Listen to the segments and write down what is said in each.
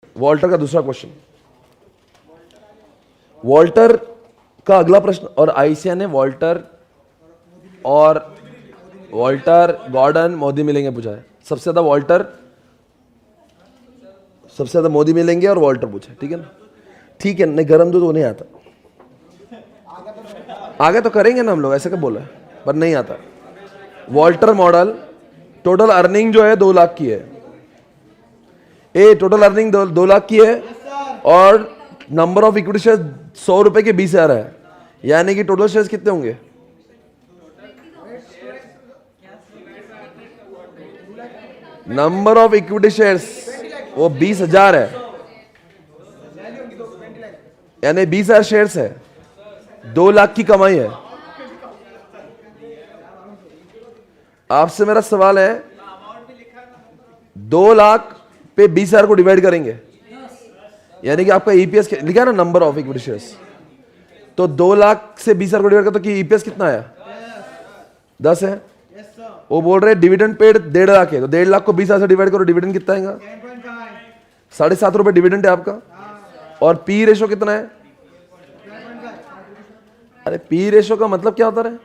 Walter का दूसरा question, Walter का अगला प्रश्न, और आईसीआई ने वॉल्टर गॉर्डन मोदी मिलेंगे पूछा है। सबसे ज्यादा वॉल्टर, सबसे ज्यादा मोदी मिलेंगे और वॉल्टर पूछा है, ठीक है ना? ठीक है, नहीं गरम दूध वो नहीं आता, आगे तो करेंगे ना हम लोग, ऐसे क्या बोला है, पर नहीं आता। वॉल्टर मॉडल टोटल अर्निंग जो है 2 लाख की है, टोटल अर्निंग 2 लाख की है, और नंबर ऑफ इक्विटी शेयर 100 रुपए के 20,000 है, यानी कि टोटल शेयर्स कितने होंगे? नंबर ऑफ इक्विटी शेयर्स वो 20,000 है, यानी 20,000 शेयर्स है, 2 लाख की कमाई है। आपसे मेरा सवाल है, 2 लाख पे 20,000 को डिवाइड करेंगे, यानी कि आपका ईपीएस लिखा है ना नंबर ऑफ इक्विटी शेयर्स, तो 2 लाख से 20,000 को डिवाइड करो तो ईपीएस कितना आया? 10 है। वो बोल रहे डिविडेंड पेड 1.5 लाख है, तो 1.5 लाख को 20,000 से डिवाइड करो, डिविडेंड कितना आएगा? 7.5 रुपए डिविडेंड है आपका। और पी रेशो कितना है? अरे पी रेशो का मतलब क्या होता है?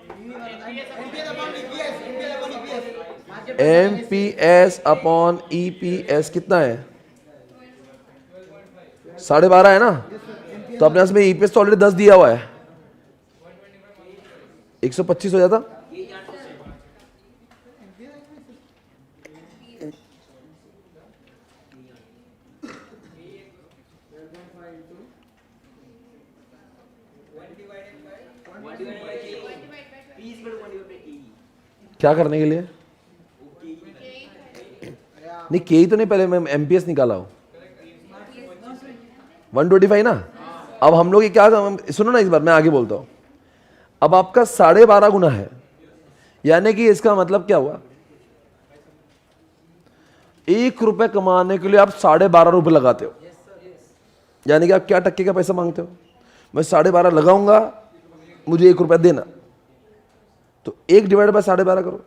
एमपीएस अपॉन ईपीएस कितना है? 12.5 है ना? तो अपने पास में ईपीएस तो ऑलरेडी 10 दिया हुआ है, 125 हो जाता। क्या करने के लिए? नहीं के तो नहीं, पहले मैं एमपीएस निकाला हूं 125 ना। अब हम लोग ये क्या, सुनो ना, इस बार मैं आगे बोलता हूं। अब आपका 12.5 गुना है, यानी कि इसका मतलब क्या हुआ? 1 रुपए कमाने के लिए आप 12.5 रुपए लगाते हो, यानी कि आप क्या टक्के का पैसा मांगते हो? मैं 12.5 लगाऊंगा, मुझे 1 रुपया देना, तो 1 डिवाइड बाय 12.5 करो,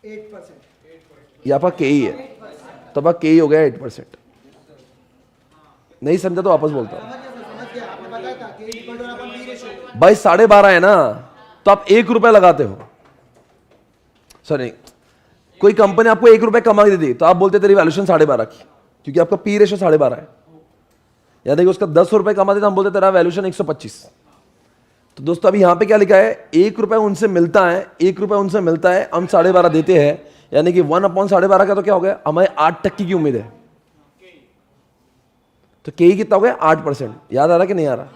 8%। ये आपका के ही है, तो आपका के ही हो गया 8%। नहीं समझा तो वापस बोलता हूं भाई, 12.5 है ना, तो आप 1 रुपया लगाते हो। सॉरी, कोई कंपनी आपको 1 रुपया कमा के दे दी, तो आप बोलते तेरी वैल्यूएशन 12.5 की, क्योंकि आपका पी रेशो 12.5 है। यानी कि उसका 10 रुपए कमा देता, हम बोलते तेरा वैल्यूएशन 125। तो दोस्तों अभी यहां पे क्या लिखा है? 1 रुपया उनसे मिलता है, 1 रुपया उनसे मिलता है, हम 12.5 देते हैं, यानी कि 1/12.5 का तो क्या हो गया? हमें 8% की उम्मीद है, तो के कितना हो गया? 8%। याद आ रहा कि नहीं आ रहा?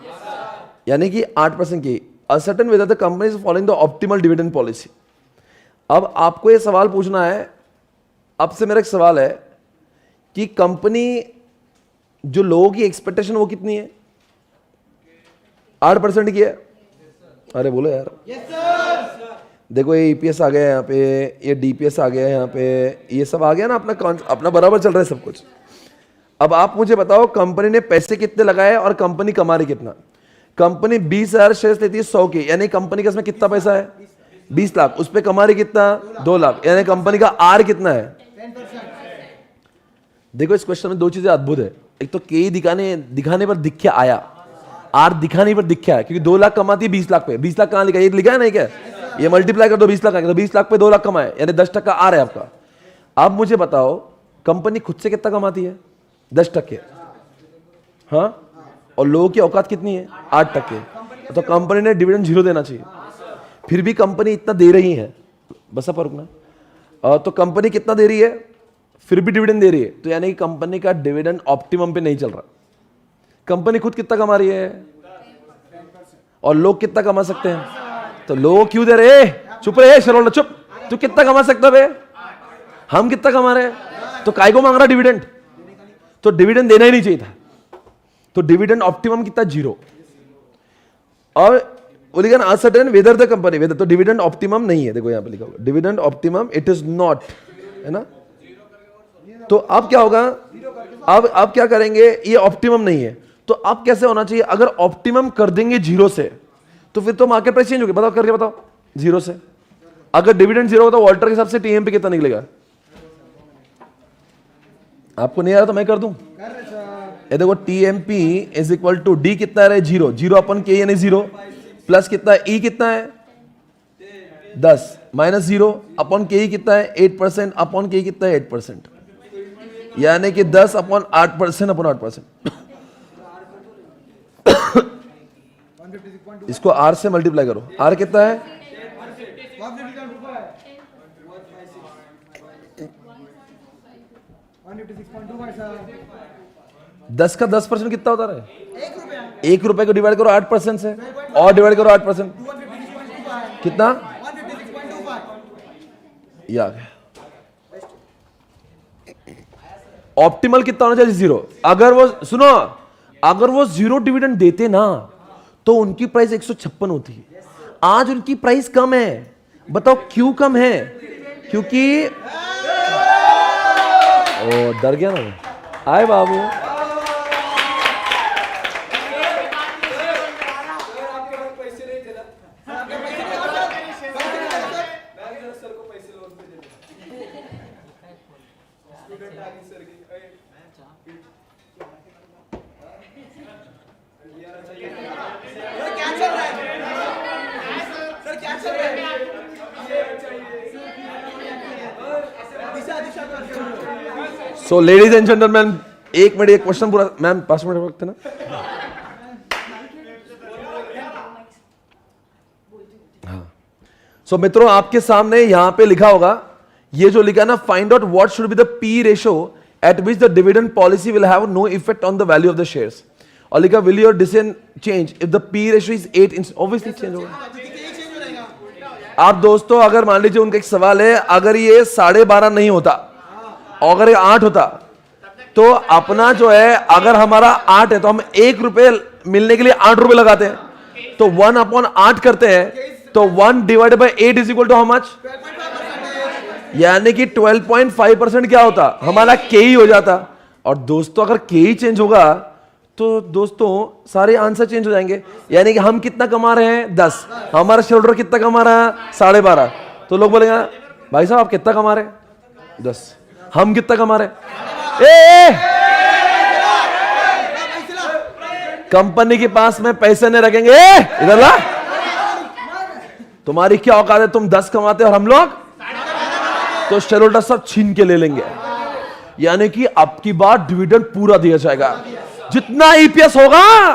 यानी कि 8% के ascertain weather the company is following the optimal dividend policy. अब आपको ये सवाल पूछना है, अब से मेरा एक सवाल है कि कंपनी जो लोगों की एक्सपेक्टेशन वो कितनी है? 8% की है। अरे बोलो यार। देखो ये ईपीएस आ गया यहाँ पे, ये डीपीएस आ गया यहाँ पे, ये सब आ गया ना, अपना बराबर चल रहा है सब कुछ। अब आप मुझे बताओ कंपनी ने पैसे कितने लगाए और कंपनी कमा रही कितना? कंपनी 20,000 शेयर्स लेती है 100 के, यानी कंपनी का इसमें कितना पैसा है? 20 लाख। उस पे कमा रही कितना? 2 लाख, यानी कंपनी का आर कितना है? 10%। देखो इस क्वेश्चन में 2 चीजें अद्भुत है, एक तो के दिखाने पर दिख्या आया, आर दिखाने पर दिख्या है, क्योंकि 2 लाख कमाती है 20 लाख पे। 20 लाख कहां लिखा है? ये लिखा है नहीं क्या? ये मल्टीप्लाई कर दो 20 लाख का, तो 20 लाख पे 2 लाख कमाए, यानी 10% आर है आपका। अब मुझे बताओ कंपनी खुद से कितना कमाती है? 10%। हाँ, और लोगों की औकात कितनी है? 8%। तो कंपनी ने डिविडेंड 0 देना चाहिए, फिर भी कंपनी इतना दे रही है, बस आप रुकना। तो कंपनी कितना दे रही है, फिर भी डिविडेंड दे रही है, तो यानी कि कंपनी का डिविडेंड ऑप्टिमम पे नहीं चल रहा। कंपनी खुद कितना कमा रही है और लोग कितना कमा सकते हैं? तो लोग क्यों दे रहे? चुप रहे शरोला, चुप। तू कितना कमा सकता है? हम कितना कमा रहे हैं, तो काय को मांग रहा डिविडेंड? तो डिविडेंड देना ही नहीं चाहिए था, तो डिविडेंड ऑप्टिमम कितना? 0। और वो लिखा ना uncertain whether the company, whether, तो डिविडेंड ऑप्टिमम नहीं है। देखो यहां पे लिखा होगा dividend optimum it is not, है ना? तो अब क्या होगा? अब क्या करेंगे? ये ऑप्टिमम नहीं है, तो अब कैसे होना चाहिए? अगर ऑप्टिमम कर देंगे 0 से, तो फिर तो मार्केट प्राइस चेंज होगी। बताओ करके बताओ 0 से। अगर डिविडेंड 0 होता तो वॉल्टर के हिसाब से टीएमपी कितना निकलेगा? आपको नहीं आ रहा तो मैं कर दूं? ये देखो TMP is equal to D कितना है, 0 0 अपन के यानी 0 प्लस कितना है, ई कितना है 10 माइनस 0 अपन के कितना है 8% अपन के कितना है 8%, यानी कि 10 अपन 8% अपन 8%। इसको R से मल्टीप्लाई करो, R कितना है 10 का 10% कितना होता है, 1 रुपए को डिवाइड करो 8% से और डिवाइड करो 8%, कितना या ऑप्टिमल कितना होना चाहिए 0। अगर वो सुनो, अगर वो 0 डिविडेंड देते ना तो उनकी प्राइस 156 होती है। आज उनकी प्राइस कम है, बताओ क्यों कम है? क्योंकि ओ डर गया ना, आए बाबू सो लेडीज एंड जेंटलमैन, एक मिनट एक क्वेश्चन पूरा, मैम 5 मिनट वक्त है ना। हाँ सो मित्रों, आपके सामने यहां पे लिखा होगा, ये जो लिखा है ना, find out what should be the P ratio at which the dividend policy will have no effect on the value of the shares. और लिखा will your decision change if the P ratio is 8, obviously change होगा। आप दोस्तों अगर मान लीजिए उनका एक सवाल है, अगर ये 12.5 नहीं होता और अगर ये 8 होता तो अपना जो है, अगर हमारा 8 है तो हम 1 रुपए मिलने के लिए 8 रुपए लगाते हैं, तो 1/8 करते हैं, तो 1 divided by 8 is equal to how much, यानी कि 12.5% क्या होता, हमारा के ही हो जाता। और दोस्तों अगर के ही चेंज होगा तो दोस्तों सारे आंसर चेंज हो जाएंगे, यानी कि हम कितना कमा रहे हैं 10, हमारा शेयर होल्डर कितना कमा रहा है 12.5, तो लोग बोलेंगे भाई साहब आप कितना कमा रहे हैं 10, हम कितना कमा रहे हैं। कंपनी के पास में पैसे नहीं रखेंगे, इधर ला, तुम्हारी क्या औकात है, तुम 10 कमाते और हम लोग, तो शेयर होल्डर सब छीन के ले लेंगे। यानी कि अब की बार डिविडेंड पूरा दिया जाएगा, जितना ईपीएस होगा।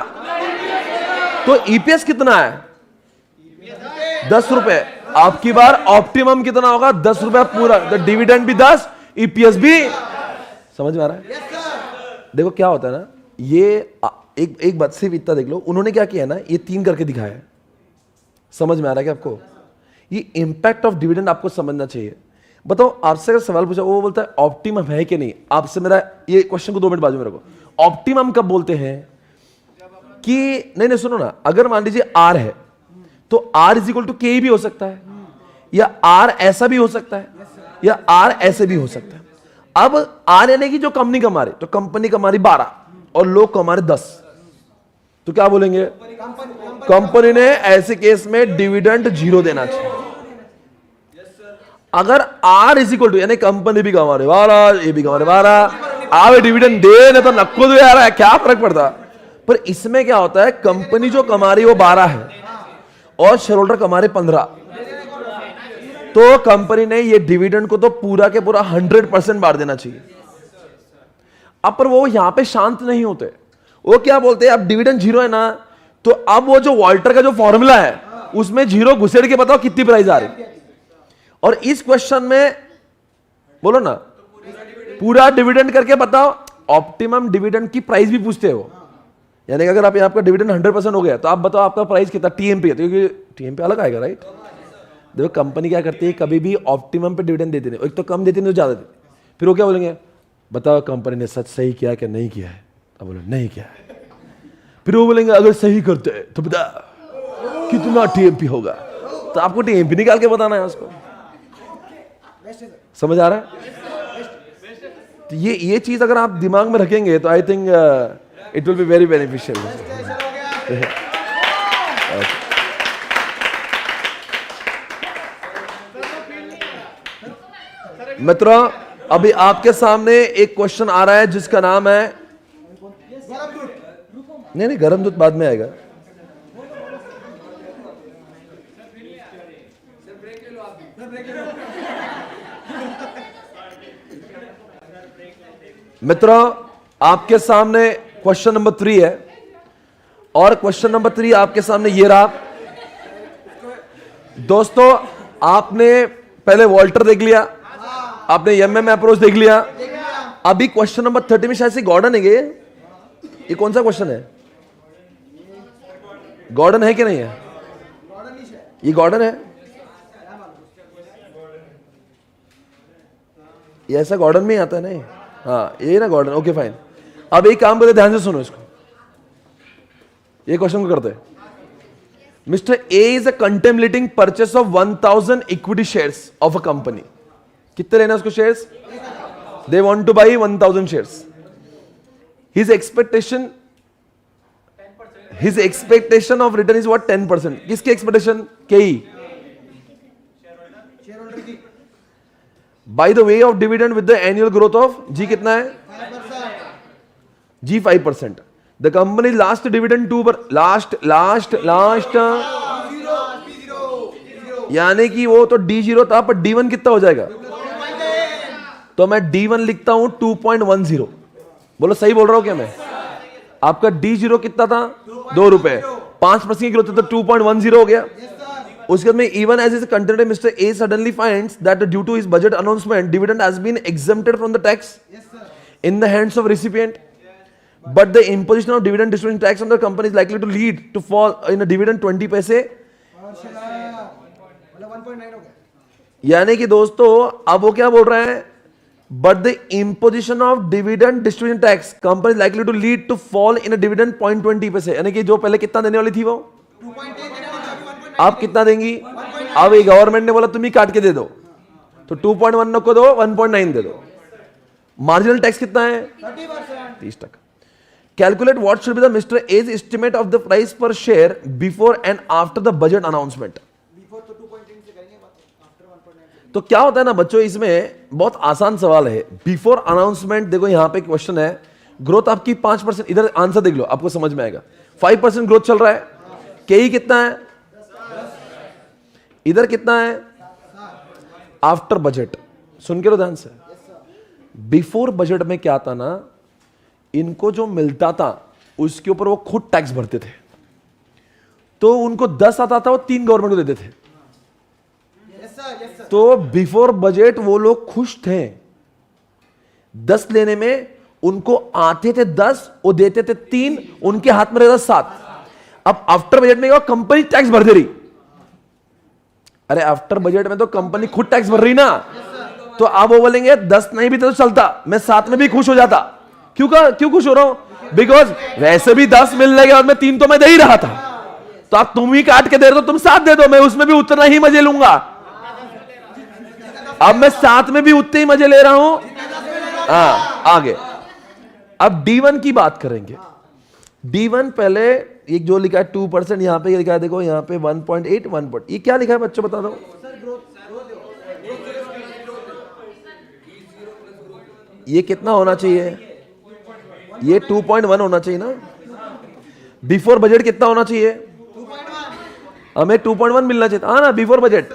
तो ईपीएस कितना है 10 रुपए, अब की बार ऑप्टिमम कितना होगा 10 रुपए पूरा, तो डिविडेंड भी 10, ईपीएस भी। समझ में आ रहा है? देखो क्या होता है ना, ये एक बात सिर्फ इतना देख लो, उन्होंने क्या किया ना, ये 3 करके दिखाया है। समझ में आ रहा है क्या आपको? ये इंपैक्ट ऑफ डिविडेंड आपको समझना चाहिए। बताओ आपसे अगर सवाल पूछा, वो बोलता है ऑप्टिमम है कि नहीं, आपसे मेरा ये क्वेश्चन को 2 मिनट बाजू में रखो। ऑप्टिमम कब बोलते हैं कि नहीं सुनो ना, अगर मान लीजिए आर है तो आर इज इक्वल टू के भी हो सकता है, या आर ऐसा भी हो सकता है, या आर ऐसे भी हो सकता है। अब आर यानी कि जो कंपनी कमा रही, तो कंपनी कमा रही 12 और लोग कमा रहे 10, तो क्या बोलेंगे, कंपनी ने ऐसे केस में डिविडेंड 0 देना चाहिए। अगर आर इज इक्वल टू, यानी कंपनी भी कमा रहे 12, ये भी कमा रहे 12, आप डिविडेंड दे न तो नक्को दो यार, क्या फर्क पड़ता। पर इसमें क्या होता है, कंपनी जो कमा रही वो 12 है और शेयर होल्डर कमा रहे 15, तो कंपनी ने ये डिविडेंड को तो पूरा के पूरा 100% बांट देना चाहिए। अब पर वो यहां पे शांत नहीं होते, वो क्या बोलते हैं, अब डिविडेंड 0 है ना, तो अब वो जो वॉल्टर का जो फॉर्मूला है उसमें 0 घुसेड़ के बताओ कितनी प्राइस आ रही। और इस क्वेश्चन में बोलो ना, पूरा डिविडेंड करके बताओ, ऑप्टिमम डिविडेंड की प्राइस भी पूछते हो। यानी कि अगर आप आपका डिविडेंड 100% हो गया तो आप बताओ आपका प्राइस कितना, टीएमपी है, क्योंकि टीएमपी अलग आएगा राइट। देखो कंपनी क्या करती है, कभी भी ऑप्टिमम पे डिविडेंड देती नहीं, एक तो कम देती नहीं तो ज्यादा देती। फिर वो क्या बोलेंगे, बताओ कंपनी ने सच सही किया कि नहीं किया है, तो बोलो नहीं किया है। फिर वो बोलेंगे अगर सही करते हैं तो बता कितना टीएमपी होगा, तो आपको टीएमपी निकाल के बताना है उसको। समझ आ रहा है? तो ये चीज अगर आप दिमाग में रखेंगे तो I think it will be very beneficial. मित्रों, अभी आपके सामने एक क्वेश्चन आ रहा है जिसका नाम है नहीं नहीं, गरम दूध बाद में आएगा। मित्रों, आपके सामने क्वेश्चन नंबर 3 है, और क्वेश्चन नंबर 3 आपके सामने ये रहा। दोस्तों, आपने पहले वॉल्टर देख लिया, आपने एमएम अप्रोच देख लिया, अभी क्वेश्चन नंबर 30 में शायद से गॉर्डन है। ये कौन सा क्वेश्चन है? गॉर्डन है कि नहीं है? ये गॉर्डन है? ये ऐसा गॉर्डन में ही आता है नहीं? हाँ, ये ना गॉर्डन। Okay fine. अब एक काम करते, ध्यान से सुनो इसको, ये क्वेश्चन को करते हैं। Mister A is a contemplating purchase of 1000 equity shares of a company. कितने लेना उसको shares? They want to buy 1000 shares. His expectation of return is what? 10%। किसकी expectation? K E. By the way of dividend with the annual growth of G कितना है? 5%। The company last dividend 2 पर last यानी कि वो तो D0 था, पर D1 कितना हो जाएगा? तो मैं D1 लिखता हूं 2.10। बोलो सही बोल रहा हूं क्या मैं? आपका D0 कितना था? 2 रुपए। 5% की ग्रोथ तो 2.10 हो गया। उसके बाद में even as is continued, Mr. A suddenly finds that due to his budget announcement, dividend has been exempted from the tax in the hands of recipient. But the imposition of dividend distribution tax on the company is likely to lead to fall in a dividend 20 पैसे। यानी कि दोस्तों, अब वो क्या बोल रहे हैं? But the imposition of dividend distribution tax company is likely to lead to fall in a dividend 0.20 पैसे। यानी कि जो पहले कितना देने वाली थी वो आप कितना देंगी? अब ये गवर्नमेंट ने बोला तुम ही काट के दे दो, तो 2.1 को दो, 1.9 दे दो। मार्जिनल टैक्स कितना है? 30%। Calculate what should be the mister A's estimate of the price per share before and after the budget announcement. तो क्या होता है ना बच्चों, इसमें बहुत आसान सवाल है। बिफोर अनाउंसमेंट देखो, यहां पे क्वेश्चन है, ग्रोथ आपकी 5%। इधर आंसर देख लो, आपको समझ में आएगा। 5% ग्रोथ चल रहा है। केई कितना है? इधर कितना है? After budget. सुन के लो ध्यान से। बिफोर बजट में क्या था ना, इनको जो मिलता था उसके ऊपर वो खुद टैक्स भरते थे। तो उनको 10 आता था, वो 3 गवर्नमेंट को देते थे। तो बिफोर बजट वो लोग खुश थे। 10 लेने में उनको आते थे 10, वो देते थे 3, उनके हाथ में रहता 7। अब आफ्टर बजट में कंपनी टैक्स भर दे रही। अरे आफ्टर बजट में तो कंपनी खुद टैक्स भर रही ना, तो आप वो बोलेंगे 10 नहीं भी तो चलता, मैं 7 में भी खुश हो जाता। क्यों खुश हो रहा हूं? बिकॉज वैसे भी 10 मिलने के बाद में 3 तो मैं दे ही रहा था, तो आप तुम ही काट के दे रहे हो, तुम 7 दे दो, मैं उसमें भी उतना ही मजे लूंगा। अब मैं 7 में भी उतने ही मजे ले रहा हूं। आगे अब D1 की बात करेंगे। D1 पहले एक जो लिखा है 2%, यहां पे लिखा है देखो, यहां पे 1.8 1. ये क्या लिखा है बच्चों बता दो? ये कितना होना चाहिए? ये 2.1 होना चाहिए ना। बिफोर बजट कितना होना चाहिए? हमें 2.1 मिलना चाहिए था ना बिफोर बजट,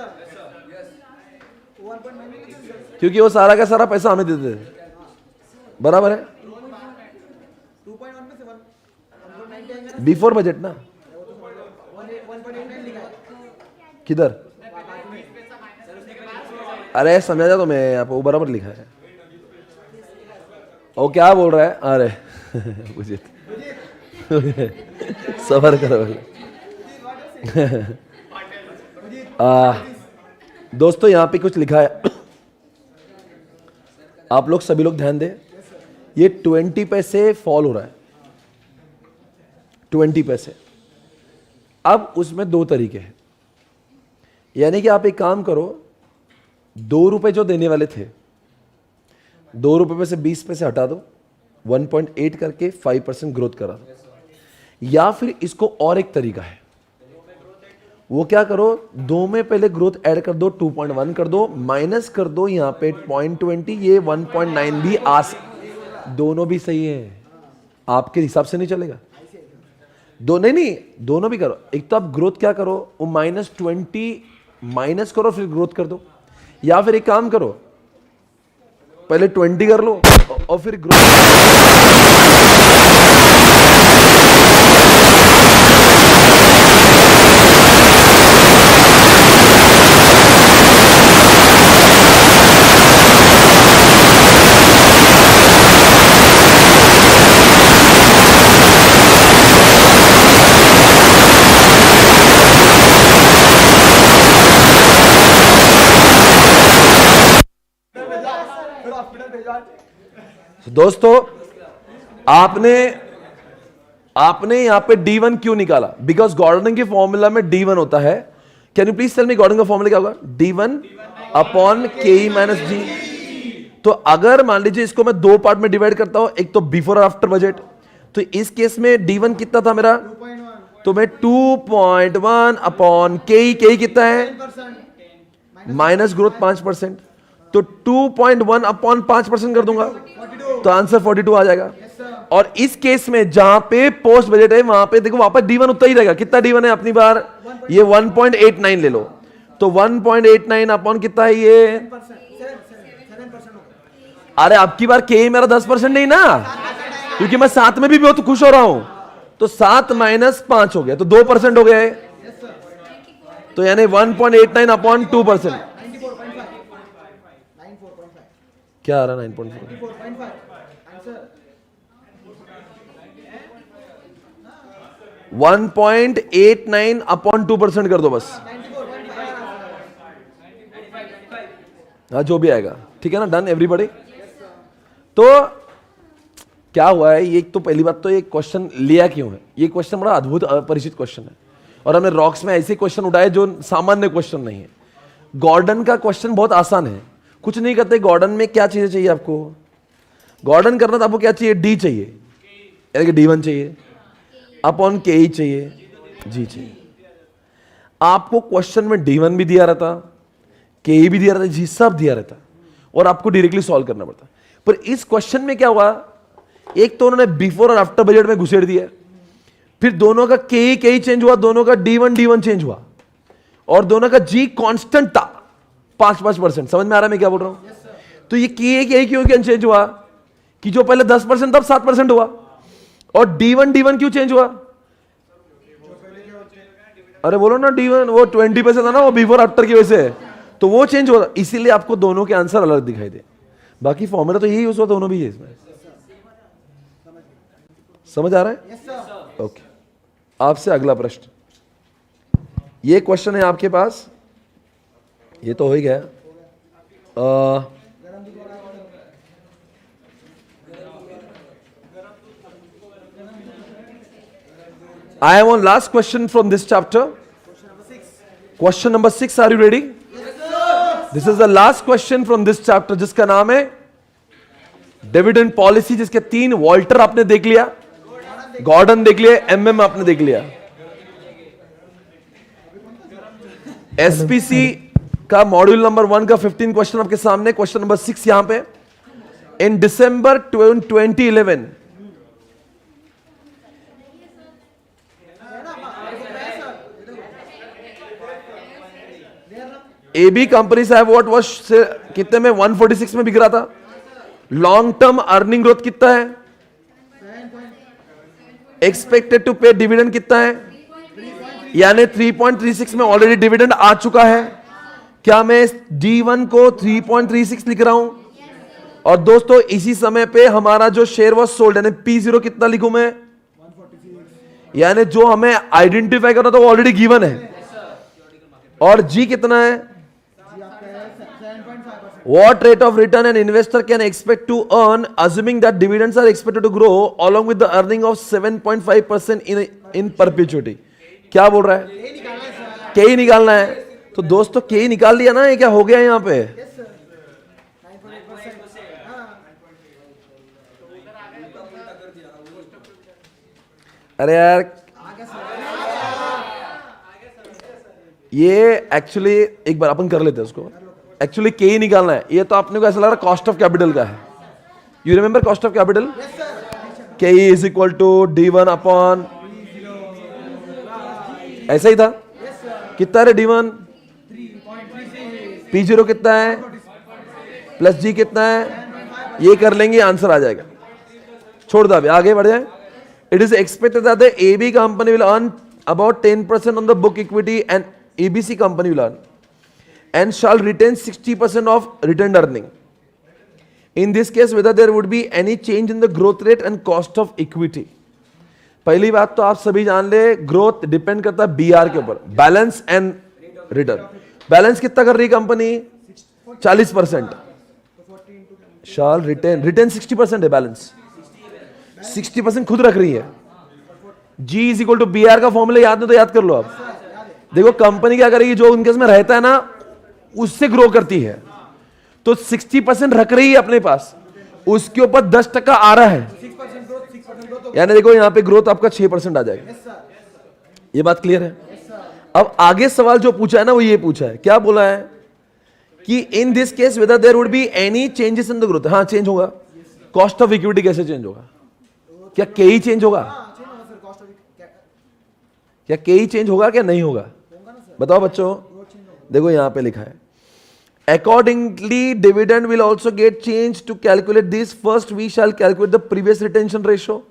क्योंकि वो सारा का सारा पैसा हमें देते थे। बराबर है? बिफोर बजट ना। किधर? अरे समझा जा, तो मैं यहाँ पे बराबर लिखा है। वो क्या बोल रहा है? अरे मुझे सबर करो। दोस्तों यहां पे कुछ लिखा है, आप लोग सभी लोग ध्यान दें। ये 20 पैसे फॉल हो रहा है, 20 पैसे। अब उसमें 2 तरीके हैं, यानी कि आप एक काम करो, 2 रुपए जो देने वाले थे, 2 रुपए में से 20 पैसे हटा दो, 1.8 करके 5% ग्रोथ करा दो। या फिर इसको और एक तरीका है, वो क्या करो, 2 में पहले ग्रोथ ऐड कर दो, 2.1 कर दो, माइनस कर दो यहाँ पे 0.20, ये 1.9 भी दोनों भी सही है। आपके हिसाब से नहीं चलेगा। दो नहीं, दोनों भी करो। एक तो आप ग्रोथ क्या करो, वो -20 माइनस करो फिर ग्रोथ कर दो, या फिर एक काम करो पहले 20 कर लो और फिर ग्रोथ। दोस्तों आपने यहां पे D1 क्यों निकाला? बिकॉज गॉर्डन के फॉर्मूला में D1 होता है। Can you please tell me Gordon का फॉर्मूला क्या होगा? D1 upon KE minus G। तो अगर मान लीजिए इसको मैं दो पार्ट में डिवाइड करता हूं, एक तो बिफोर और आफ्टर बजट, तो इस केस में D1 कितना था मेरा? तो मैं 2.1 अपॉन KE कितना है? माइनस ग्रोथ 5%, तो 2.1 अपॉन 5% कर दूंगा तो आंसर 42 आ जाएगा। और इस केस में जहां पे पोस्ट बजट है वहां पे देखो वापस D1 उतना ही रहेगा। कितना D1 है अपनी बार? ये 1.89 ले लो, तो 1.89 अपॉन कितना है ये? अरे आपकी बार के मेरा 10% नहीं ना, क्योंकि मैं 7 में भी बहुत खुश हो रहा हूं। तो 7 माइनस 5 हो गया तो 2% हो गया है, तो यानी 1.89 अपॉन 2%। क्या आ रहा है? 9.4। 1.89 अपॉन 2% कर दो बस, हाँ जो भी आएगा ठीक है ना। Done everybody. तो क्या हुआ है, ये तो पहली बात तो ये क्वेश्चन लिया क्यों है? ये क्वेश्चन बड़ा अद्भुत अपरिचित क्वेश्चन है, और हमने रॉक्स में ऐसे क्वेश्चन उठाए जो सामान्य क्वेश्चन नहीं है। गॉर्डन का क्वेश्चन बहुत आसान है, कुछ नहीं करते। गॉर्डन में क्या चीजें चाहिए आपको? गॉर्डन करना तो आपको क्या चाहिए? डी चाहिए, यानी कि D1 चाहिए, अपॉन KE चाहिए, G चाहिए। आपको क्वेश्चन में D1 भी दिया रहता, KE भी दिया रहता, G सब दिया रहता, और आपको डायरेक्टली सॉल्व करना पड़ता। पर इस क्वेश्चन में क्या हुआ, एक तो उन्होंने बिफोर और आफ्टर बजट में घुसेड़ दिया, फिर दोनों का KE चेंज हुआ, दोनों का D1 चेंज हुआ, और दोनों का G कांस्टेंट था 5%। समझ में आ रहा है मैं क्या बोल रहा हूं? तो ये KE क्यों चेंज हुआ कि जो पहले 10% तब 7% हुआ, और D1 क्यों चेंज हुआ? अरे बोलो ना, D1 वो 20% था ना, वो बिफोर आफ्टर की वजह से, तो वो चेंज हुआ, इसीलिए आपको दोनों के आंसर अलग दिखाई दे। बाकी फॉर्मूला तो यही यूज हुआ, दोनों भी है इसमें। समझ आ रहा है? ओके। आपसे अगला प्रश्न, ये क्वेश्चन है आपके पास, ये तो हो ही गया। I am on last question from this chapter. Question number 6. Are you ready? Yes, sir. This is the last question from this chapter, जिसका नाम है डिविडेंड पॉलिसी, जिसके 3 वॉल्टर आपने देख लिया, गॉर्डन देख लिया, MM आपने देख लिया। SPC का मॉड्यूल नंबर 1 का 15 क्वेश्चन आपके सामने। क्वेश्चन नंबर 6 यहां पे, इन दिसंबर 2011 AB कंपनी साहब व्हाट वाज कितने में? 146 में बिक रहा था। लॉन्ग टर्म अर्निंग ग्रोथ कितना है? एक्सपेक्टेड टू पे डिविडेंड कितना है? यानी 3.36 में ऑलरेडी डिविडेंड आ चुका है। क्या मैं D1 को 3.36 लिख रहा हूं? और दोस्तों इसी समय पे हमारा जो शेयर वॉज सोल्ड, यानी P0 कितना लिखूं मैं? यानी जो हमें आइडेंटिफाई करना था वो ऑलरेडी गिवन है। और G कितना है? What rate of return an investor can expect to earn assuming that dividends are expected to grow along with the earning of 7.5% in perpetuity? क्या बोल रहा है? KE निकालना है। तो दोस्तों KE निकाल लिया ना, ये क्या हो गया यहां पे? अरे यार ये एक्चुअली एक बार अपन कर लेते हैं उसको। एक्चुअली KE निकालना है, ये तो आपने को ऐसा लग रहा है कॉस्ट ऑफ कैपिटल का है। You remember cost of capital? K is equal to D1 upon, ऐसा ही था। कितना है D1? P0 कितना है प्लस G कितना है, ये कर लेंगे आंसर आ जाएगा। छोड़ दो, अभी आगे बढ़ जाए। It is expected that the AB company will earn about 10% on the book equity and ABC company will earn and shall retain 60% of retained earning. In this case, whether there would be any change in the growth rate and cost of equity. पहली बात तो आप सभी जान ले, growth depend करता है BR के ऊपर, बैलेंस एंड रिटर्न। बैलेंस कितना कर रही है कंपनी? 40%। शाल रिटेन 60% है, बैलेंस 60% खुद रख रही है। G is equal to BR का फॉर्मूला याद नहीं तो याद कर लो आप। देखो कंपनी क्या करेगी, जो उनके में रहता है ना उससे ग्रो करती है, तो 60% रख रही है अपने पास, उसके ऊपर 10% आ रहा है, यानी देखो यहां पे ग्रोथ आपका 6% आ जाएगा। ये बात क्लियर है? अब आगे सवाल जो पूछा है ना वो ये पूछा है, क्या बोला है कि in this case whether there would be any changes in the growth. हाँ चेंज होगा। कॉस्ट ऑफ इक्विटी कैसे चेंज होगा? क्या KE चेंज होगा? क्या KE चेंज होगा क्या नहीं होगा? बताओ बच्चों। देखो यहां पे लिखा है accordingly dividend will also get change to calculate this. First we shall calculate the previous retention ratio,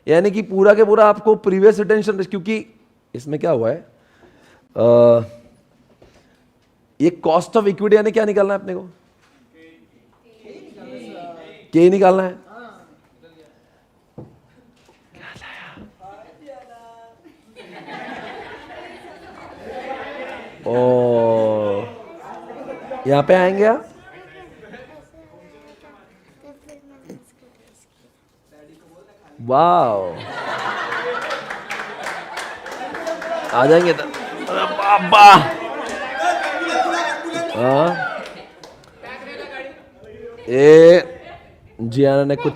यानी कि पूरा के पूरा आपको प्रीवियस रिटेंशन, क्योंकि इसमें क्या हुआ है, ये कॉस्ट ऑफ इक्विटी यानी क्या निकालना है अपने को? KE निकालना है। ओ यहां पे आएंगे आप, वाओ आ जाएंगे तो बाबा। ये जियाना ने कुछ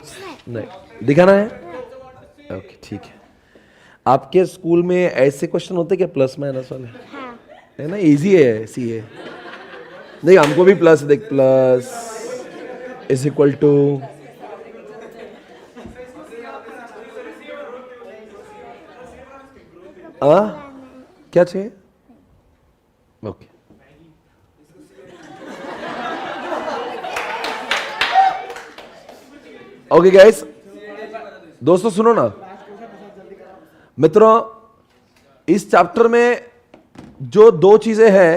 नहीं दिखाना है? ओके ठीक है। आपके स्कूल में ऐसे क्वेश्चन होते क्या प्लस माइनस वाले? है ना, इजी है CA। देख हमको भी प्लस, देख प्लस इज इक्वल टू, क्या चाहिए? ओके ओके गाइस, दोस्तों सुनो ना मित्रों, इस चैप्टर में जो दो चीजें हैं,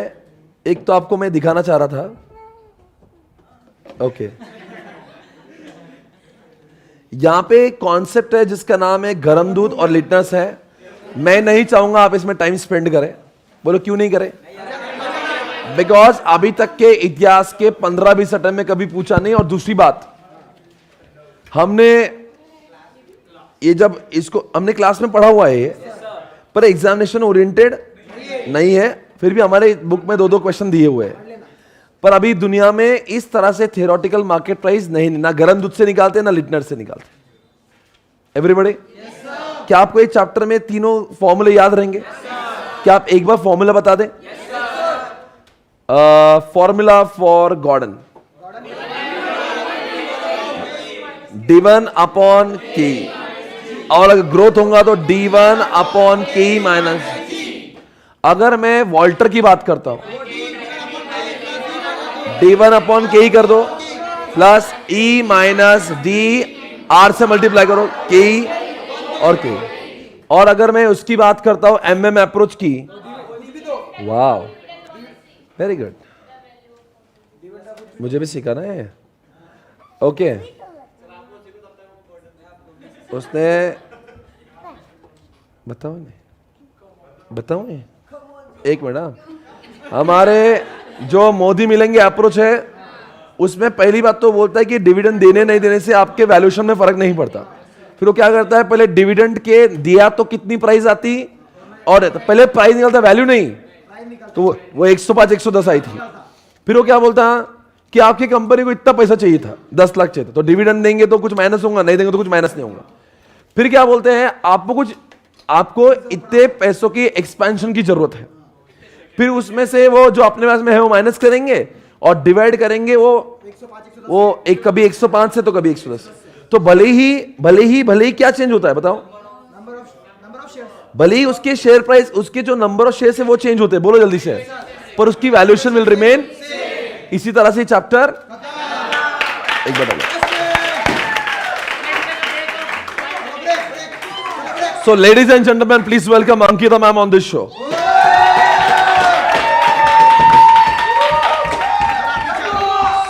एक तो आपको मैं दिखाना चाह रहा था। ओके यहां पे कॉन्सेप्ट है जिसका नाम है गरम दूध और लिटनस है। मैं नहीं चाहूंगा आप इसमें टाइम स्पेंड करें। बोलो क्यों नहीं करें? बिकॉज अभी तक के इतिहास के 15-20 अटेम्प्ट में कभी पूछा नहीं। और दूसरी बात, हमने ये जब इसको हमने क्लास में पढ़ा हुआ है पर एग्जामिनेशन ओरिएंटेड नहीं है, फिर भी हमारे बुक में 2-2 क्वेश्चन दिए हुए हैं। पर अभी दुनिया में इस तरह से थियोरेटिकल मार्केट प्राइस नहीं, ना गरम दूध से निकालते ना लिटनर से निकालते। एवरीबॉडी क्या आपको एक चैप्टर में तीनों फॉर्मूले याद रहेंगे? क्या आप एक बार फॉर्मूला बता दें? Formula for Gordon, D1 upon K, और अगर ग्रोथ होगा तो D1 अपॉन K माइनस। अगर मैं वॉल्टर की बात करता हूं, D1 अपॉन K कर दो plus E minus D, R से मल्टीप्लाई करो K और K। और अगर मैं उसकी बात करता हूं MM अप्रोच की, वाह वेरी गुड, मुझे भी सिखाना है। ओके उसने बताओ नहीं, बताओ नहीं, एक मिनट। हमारे जो मोदी मिलेंगे अप्रोच है उसमें पहली बात तो बोलता है कि डिविडेंड देने नहीं देने से आपके वैल्यूएशन में फर्क नहीं पड़ता। फिर वो क्या करता है, पहले डिविडेंड के दिया तो कितनी प्राइस आती, और तो पहले प्राइस निकलता, वैल्यू नहीं, तो वो 105 110 आई थी। फिर वो क्या बोलता है कि आपकी कंपनी को इतना पैसा चाहिए था, 10 लाख चाहिए था, तो डिविडेंड देंगे तो कुछ माइनस होगा, नहीं देंगे तो कुछ माइनस नहीं होगा। फिर क्या बोलते हैं, आपको इतने पैसों की एक्सपेंशन की जरूरत है। फिर उसमें से वो जो अपने पास में है वो माइनस करेंगे और डिवाइड करेंगे, वो एक कभी 105 से तो कभी 110। तो भले ही क्या चेंज होता है बताओ? भले ही उसके शेयर प्राइस, उसके जो नंबर ऑफ शेयर है वो चेंज होते हैं, बोलो जल्दी से, पर उसकी वैल्यूएशन विल रिमेन। इसी तरह से चैप्टर एक बार। So ladies and gentlemen, please welcome Ankita ma'am on this show.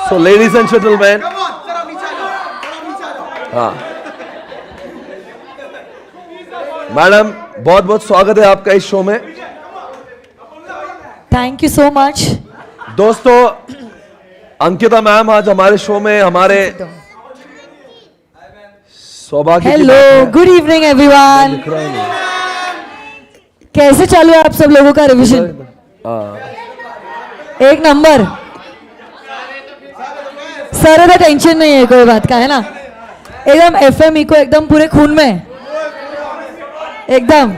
So ladies and gentlemen, हाँ मैडम बहुत बहुत स्वागत है आपका इस शो में। Thank you so much. दोस्तों अंकिता मैम आज हमारे शो में हमारे सौभाग्य। Hello, good evening everyone. कैसे चालू है आप सब लोगों का रिवीजन? एक नंबर। सर तो टेंशन नहीं है कोई बात का, है ना? एकदम एफएमई को एकदम पूरे खून में एकदम।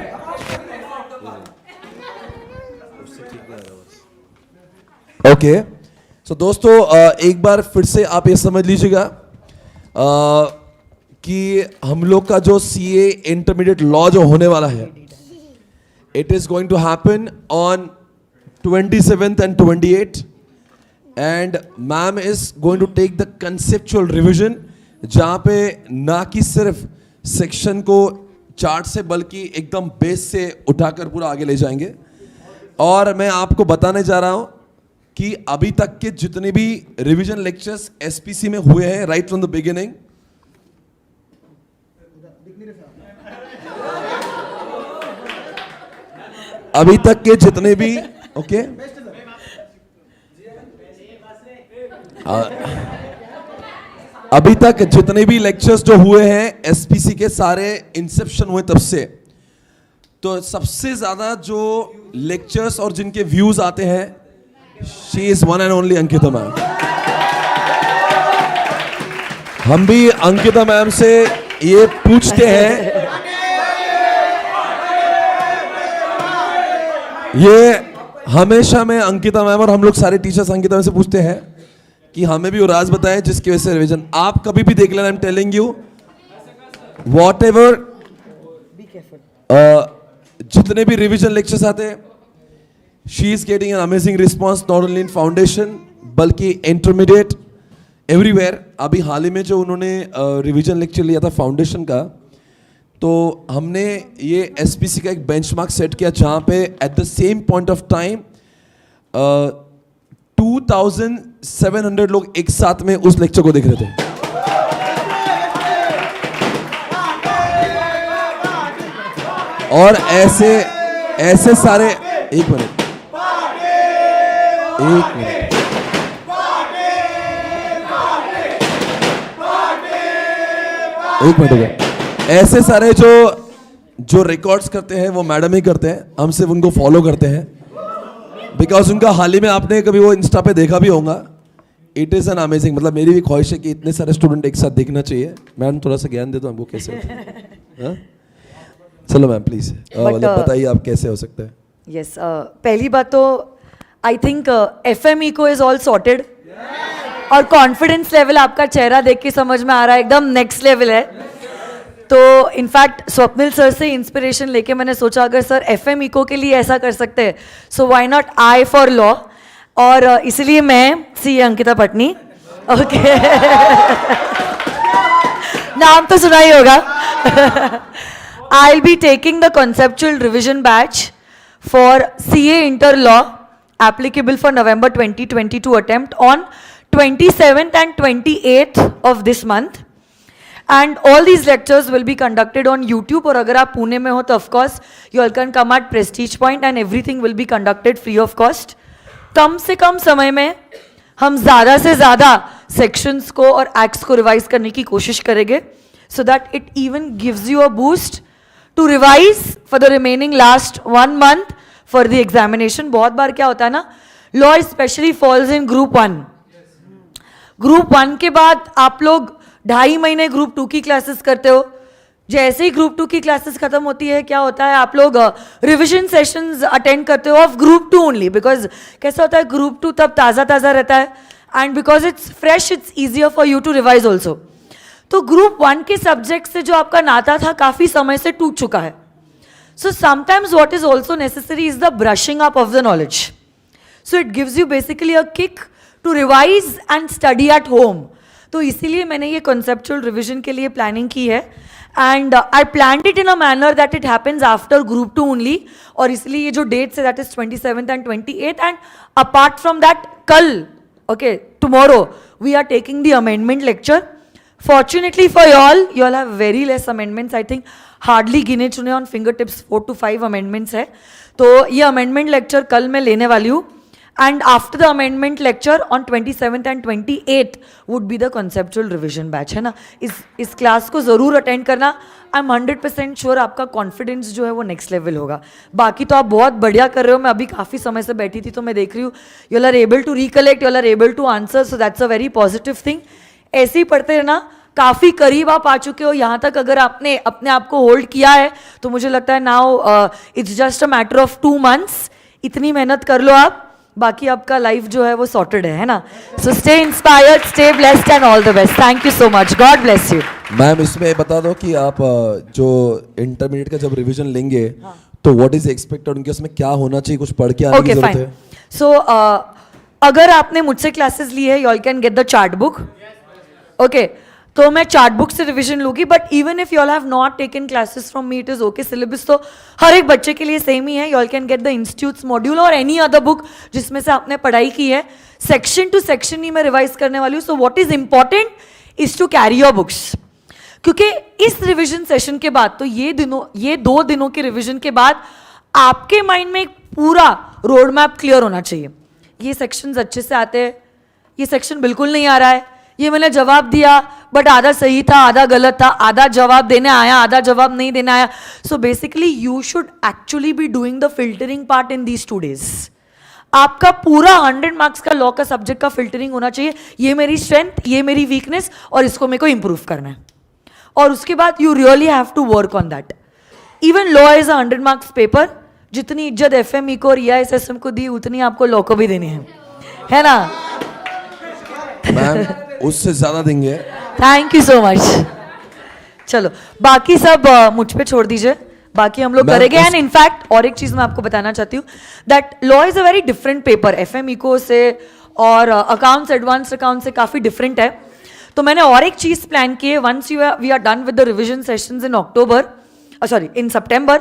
ओके सो दोस्तों एक बार फिर से आप ये समझ लीजिएगा कि हम लोग का जो सीए इंटरमीडिएट लॉ जो होने वाला है, it is going to happen on 27th and 28th and ma'am is going to take the conceptual revision, जहां पे ना कि सिर्फ सेक्शन को चार्ट से बल्कि एकदम बेस से उठाकर पूरा आगे ले जाएंगे। और मैं आपको बताने जा रहा हूं कि अभी तक के जितने भी रिवीजन लेक्चर्स एसपीसी में हुए हैं राइट फ्रॉम द बिगिनिंग, अभी तक के जितने भी अभी तक जितने भी लेक्चर्स जो हुए हैं एसपीसी के, सारे इंसेप्शन हुए तब से। तो सबसे ज्यादा जो लेक्चर्स और जिनके व्यूज आते हैं, she is one and only Ankita ma'am. हम भी अंकिता मैम से ये पूछते हैं, ये हमेशा में अंकिता मैम और हम लोग सारे टीचर्स अंकिता मैम से पूछते हैं कि हमें भी वो राज बताएं जिसकी वजह से रिवीजन आप कभी भी देख लेना। I am telling you what ever, जितने भी रिवीजन लेक्चर्स आते हैं, she is getting an amazing response not only in foundation बल्कि इंटरमीडिएट एवरीवेयर। अभी हाल ही में जो उन्होंने रिवीजन लेक्चर लिया था फाउंडेशन का, तो हमने ये एसपीसी का एक बेंचमार्क सेट किया जहां पे at the same point of time 2700 लोग एक साथ में उस लेक्चर को देख रहे थे। और ऐसे सारे एक मिनट हो गया। ऐसे सारे जो रिकॉर्ड्स करते हैं वो मैडम ही करते हैं, हम सिर्फ उनको फॉलो करते हैं बिकॉज उनका हाल ही में आपने कभी वो इंस्टा पे देखा भी होगा। इट इज एन अमेजिंग, मतलब मेरी भी ख्वाहिश है कि इतने सारे स्टूडेंट एक साथ देखना चाहिए। मैम थोड़ा सा ज्ञान दे दो हमको कैसे होता है। चलो मैम प्लीज बताइए आप कैसे हो सकता है। यस, पहली बात तो आई थिंक एफएमई को इज ऑल सॉर्टेड और कॉन्फिडेंस लेवल आपका चेहरा देख के समझ में आ रहा है एकदम नेक्स्ट लेवल है। तो इनफैक्ट स्वप्निल सर से इंस्पिरेशन लेके मैंने सोचा अगर सर एफएम इको के लिए ऐसा कर सकते हैं, so why not I for law. और इसलिए मैं सी अंकिता पटनी, ओके नाम तो सुना ही होगा। I will be taking the conceptual revision batch for CA Inter Law applicable for November 2022 attempt on 27th and 28th of this month. And all these lectures will be conducted on YouTube. और अगर आप पुणे में हो तो of course you all can come at Prestige Point and everything will be conducted free of cost. कम से कम समय में हम ज़्यादा से ज़्यादा सेक्शंस को और एक्ट्स को रिवाइज करने की कोशिश करेंगे, so that it even gives you a boost to revise for the remaining last 1 month for the examination. बहुत बार क्या होता है ना, law especially falls in group 1. Group 1 के बाद आप लोग 2.5 महीने ग्रुप 2 की क्लासेस करते हो। जैसे ही ग्रुप 2 की क्लासेस खत्म होती है क्या होता है, आप लोग रिविजन सेशंस अटेंड करते हो ऑफ ग्रुप 2 ओनली, बिकॉज कैसा होता है ग्रुप 2 तब ताज़ा ताज़ा रहता है and because it's fresh it's easier for you to revise also. तो ग्रुप 1 के सब्जेक्ट से जो आपका नाता था काफी समय से टूट चुका है. So sometimes what is also necessary is the brushing up of the knowledge. So it gives you basically a kick to revise and study at home. तो इसीलिए मैंने ये conceptual revision के लिए planning की है. And I planned it in a manner that it happens after group 2 only. और इसलिए ये जो dates है that is 27th and 28th. And apart from that, कल, okay, tomorrow, we are taking the amendment lecture. Fortunately for you all have very less amendments. I think hardly गिने चुने on fingertips 4 to 5 amendments है. तो ये amendment lecture कल मैं लेने वाली हूँ. And after the amendment lecture on 27th and 28th would be the conceptual revision batch, है ना. इस class को ज़रूर attend करना. I'm 100% sure आपका confidence जो है वो next level होगा. बाकी तो आप बहुत बढ़िया कर रहे हो. मैं अभी काफ़ी समय से बैठी थी तो मैं देख रही हूँ. You all are able to recollect, you all are able to answer, so that's a very positive thing. ऐसे ही पढ़ते रहना. काफ़ी करीब आप आ चुके हो. यहाँ तक अगर आपने अपने आप को होल्ड किया है तो मुझे लगता है now it's just a matter of 2 months. इतनी मेहनत कर लो आप, बाकी आपका लाइफ जो है वो सॉर्टेड है ना. So stay inspired, stay blessed and all the best. Thank you so much. God bless you. Ma'am इसमें बता दो कि आप जो इंटरमीडिएट का जब रिवीजन लेंगे तो व्हाट इज एक्सपेक्टेड, उनके उसमें क्या होना चाहिए, कुछ पढ़ के आने की जरूरत है? सो अगर आपने मुझसे क्लासेस ली है, you all can get the chart book. Okay, तो मैं चार्ट बुक से रिवीजन लूंगी. But even if you all have not taken classes from me, it is okay. Syllabus तो हर एक बच्चे के लिए सेम ही है. You all can get the institutes module और एनी अदर बुक जिसमें से आपने पढ़ाई की है. सेक्शन टू सेक्शन ही मैं रिवाइज करने वाली हूँ. So what is important is to carry your books, क्योंकि इस रिविजन सेशन के बाद तो ये 2 दिनों के रिविजन के बाद आपके माइंड में एक पूरा रोड मैप क्लियर होना चाहिए. ये सेक्शंस अच्छे से आते हैं, ये सेक्शन बिल्कुल नहीं आ रहा है, ये मैंने जवाब दिया बट आधा सही था आधा गलत था, आधा जवाब देने आया आधा जवाब नहीं देने आया. So basically you should actually be doing the filtering part in these 2 days. आपका पूरा 100 मार्क्स का लॉ का सब्जेक्ट का फिल्टरिंग होना चाहिए. ये मेरी स्ट्रेंथ, ये मेरी वीकनेस और इसको मेरे को इंप्रूव करना है. और उसके बाद you really have to work on that. Even law is a 100 marks paper. जितनी इज्जत FME को और EISSM को दी उतनी आपको लॉ को भी देनी है ना. मैम उससे ज्यादा देंगे. Thank you so much. चलो बाकी सब मुझ पे छोड़ दीजिए, बाकी हम लोग करेंगे. एंड इनफैक्ट और एक चीज मैं आपको बताना चाहती हूँ that law is a very different paper. FME को से और अकाउंट्स, एडवांस्ड अकाउंट से काफी डिफरेंट है. तो मैंने और एक चीज प्लान की है. Once we are done with the revision sessions in October, sorry in September,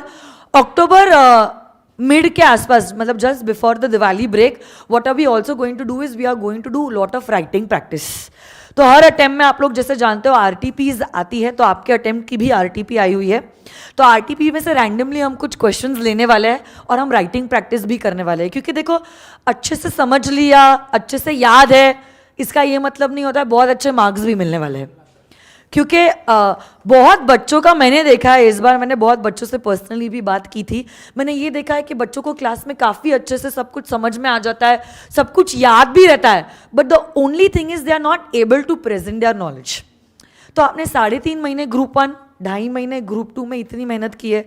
October mid के आसपास, मतलब just before the Diwali break, what are we also going to do is we are going to do lot of writing practice. तो हर attempt में आप लोग जैसे जानते हो RTPs आती है, तो आपके अटेम्प्ट की भी RTP आई हुई है. तो RTP में से रैंडमली हम कुछ क्वेश्चंस लेने वाले हैं और हम राइटिंग प्रैक्टिस भी करने वाले हैं. क्योंकि देखो, अच्छे से समझ लिया, अच्छे से याद है, इसका ये मतलब नहीं होता है बहुत अच्छे मार्क्स भी मिलने वाले हैं. क्योंकि बहुत बच्चों का मैंने देखा है, इस बार मैंने बहुत बच्चों से पर्सनली भी बात की थी, मैंने ये देखा है कि बच्चों को क्लास में काफ़ी अच्छे से सब कुछ समझ में आ जाता है, सब कुछ याद भी रहता है, but the only thing is they are not able to present their knowledge. तो आपने 3.5 महीने ग्रुप 1, 2.5 महीने ग्रुप 2 में इतनी मेहनत की है.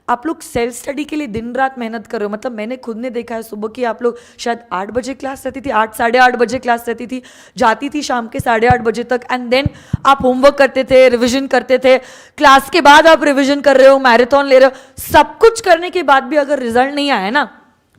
आप लोग सेल्फ स्टडी के लिए दिन रात मेहनत कर रहे हो. मतलब मैंने खुद ने देखा है सुबह की आप लोग शायद 8 बजे क्लास रहती थी, 8 साढ़े 8 बजे क्लास रहती थी, जाती थी शाम के 8:30 बजे तक. एंड देन आप होमवर्क करते थे, रिविजन करते थे, क्लास के बाद आप रिविजन कर रहे हो, मैराथन ले रहे हो. सब कुछ करने के बाद भी अगर रिजल्ट नहीं आया ना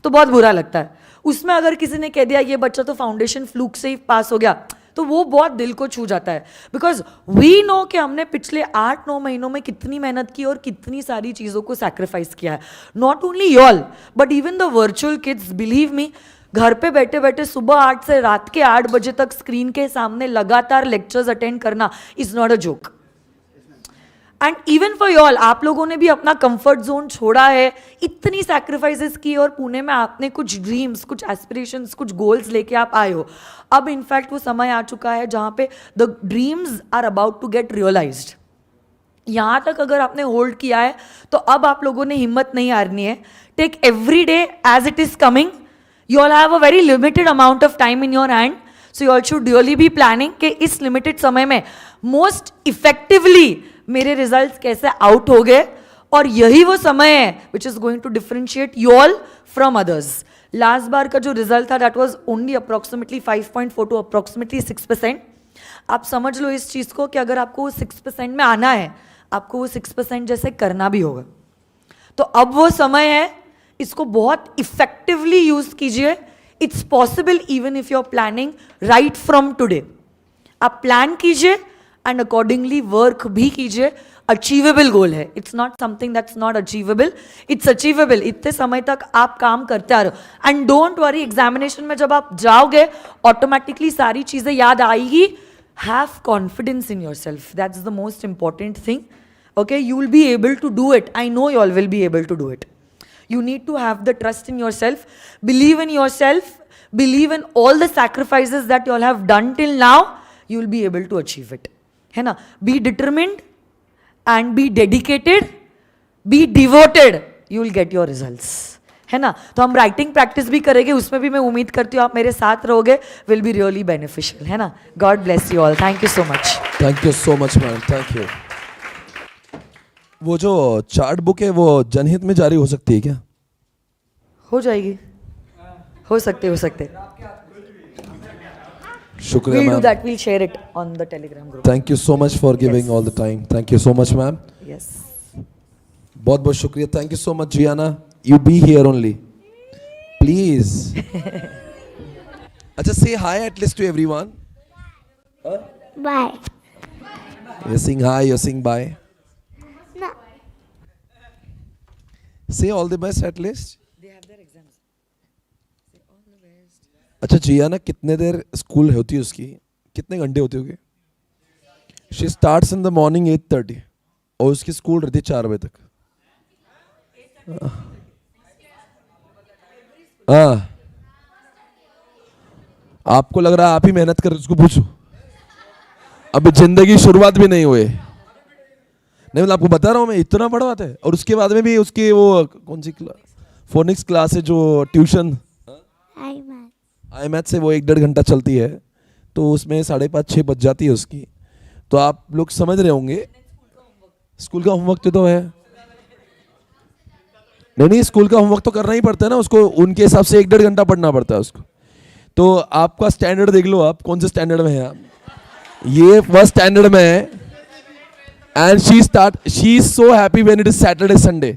तो बहुत बुरा लगता है. उसमें अगर किसी ने कह दिया ये बच्चा तो फाउंडेशन फ्लूक से ही पास हो गया, तो वो बहुत दिल को छू जाता है. बिकॉज वी नो कि हमने पिछले 8-9 महीनों में कितनी मेहनत की और कितनी सारी चीज़ों को सैक्रिफाइस किया है. Not only you all but even the virtual kids. Believe me, घर पे बैठे बैठे सुबह 8 से रात के 8 बजे तक स्क्रीन के सामने लगातार लेक्चर्स अटेंड करना is not a joke. And even for you all, आप लोगों ने भी अपना कंफर्ट जोन छोड़ा है, इतनी सैक्रिफाइसेस की और पुणे में आपने कुछ ड्रीम्स, कुछ एस्पिरेशंस, कुछ गोल्स लेके आप आए हो. अब इनफैक्ट वो समय आ चुका है जहाँ पे the dreams are about to get realised. यहाँ तक अगर आपने होल्ड किया है तो अब आप लोगों ने हिम्मत नहीं हारनी है. Take every day as it is coming. You all have a very limited amount of time in your hand, so you all should really be planning कि इस लिमिटेड समय में मोस्ट इफेक्टिवली मेरे रिजल्ट्स कैसे आउट हो गए. और यही वो समय है which is going to differentiate you all from others. Last बार का जो रिजल्ट था that was only approximately 5.4 to approximately 6%. आप समझ लो इस चीज़ को कि अगर आपको वो 6% में आना है, आपको वो 6% जैसे करना भी होगा. तो अब वो समय है, इसको बहुत इफेक्टिवली यूज कीजिए. It's possible even if you are planning right from today. आप प्लान कीजिए एंड अकॉर्डिंगली वर्क भी कीजिए. अचीवेबल गोल है, it's not something that's not achievable, it's achievable. इतने समय तक आप काम करते आ रहे हो एंड डोंट वरी, एग्जामिनेशन में जब आप जाओगे ऑटोमेटिकली सारी चीजें याद आएगी. Have confidence in your self, that's the most important thing. Okay, you will be able to do it. I know you all will be able to do it. You need to have the trust in yourself. Believe in yourself. Believe in all the sacrifices that you all have done till now. You will be able to achieve it. है ना? Be determined and be dedicated. Be devoted. You will get your results. है ना? तो हम writing practice भी करेंगे, उसमें भी मैं उम्मीद करती हूँ आप मेरे साथ रहोगे. Will be really beneficial. है ना? God bless you all. Thank you so much. Thank you so much, ma'am. Thank you. वो जो चार्ट बुक है वो जनहित में जारी हो सकती है क्या? हो जाएगी, हो सकते. शुक्रिया We'll do ma'am. that. We'll share it on the Telegram group. Thank you so much for giving all the time. Thank you so much, ma'am. Yes. बहुत बहुत शुक्रिया. Thank you so much, Gianna. You be here only. Please. अच्छा, say hi at least to everyone. Bye. You're saying hi, you're saying bye. No. Say all the best at least. They have their exams. Say all the best. अच्छा, जियाना कितने देर school होती है उसकी? कितने घंटे होते होंगे? She starts in the morning 8:30 और उसकी स्कूल रहती है 4 बजे तक. हाँ. आपको लग रहा है आप ही मेहनत कर, उसको पूछो. अभी जिंदगी शुरुआत भी नहीं हुई. नहीं, मतलब आपको बता रहा हूँ मैं, इतना बड़ा बात है. और उसके बाद में भी उसकी वो कौन सी फोनिक्स क्लास है जो ट्यूशन आई मैथ से वो 1-1.5 घंटा चलती है, तो उसमें 5:30-6 बज जाती है उसकी. तो आप लोग समझ रहे होंगे स्कूल का होमवर्क तो है. नहीं, स्कूल का होमवर्क तो करना ही पड़ता है ना उसको, उनके हिसाब से 1-1.5 घंटा पढ़ना पड़ता है उसको. तो आपका स्टैंडर्ड देख लो, आप कौन से स्टैंडर्ड में हैं. आप ये फर्स्ट स्टैंडर्ड में है. And she is so happy when it is Saturday, Sunday.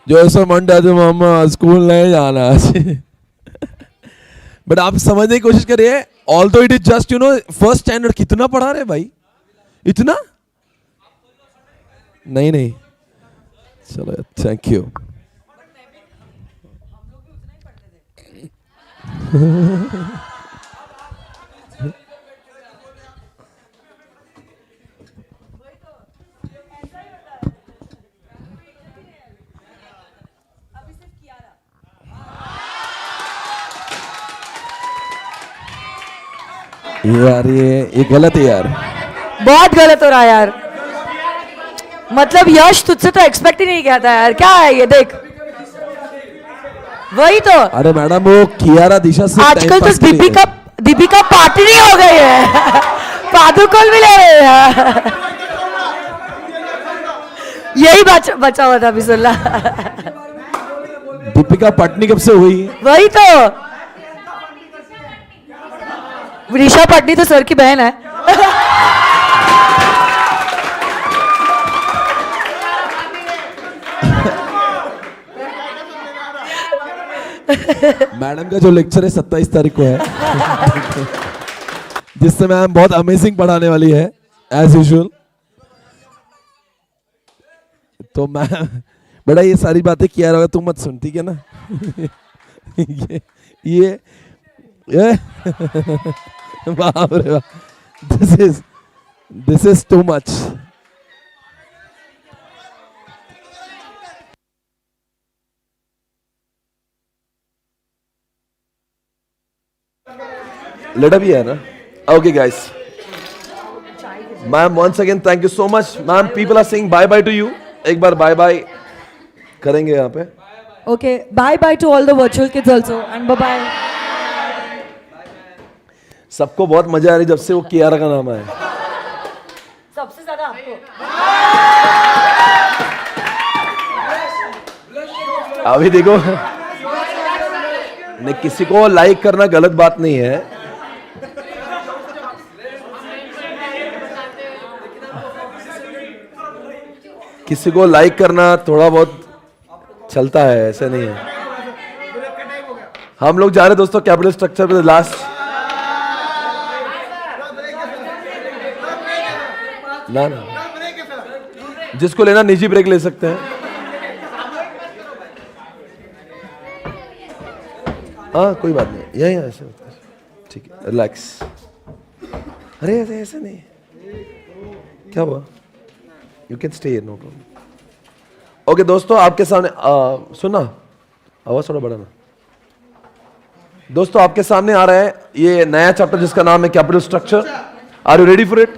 जो ऐसा मंडे तो मामा स्कूल नहीं जाना. बट आप समझने की कोशिश करिए, although it is just first standard. कितना पढ़ा रहे भाई, इतना नहीं. चलो, थैंक यू. यार ये गलत है यार. बहुत गलत हो रहा है यार. मतलब यश तुझसे तो एक्सपेक्ट ही नहीं किया था यार. क्या है ये, देख. वही तो. अरे मैडम, वो कियारा दिशा से आजकल तो दीपिका पाटनी हो गई है. पादुकोण भी ले रहे हैं. यही बचा हुआ था अभी सुल्ला. दीपिका पटनी कब से हुई? वही तो. ऋषा पटनी तो सर की बहन है. मैडम का जो लेक्चर है 27 तारीख को है, जिससे मैम बहुत अमेजिंग पढ़ाने वाली है एज यूजुअल. तो मैम बेटा ये सारी बातें किया रहोगा, तुम मत सुन, ठीक है ना. ये बाप रे बाप, this is too much. Let up here, na? Okay, guys. Ma'am, once again, thank you so much. Ma'am, people are saying bye bye to you. एक बार bye bye करेंगे यहाँ पे. Okay, bye bye to all the virtual kids also, and bye bye. सबको बहुत मजा आ रही जब से वो कियारा का नाम आया. सबसे ज्यादा आपको. अभी देखो, नहीं किसी को लाइक करना गलत बात नहीं है. किसी को लाइक करना थोड़ा बहुत चलता है, ऐसे नहीं है। हम लोग जा रहे दोस्तों कैपिटल स्ट्रक्चर पे लास्ट। ना ना, जिसको लेना निजी ब्रेक ले सकते हैं। हाँ कोई बात नहीं, यही ऐसे होता है, ठीक है, रिलैक्स। अरे ऐसे ऐसे नहीं, क्या हुआ? You can stay here, no problem. Okay दोस्तों, आपके सामने सुनना, आवाज थोड़ा बढ़ाना। दोस्तों आपके सामने आ रहा है ये नया चैप्टर जिसका नाम है capital structure. Are you ready for it?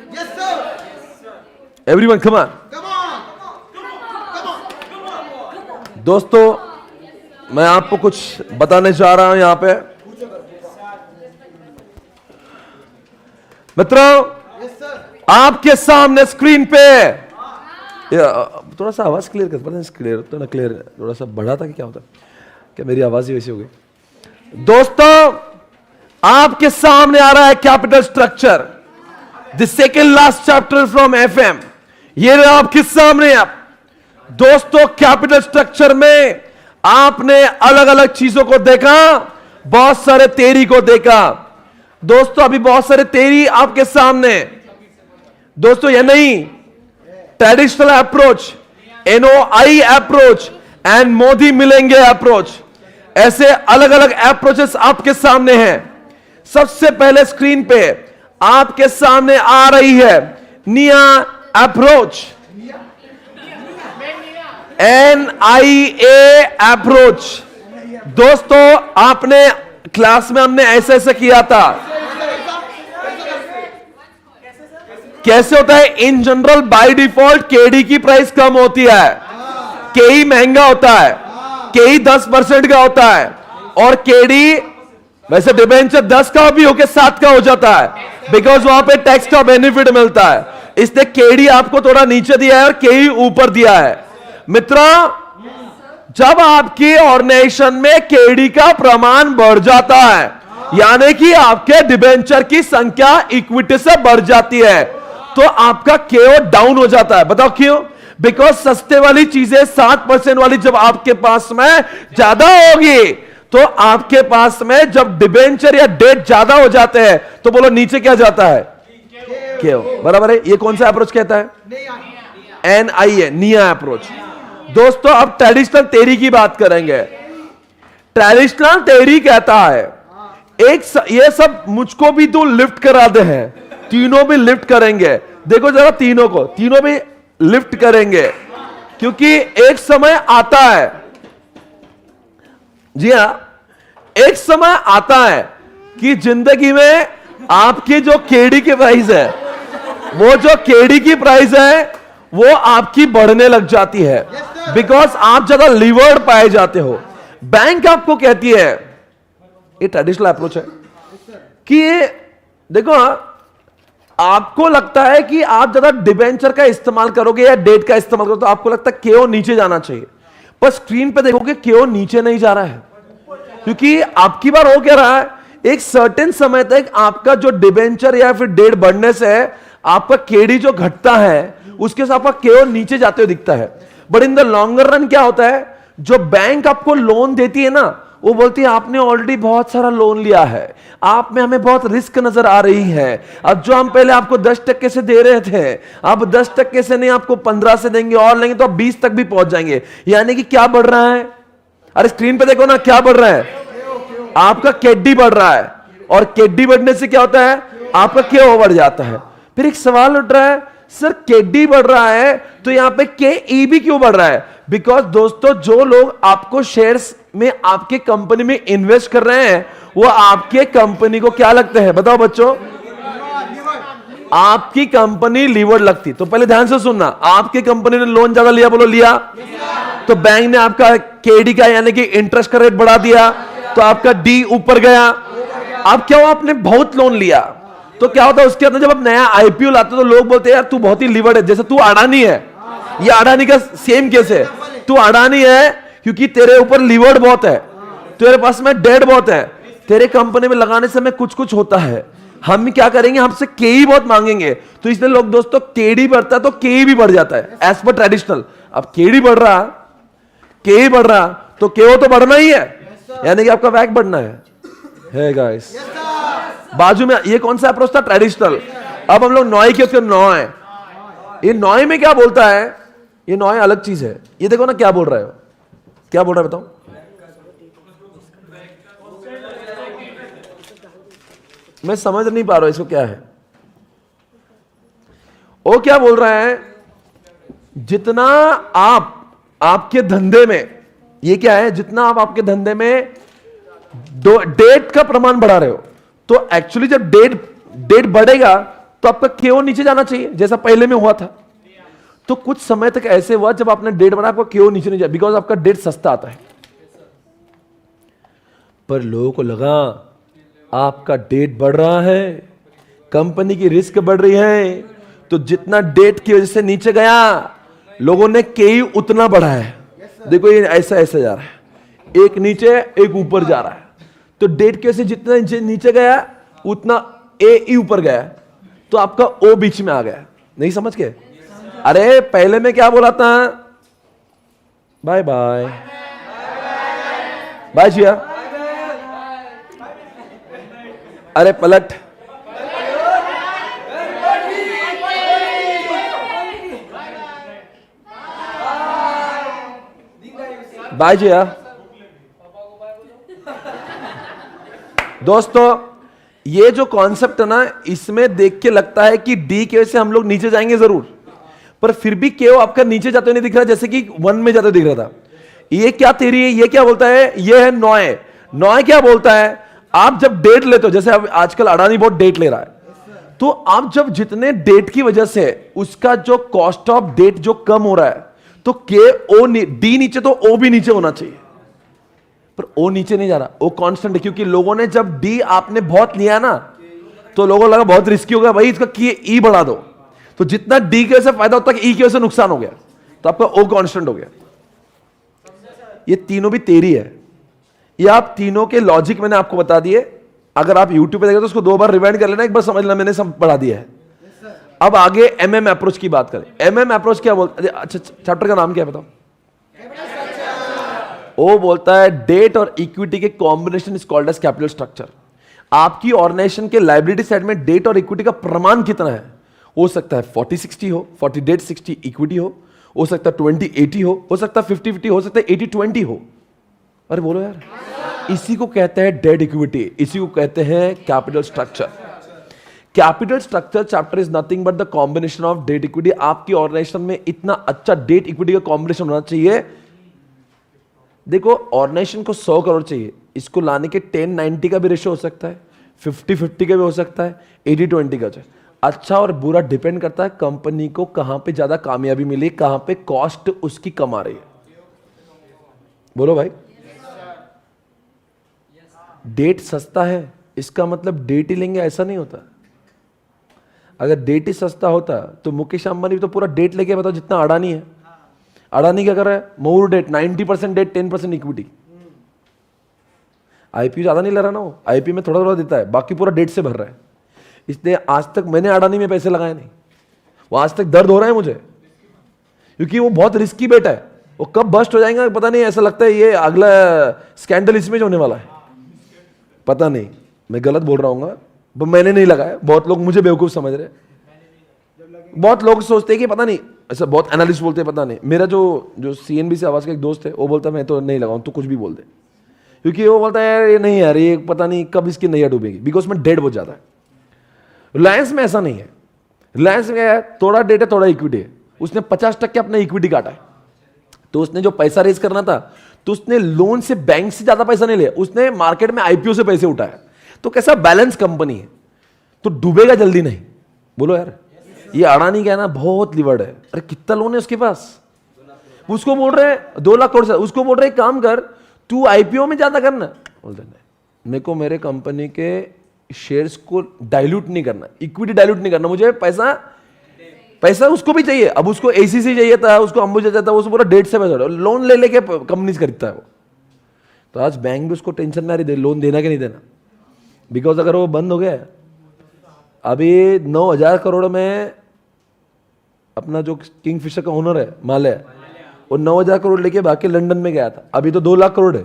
Everyone come on. दोस्तों मैं आपको कुछ बताने जा रहा हूं यहां पे। मित्रों आपके सामने स्क्रीन पे, थोड़ा सा आवाज क्लियर कर, पता नहीं क्लियर तो ना क्लियर, थोड़ा सा बढ़ा था कि क्या होता, क्या मेरी आवाज ही वैसी हो गई? दोस्तों आपके सामने आ रहा है capital structure, the second last chapter from FM. ये रहा आपके सामने। आप दोस्तों कैपिटल स्ट्रक्चर में आपने अलग अलग चीजों को देखा, बहुत सारे थ्योरी को देखा। दोस्तों अभी बहुत सारे थ्योरी आपके सामने। दोस्तों ये नहीं, traditional approach, NOI approach and Modi मिलेंगे अप्रोच, ऐसे अलग अलग अप्रोचेस आपके सामने हैं। सबसे पहले स्क्रीन पे आपके सामने आ रही है निया अप्रोच, NIA अप्रोच। दोस्तों आपने क्लास में हमने ऐसे ऐसे किया था। कैसे होता है? In general by default KD की प्राइस कम होती है, केई महंगा होता है, केई 10% का होता है, और केडी वैसे डिबेंचर 10 का भी होकर 7 का हो जाता है, बिकॉज वहां पे टैक्स का बेनिफिट मिलता है। इसलिए केडी आपको थोड़ा नीचे दिया है और केई ऊपर दिया है। मित्रों जब आपकी ऑर्गेनाइजेशन में केडी का प्रमाण बढ़ जाता है, यानी कि आपके डिबेंचर की संख्या इक्विटी से बढ़ जाती है, तो आपका केओ डाउन हो जाता है। बताओ क्यों? बिकॉज सस्ते वाली चीजें 7% वाली जब आपके पास में ज्यादा होगी, तो आपके पास में जब डिबेंचर या डेट ज्यादा हो जाते हैं तो बोलो नीचे क्या जाता है? केओ। बराबर है। ये कौन सा अप्रोच कहता है? NIA, निया अप्रोच। दोस्तों अब ट्रेडिशनल थ्योरी की बात करेंगे। ट्रेडिशनल थ्योरी कहता है ये सब मुझको भी तो लिफ्ट करा दे हैं, तीनों भी लिफ्ट करेंगे। देखो जरा तीनों को, तीनों भी लिफ्ट करेंगे, क्योंकि एक समय आता है, जी हां, एक समय आता है कि जिंदगी में आपकी जो केडी की प्राइस है, वो जो केडी की प्राइस है वो आपकी बढ़ने लग जाती है, बिकॉज आप ज्यादा लीवर्ड पाए जाते हो। बैंक आपको कहती है, ये ट्रेडिशनल अप्रोच है, कि देखो आपको लगता है कि आप ज्यादा डिबेंचर का इस्तेमाल करोगे या डेट का इस्तेमाल करोगे तो आपको लगता है केओ नीचे जाना चाहिए, पर स्क्रीन पे देखोगे केओ नीचे नहीं जा रहा है, क्योंकि आपकी बार हो क्या रहा है, एक सर्टेन समय तक आपका जो डिबेंचर या फिर डेट बढ़ने से आपका केडी जो घटता है उसके साथ आपका केओ नीचे जाते हुए दिखता है। But in the longer run क्या होता है, जो बैंक आपको लोन देती है ना, वो बोलती है आपने ऑलरेडी बहुत सारा लोन लिया है, आप में हमें बहुत रिस्क नजर आ रही है, अब जो हम पहले आपको 10% से दे रहे थे अब 10% से नहीं आपको 15 से देंगे, और लेंगे तो आप 20 तक भी पहुंच जाएंगे। यानी कि क्या बढ़ रहा है? अरे स्क्रीन पे देखो ना, क्या बढ़ रहा है? आपका केडी बढ़ रहा है, और केडी बढ़ने से क्या होता है? आपका केओ बढ़ जाता है। फिर एक सवाल उठ रहा है, सर केडी बढ़ रहा है तो यहां पे केई भी क्यों बढ़ रहा है? बिकॉज दोस्तों जो लोग आपको शेयर्स में आपके कंपनी में इन्वेस्ट कर रहे हैं वो आपके कंपनी को क्या लगते हैं? बताओ बच्चों, आपकी कंपनी लीवर्ड लगती। तो पहले ध्यान से सुनना, आपकी कंपनी ने लोन ज्यादा लिया, बोलो लिया, तो बैंक ने आपका केडी का यानी कि इंटरेस्ट का रेट बढ़ा दिया, तो आपका डी ऊपर गया। अब क्या हुआ, आपने बहुत लोन लिया, तो क्या होता है उसके अंदर जब आप नया आईपीओ लाते हो तो लोग बोलते हैं यार तू बहुत ही लीवर्ड है, जैसे तू अडानी है। ये अडानी का सेम केस है, तू अडानी है क्योंकि तेरे ऊपर लीवर्ड बहुत है, तेरे पास में डेट बहुत है, तेरे कंपनी में लगाने से में कुछ कुछ होता है, हम क्या करेंगे, हमसे केई बहुत मांगेंगे, तो इसलिए लोग दोस्तों केडी बढ़ता है तो केई भी बढ़ जाता है एज पर ट्रेडिशनल। अब केडी बढ़ रहा, केई बढ़ रहा तो केओ तो बढ़ना ही है, यानी कि आपका वैक बढ़ना है गाइस। बाजू में ये कौन सा अप्रोच था, ट्रेडिशनल। अब हम लोग नॉय के उसके नॉय, ये नॉय में क्या बोलता है, ये नॉय अलग चीज है। ये देखो ना क्या बोल रहा है, क्या बोल रहा है बताओ। मैं समझ नहीं पा रहा हूं इसको क्या है। वो क्या बोल रहा है, जितना आप आपके धंधे में, ये क्या है, जितना आप आपके धंधे में डेट का प्रमाण बढ़ा रहे हो, तो एक्चुअली जब डेट बढ़ेगा तो आपका केओ नीचे जाना चाहिए, जैसा पहले में हुआ था। तो कुछ समय तक ऐसे हुआ जब आपने डेट बढ़ाया, आपका केओ नीचे नहीं जाए, बिकॉज आपका डेट सस्ता आता है। पर लोगों को लगा आपका डेट बढ़ रहा है, कंपनी की रिस्क बढ़ रही है, तो जितना डेट की वजह से नीचे गया, लोगों ने केई उतना बढ़ा है। देखो ये ऐसा ऐसा जा रहा है, एक नीचे एक ऊपर जा रहा है, तो डेट की वजह से जितना नीचे गया उतना ए ऊपर गया, तो आपका ओ बीच में आ गया। नहीं समझ के? अरे पहले में क्या बोला था, बाय बाय बाय जिया, अरे पलट, बाय जिया। दोस्तों ये जो कॉन्सेप्ट है ना, इसमें देख के लगता है कि डी की वजह से हम लोग नीचे जाएंगे जरूर, पर फिर भी केओ आपका नीचे जाते हुए नहीं दिख रहा, जैसे कि 1 में जाते हुए दिख रहा था। ये क्या थ्योरी है, ये क्या बोलता है, ये है नॉय। नॉय क्या बोलता है, आप जब डेट लेते हो, जैसे अब आजकल अडानी बहुत डेट ले रहा है, तो आप जब जितने डेट की वजह से उसका जो कॉस्ट ऑफ डेट जो कम हो रहा है, तो के ओ डी नीचे तो ओ भी नीचे होना चाहिए, पर ओ नीचे नहीं जा रहा, ओ कांस्टेंट है। क्योंकि लोगों ने जब डी आपने बहुत लिया ना, तो लोगों को लगा बहुत रिस्की हो गया भाई, इसका की ई बढ़ा दो, तो जितना डी की वजह से फायदा होता है ई की वजह से नुकसान हो गया, तो आपका ओ कांस्टेंट हो गया। ये तीनों भी तेरी है, ये आप तीनों के लॉजिक मैंने आपको बता दिए। अगर आप यूट्यूब पे देखें तो उसको 2 बार रिवाइंड कर लेना, एक बार समझ लेना, मैंने सब पढ़ा दिया है। अब आगे एमएम अप्रोच की बात करें। एमएम अप्रोच क्या बोलता है, अच्छा चैप्टर का नाम क्या है बताओ। वो बोलता है डेट और इक्विटी के combination is called as capital structure. आपकी ऑर्गेनाइजेशन के लायबिलिटी साइड में डेट और इक्विटी का प्रमाण कितना है, हो सकता है 40-60 हो, 40 डेट 60 इक्विटी हो सकता है 20-80 हो सकता है 50-50, हो सकता है 80-20 हो। अरे बोलो यार, इसी को कहते हैं डेट इक्विटी, इसी को कहते हैं capital structure. Capital structure chapter is nothing but the combination of debt equity. आपकी ऑर्गेनाइजेशन में इतना अच्छा डेट इक्विटी का कॉम्बिनेशन होना चाहिए। देखो ऑर्गेनाइजेशन को 100 करोड़ चाहिए, इसको लाने के 10-90 का भी रेशियो हो सकता है, 50-50 का भी हो सकता है, 80-20 का। अच्छा और बुरा डिपेंड करता है कंपनी को कहां पे ज्यादा कामयाबी मिली, कहां पे कॉस्ट उसकी कम आ रही है। बोलो भाई, डेट सस्ता है इसका मतलब डेट ही लेंगे ऐसा नहीं होता। अगर डेट ही सस्ता होता तो मुकेश अंबानी भी तो पूरा डेट लेके, बताओ जितना अडानी है। अडानी क्या कर रहा है, मोर डेट, 90% डेट, 10% इक्विटी। आईपीओ ज्यादा नहीं ले रहा ना, वो आईपीओ में थोड़ा थोड़ा देता है, बाकी पूरा डेट से भर रहा है। इसलिए आज तक मैंने अडानी में पैसे लगाए नहीं, वो आज तक दर्द हो रहा है मुझे, क्योंकि वो बहुत रिस्की बेट है। वो कब बस्ट हो जाएगा पता नहीं, ऐसा लगता है ये अगला स्कैंडल इसमें होने वाला है, पता नहीं, मैं गलत बोल रहा हूँ, मैंने नहीं लगाया, बहुत लोग मुझे बेवकूफ समझ रहे। बहुत लोग सोचते हैं कि पता नहीं, ऐसा बहुत एनालिस्ट बोलते हैं पता नहीं। मेरा जो सीएनबी से आवाज का एक दोस्त है, वो बोलता है मैं तो नहीं लगाऊं, तो कुछ भी बोल दे, क्योंकि वो बोलता है यार ये नहीं यार, ये पता नहीं कब इसकी नैया डूबेगी, बिकॉज में डेट बहुत ज्यादा है। रिलायंस में ऐसा नहीं है, रिलायंस में क्या है, थोड़ा डेट है थोड़ा इक्विटी है। उसने 50% अपना इक्विटी काटा है, तो उसने जो पैसा रेज करना था, तो उसने लोन से, बैंक से ज्यादा पैसा नहीं लिया, उसने मार्केट में आईपीओ से पैसे उठाया। तो कैसा बैलेंस कंपनी है, तो डूबेगा जल्दी नहीं। बोलो यार, ये अडानी क्या है ना, बहुत लिवर्ड है। अरे कितना लोन है उसके पास, उसको बोल रहे हैं 2 लाख करोड़ से, उसको बोल रहे हैं काम कर तू आईपीओ में ज्यादा करना, बोलते नहीं, मेरे को मेरे कंपनी के शेयर्स को डाइल्यूट नहीं करना, इक्विटी डाइल्यूट नहीं करना, मुझे पैसा उसको भी चाहिए। अब उसको एसीसी चाहिए था, उसको अंबुजा चाहिए था, उसको पूरा डेट से पैसा लोन ले लेके कंपनी खरीदता है वो। तो आज बैंक भी उसको टेंशन में आ रही, लोन देना कि नहीं देना, बिकॉज अगर वो बंद हो गया अभी 9,000 करोड़ में अपना जो किंगफिशर का ओनर है माल्या, वो 9,000 करोड़ लेके बाकी लंदन में गया था, अभी तो 2 लाख करोड़ है।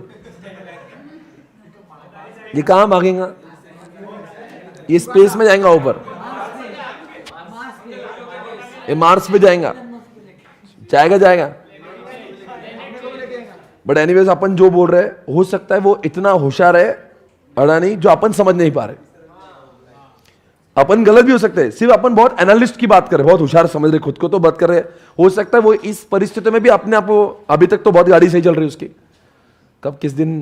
ये कहां भागेगा? ये स्पेस में जाएगा ऊपर, ये मार्स पे जाएगा, जाएगा। बट एनीवेज अपन जो बोल रहे हैं, हो सकता है वो इतना होशियार है अडानी जो अपन समझ नहीं पा रहे। अपन गलत भी हो सकते हैं, सिर्फ अपन बहुत एनालिस्ट की बात कर रहे हैं, बहुत होशियार समझ रहे खुद को तो बात कर रहे हैं। हो सकता है वो इस परिस्थिति में भी अपने आप को, अभी तक तो बहुत गाड़ी सही चल रही है उसकी, कब किस दिन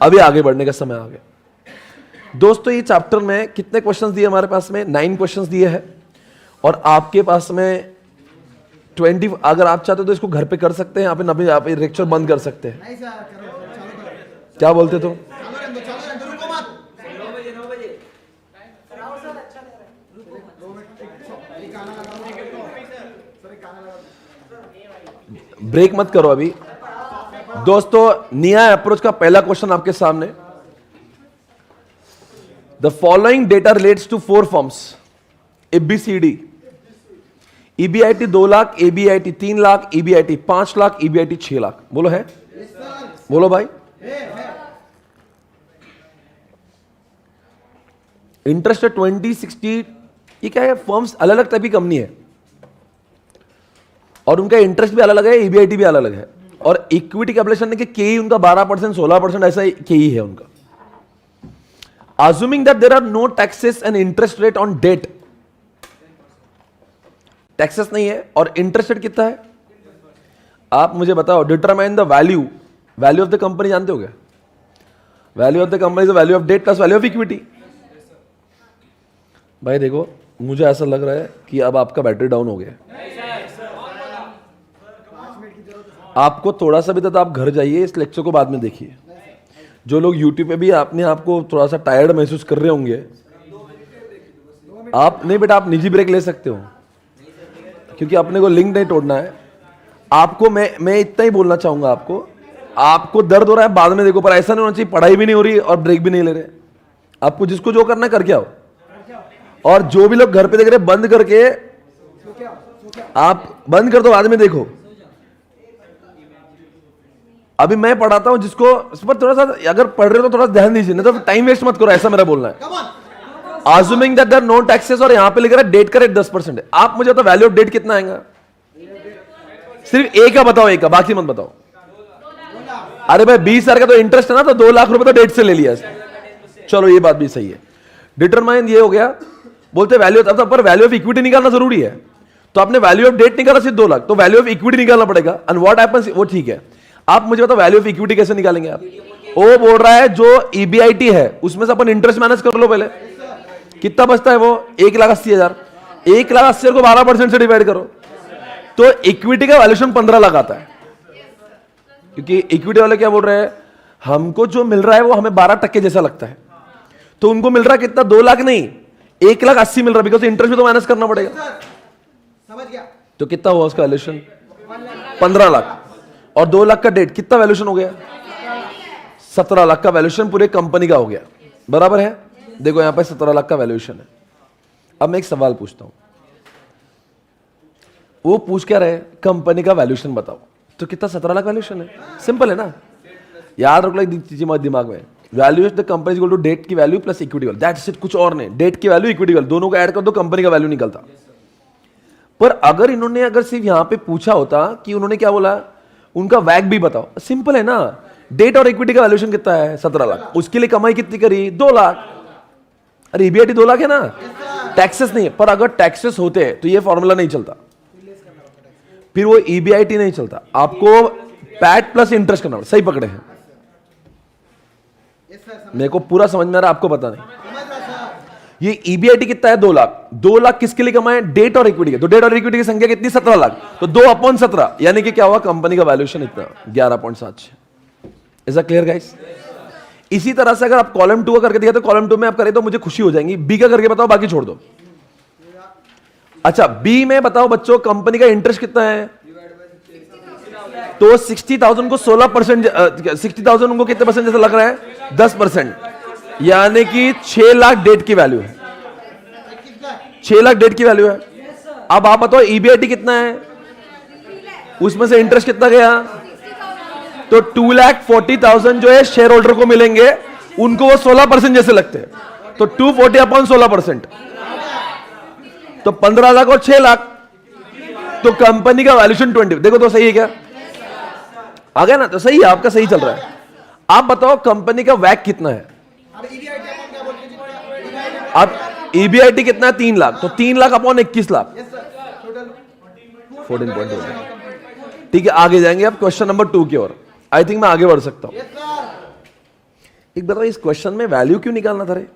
अभी आगे बढ़ने का समय आ गया। दोस्तों ये चैप्टर में कितने क्वेश्चंस दिए हमारे पास में? 9 क्वेश्चंस दिए हैं और आपके पास में 20, अगर आप चाहते हो तो इसको घर पे कर सकते हैं, यहाँ पे लेक्चर बंद कर सकते हैं। क्या बोलते तो? ब्रेक मत करो अभी। दोस्तों निया अप्रोच का पहला क्वेश्चन आपके सामने, the following data relates to 4 forms ABCD, EBIT 2 lakh, ABIT 3 lakh, EBIT 5 lakh, EBIT 6 lakh. बोलो है? बोलो भाई। इंटरेस्ट 20, 60, ये क्या है? फर्म्स अलग अलग टाइप की कंपनी है और उनका इंटरेस्ट भी अलग अलग है, EBIT भी अलग अलग है। और इक्विटी कैपिटलाइजेशन ने कि केई उनका 12%, 16% ऐसा केई है उनका। Assuming that there are no taxes and interest rate on debt, taxes नहीं है और इंटरेस्ट रेट कितना है? आप मुझे बताओ। Determine the value of the company, जानते हो क्या? Value of the company is the value of debt plus value of equity. भाई देखो, मुझे ऐसा लग रहा है कि अब आपका बैटरी डाउन हो गया। आपको थोड़ा सा भी तो आप घर जाइए, इस लेक्चर को बाद में देखिए। जो लोग यूट्यूब पे भी अपने आप को थोड़ा सा टायर्ड महसूस कर रहे होंगे, आप नहीं बेटा, आप निजी ब्रेक ले सकते हो, क्योंकि अपने को लिंक नहीं तोड़ना है। आपको मैं इतना ही बोलना चाहूंगा, आपको दर्द हो रहा है बाद में देखो, पर ऐसा नहीं होना चाहिए पढ़ाई भी नहीं हो रही और ब्रेक भी नहीं ले रहे। आपको जिसको जो करना है करके आओ। और जो भी लोग घर पे देख रहे बंद करके, आप बंद कर दो, बाद में देखो। अभी मैं पढ़ाता हूं, जिसको इस पर थोड़ा सा अगर पढ़ रहे हो तो थोड़ा ध्यान दीजिए, नहीं तो टाइम वेस्ट मत करो, ऐसा मेरा बोलना है। Assuming that there are no taxes और यहां पे लिख रहा है डेट का रेट 10% है। आप मुझे बताओ वैल्यू ऑफ डेट कितना आएगा? सिर्फ एक का बताओ, एक का, बाकी मत बताओ। अरे भाई 20,000 का तो इंटरेस्ट है ना, तो 2 लाख रुपए तो डेट से ले लिया। चलो ये बात भी सही है। डिटरमाइन ये हो गया, बोलते वैल्यू, अब पर वैल्यू ऑफ इक्विटी निकालना जरूरी है। तो आपने वैल्यू ऑफ डेट निकाला सिर्फ 2 लाख, तो वैल्यू ऑफ इक्विटी निकालना पड़ेगा। एंड व्हाट हैपेंस, वो ठीक है। आप मुझे बताओ वैल्यू ऑफ इक्विटी कैसे निकालेंगे आप? वो बोल रहा है जो EBIT है उसमें से अपन इंटरेस्ट माइनस कर लो पहले, कितना बचता है वो? 1,80,000। 1,80,000 को 12% से डिवाइड करो तो इक्विटी का वैल्यूएशन 15 लाख आता है। क्योंकि इक्विटी वाले क्या बोल रहे हैं, हमको जो मिल रहा है वो हमें 12% जैसा लगता है, तो उनको मिल रहा है कितना? 2 लाख नहीं, 1,80,000 मिल रहा है, बिकॉज इंटरेस्ट भी तो माइनस करना पड़ेगा। समझ गया? तो कितना हुआ उसका वैल्यूएशन? 15 लाख। और 2 लाख का डेट, कितना वैल्यूएशन हो गया? 17 लाख का वैल्यूएशन पूरे कंपनी का हो गया। बराबर है? देखो यहां पे 17 लाख का वैल्यूएशन है। अब मैं एक सवाल पूछता हूं, वो पूछ क्या रहे, कंपनी का वैल्यूएशन बताओ, तो कितना? 17 लाख वैल्यूएशन है। सिंपल है ना, याद रख लो एक चीज दिमाग में, value the company equal to debt की value plus equity value, that's it, कुछ और नहीं। डेट की वैल्यू, इक्विटी वैल्यू दोनों को ऐड कर दो, कंपनी का वैल्यू निकलता। पर अगर इन्होंने अगर सिर्फ यहां पे पूछा होता कि उन्होंने क्या बोला, उनका वैग भी बताओ, सिंपल है ना। डेट और इक्विटी का वैल्यूएशन कितना है? 17 लाख। उसके लिए कमाई कितनी करी? 2 लाख। अरे EBIT 2 लाख है ना, टैक्सेस नहीं है। पर अगर टैक्सेस होते तो ये फॉर्मूला नहीं चलता, फिर वो EBIT नहीं चलता, आपको पैट प्लस इंटरेस्ट करना। सही पकड़े हैं? मेरे को पूरा समझ में आ रहा, आपको पता नहीं। ये EBIT कितना है? 2 लाख। 2 लाख किसके लिए कमाए? डेट और इक्विटी के। तो डेट और इक्विटी की संख्या कितनी? 17 लाख। तो 2/17, यानी कि क्या हुआ? कंपनी का वैल्यूएशन इतना 11.76। Is that clear guys? इसी तरह से अगर आप कॉलम 2 का करके दिखा तो कॉलम 2 में आप करें तो मुझे खुशी हो जाएगी। बी का करके बताओ, बाकी छोड़ दो। अच्छा, बी में बताओ बच्चों, कंपनी का इंटरेस्ट कितना है? तो 60,000 को 16%, 60,000 उनको कितने परसेंट जैसा लग रहा है? 10%। यानी कि 6 लाख डेट की वैल्यू है, 6 लाख डेट की वैल्यू है। अब आप बताओ ईबीआईटी कितना है, उसमें से इंटरेस्ट कितना गया, तो 2,40,000 जो है शेयर होल्डर को मिलेंगे, उनको वो 16% जैसे लगते हैं, तो 240 अपॉन 16%, तो 15 लाख और 6 लाख, तो कंपनी का वैल्यूएशन 20। देखो तो सही है क्या, आ गया ना, तो सही है, आपका सही चल रहा है। आप बताओ कंपनी का वैक कितना है, अब ईबीआईटी कितना है, 3 लाख, तो 3 लाख अपॉन 21 लाख, 14.2। ठीक है, आगे जाएंगे आप क्वेश्चन नंबर 2 की ओर। आई थिंक मैं आगे बढ़ सकता हूं। एक बताओ इस क्वेश्चन में वैल्यू क्यों निकालना था रे,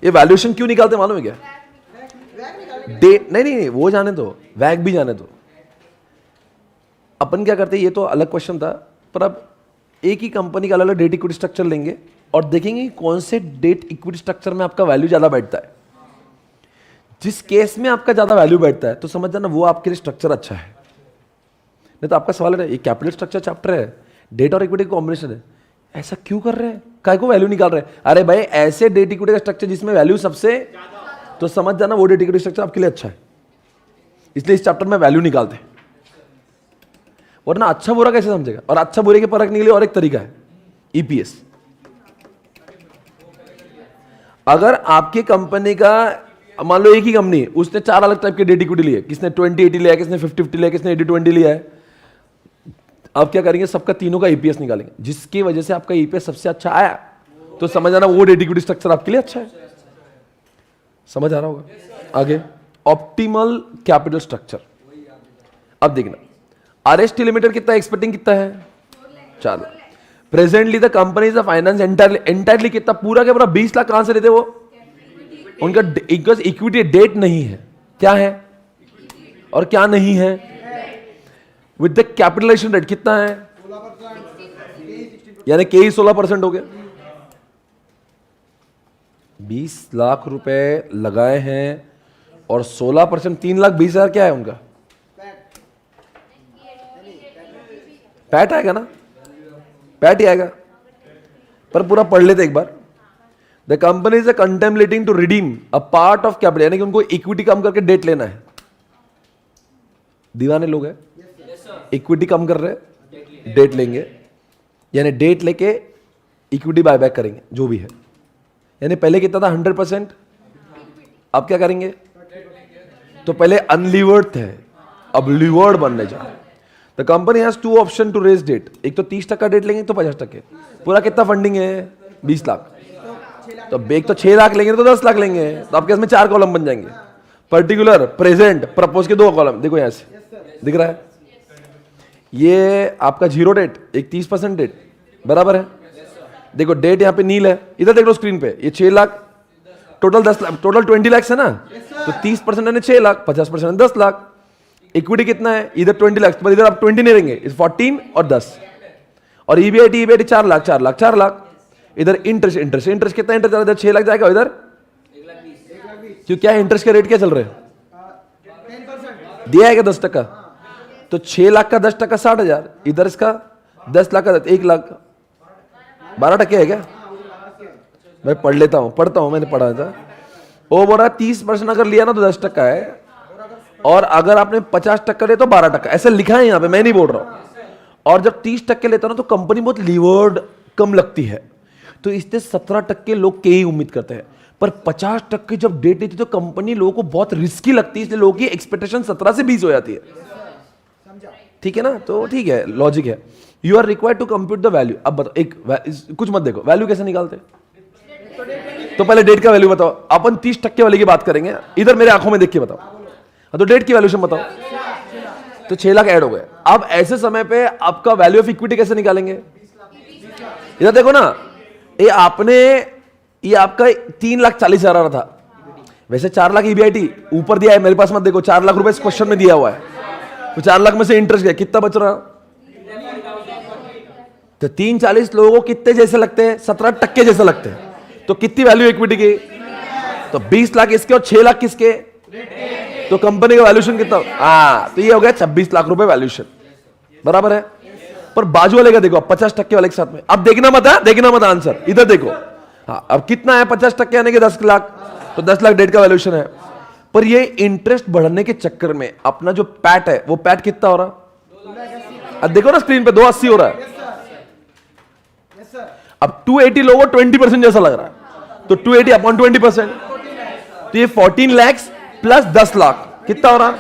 ये वैल्यूएशन क्यों निकालते मालूम है क्या, डेट नहीं वो जाने दो, वैक भी जाने दो। अपन क्या करते हैं, ये तो अलग क्वेश्चन था, पर अब एक ही कंपनी का अलग अलग डेट इक्विटी स्ट्रक्चर लेंगे और देखेंगे कौन से डेट इक्विटी स्ट्रक्चर में आपका वैल्यू ज्यादा बैठता है। जिस केस में आपका ज्यादा वैल्यू बैठता है तो समझ जाना वो आपके लिए स्ट्रक्चर अच्छा है। नहीं तो आपका सवाल है ये कैपिटल स्ट्रक्चर चैप्टर है, डेट और इक्विटी कॉम्बिनेशन है, ऐसा क्यों कर रहे हैं, काय को वैल्यू निकाल रहे हैं। अरे भाई ऐसे डेट इक्विटी का स्ट्रक्चर जिसमें वैल्यू सबसे, तो समझ जाना वो डेट इक्विटी स्ट्रक्चर आपके लिए अच्छा है, इसलिए इस चैप्टर में वैल्यू निकालते हैं। वरना अच्छा बुरा कैसे समझेगा, और अच्छा बुरे के परखने के लिए और एक तरीका है, ईपीएस। अगर आपकी कंपनी का मान लो एक ही कंपनी, उसने 4 अलग टाइप के डेट इक्विटी लिए, किसने 20-80 लिया है, किसने 50-50 लिया है, किसने 80-20 लिया है। आप क्या करेंगे, सबका तीनों का ईपीएस निकालेंगे, जिसकी वजह से आपका ईपीएस सबसे अच्छा आया तो समझ आना वो डेट इक्विटी स्ट्रक्चर आपके लिए अच्छा है। समझ आ रहा होगा। आगे ऑप्टिमल कैपिटल स्ट्रक्चर। अब देखना आरएसटी लिमिटेड कितना एक्सपेक्टिंग कितना है, 4 lakh. Presently the company is finance entirely कितना, पूरा के पूरा 20 लाख कहां से लेते वो, उनका इक्विटी डेट नहीं है, क्या है और क्या नहीं है, विद द कैपिटलाइजेशन रेट कितना है, यानी के ही 16% हो गया। 20 लाख रुपए लगाए हैं और 16%, 3,20,000 क्या है उनका, पैट आएगा ना, पैट ही आएगा। पर पूरा पढ़ लेते एक बार। The company is contemplating to redeem a part of capital, यानी कि उनको इक्विटी कम करके डेट लेना है। दीवाने लोग हैं, इक्विटी कम कर रहे हैं, डेट लेंगे, यानी डेट लेके इक्विटी बायबैक करेंगे जो भी है। यानी पहले कितना था 100%, अब क्या करेंगे, तो पहले अनलीवर्ड थे, अब लीवर्ड बनने जा रहे। The company has 2 option to raise debt, एक तो 30% डेट लेंगे तो 50%। पूरा कितना फंडिंग है, 20 लाख, तो एक तो 6 लाख लेंगे तो 10 लाख लेंगे, तो आपके इसमें 4 कॉलम बन जाएंगे, पर्टिकुलर, प्रेजेंट, प्रपोज के 2 कॉलम। देखो यहां से दिख रहा है, ये आपका 0 डेट, एक 30% डेट, बराबर है। देखो डेट यहाँ पे नील है, इधर देख लो स्क्रीन पे, ये 6 लाख, टोटल 10 लाख, टोटल 20 लाख है ना, तो 30% यानी 6 लाख, 50% 10 लाख। इक्विटी कितना है, इधर 20 लाख, पर इधर आप 20 नहीं रहेंगे, 14 और 10, और ईबीआईटी 4 लाख, 4 लाख, 4 लाख। इधर इंटरेस्ट कितना, इंटरेस्ट इधर 6 लाख जाएगा, इधर क्यों, क्या इंटरेस्ट के रेट क्या चल रहे हैं, दिया है क्या 10%, तो 6 लाख का 10% 60,000, इधर इसका 10 लाख का 1 लाख 12% है क्या, मैं पढ़ लेता हूं, पढ़ता हूं, मैंने पढ़ा था। वो बोल रहा 30% अगर लिया ना तो 10% है, और अगर आपने 50% ले तो 12%, ऐसे लिखा है यहां पे, मैं नहीं बोल रहा हूं। और जब 30% लेता ना तो कंपनी बहुत लीवर्ड कम लगती है, तो इससे 17% लोग के ही उम्मीद करते हैं। पर 50% जब डेट लेती तो कंपनी लोगों को बहुत रिस्की लगती है, इसलिए लोगों की एक्सपेक्टेशन 17 से 20 हो जाती है। ठीक है ना, तो ठीक है, लॉजिक है। You are required to compute the value. अब बताओ, एक कुछ मत देखो, वैल्यू कैसे निकालते, तो पहले डेट का वैल्यू बताओ। अपन 30% वाले की बात करेंगे, इधर मेरे आंखों में देख के बताओ, तो डेट की वैल्यूशन बताओ, तो 6 लाख ऐड हो गए। अब ऐसे समय पे आपका वैल्यू ऑफ इक्विटी कैसे निकालेंगे, इधर देखो ना, ये आपका 3,40,000 था, वैसे 4 लाख ईबीआईटी ऊपर दिया है, मेरे पास मत देखो, 4 लाख रुपए इस क्वेश्चन में दिया हुआ है, तो 4 लाख में से इंटरेस्ट गया, कितना बच रहा, तो 3,40 लोगों को कितने जैसे लगते हैं, 17% जैसे लगते हैं, तो कितनी वैल्यू इक्विटी की, तो 20 लाख इसके और 6 लाख किसके, तो कंपनी का वैल्यूएशन कितना, तो ये हो गया 26 लाख रुपए वैल्यूएशन, बराबर है। पर बाजू वाले का देखो, 50% वाले के साथ में। अब देखना मत आंसर, इधर देखो। हाँ, अब कितना है 50% यानी कि 10 लाख, तो 10 लाख डेट का वैल्यूएशन है। पर ये इंटरेस्ट बढ़ने के चक्कर में अपना जो पैट है, वो पैट कितना हो रहा? अब देखो ना स्क्रीन पे 280 हो रहा है। अब 280 लोगों 20% जैसा लग रहा है, तो 280 अपॉन 20%, तो ये 14 लाख प्लस 10 लाख कितना हो रहा है?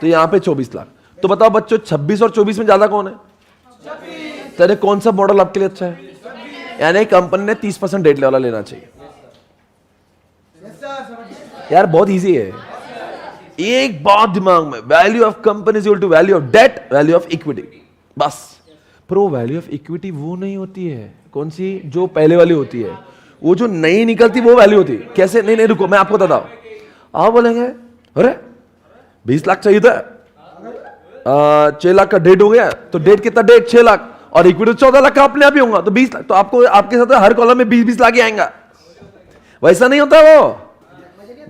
तो यहां पे 24 लाख। तो बताओ बच्चों, 26 और 24 में ज्यादा कौन है? तेरे कौन सा मॉडल आपके लिए अच्छा है? यानी कंपनी ने 30% रेट वाला लेना चाहिए। यार बहुत इजी है, एक बात दिमाग में, value of company is equal to value of debt, value of equity, बस। पर वो वैल्यू ऑफ इक्विटी वो नहीं होती है, कौन सी? जो पहले वाली होती है, वो जो नई निकलती वो वैल्यू होती है। कैसे? नहीं रुको, मैं आपको बताऊं। आप बोलेंगे अरे 20 लाख चाहिए था, 6 लाख का डेट हो गया, तो डेट कितना? डेट 6 लाख और इक्विटी 14 लाख का अपने आप ही होगा, तो 20 लाख। तो आपको आपके साथ हर कॉलम में 20-20 लाख ही आएगा। वैसा नहीं होता, वो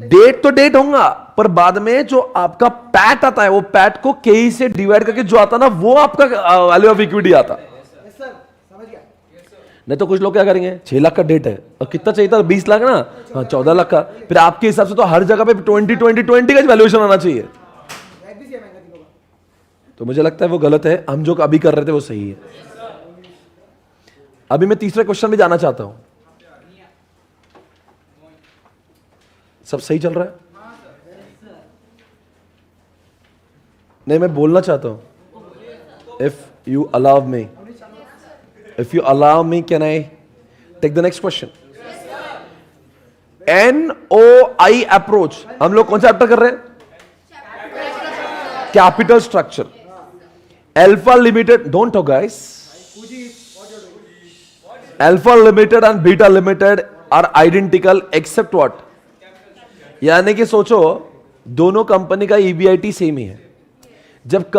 डेट तो डेट होगा, पर बाद में जो आपका पैट आता है, वो पैट को के से डिवाइड करके जो आता ना, वो आपका वैल्यू ऑफ इक्विटी आता। नहीं तो कुछ लोग क्या करेंगे, 6 लाख का डेट है और कितना चाहिए था? 20 लाख ना, हाँ 14 लाख का। फिर आपके हिसाब से तो हर जगह पे 20-20-20 का वैल्यूएशन आना चाहिए। तो मुझे लगता है वो गलत है, हम जो अभी कर रहे थे वो सही है। अभी मैं तीसरे क्वेश्चन में जाना चाहता हूं। सब सही चल रहा है? नहीं, मैं बोलना चाहता हूं। If you allow me, can I take the next question? NOI approach, हम लोग कौन सा चैप्टर कर रहे हैं? Capital structure. Alpha Limited, don't talk guys. Alpha Limited and Beta Limited are identical except what? यानी कि सोचो दोनों कंपनी का EBIT सेम ही है। जब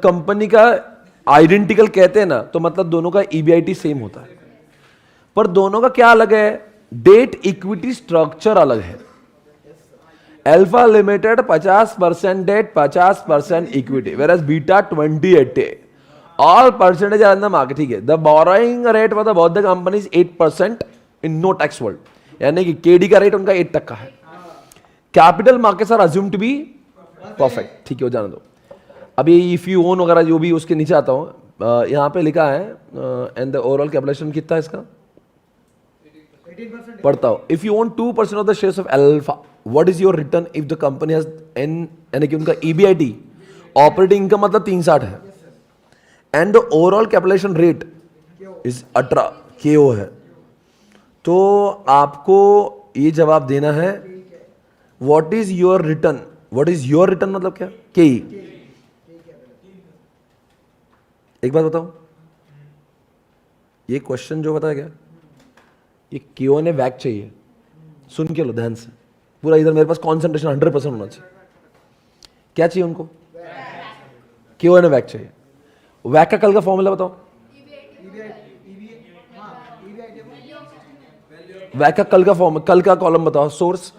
कंपनी का आइडेंटिकल कहते हैं ना, तो मतलब दोनों का EBIT सेम होता है, पर दोनों का क्या अलग है? डेट इक्विटी स्ट्रक्चर अलग है। Alpha limited 50% debt, 50% equity, where as beta 20-80, all percentage are in the market. ठीक है, the borrowing rate for the both the companies 8% in no tax world, यानी कि केडी का रेट उनका 8% है। Capital markets are assume to be perfect. ठीक है, वो जाने दो। अभी इफ यू ओन वगैरह जो भी उसके नीचे आता हूं, यहां पे लिखा है एंड द ओवरऑल कैपिटलाइजेशन कितना है इसका? 18%। पढ़ता हूं। If you own 2% of the shares of alpha, what is your return if the company has यानी कि उनका EBIT, ऑपरेटिंग इनकम मतलब 360 है, and the overall capitalization rate is 18 KO है, तो आपको ये जवाब देना है what is your return. What is your return मतलब क्या? KE। एक बात बताओ, ये क्वेश्चन जो बताया गया, ये KO ने वैक चाहिए। सुन के लो ध्यान से पूरा, इधर मेरे पास कॉन्सेंट्रेशन 100% होना चाहिए। क्या चाहिए उनको? KO ने वैक चाहिए। वैक का कल का फॉर्मूला बताओ। वैक का कल का फॉर्म, कल का कॉलम बताओ। Source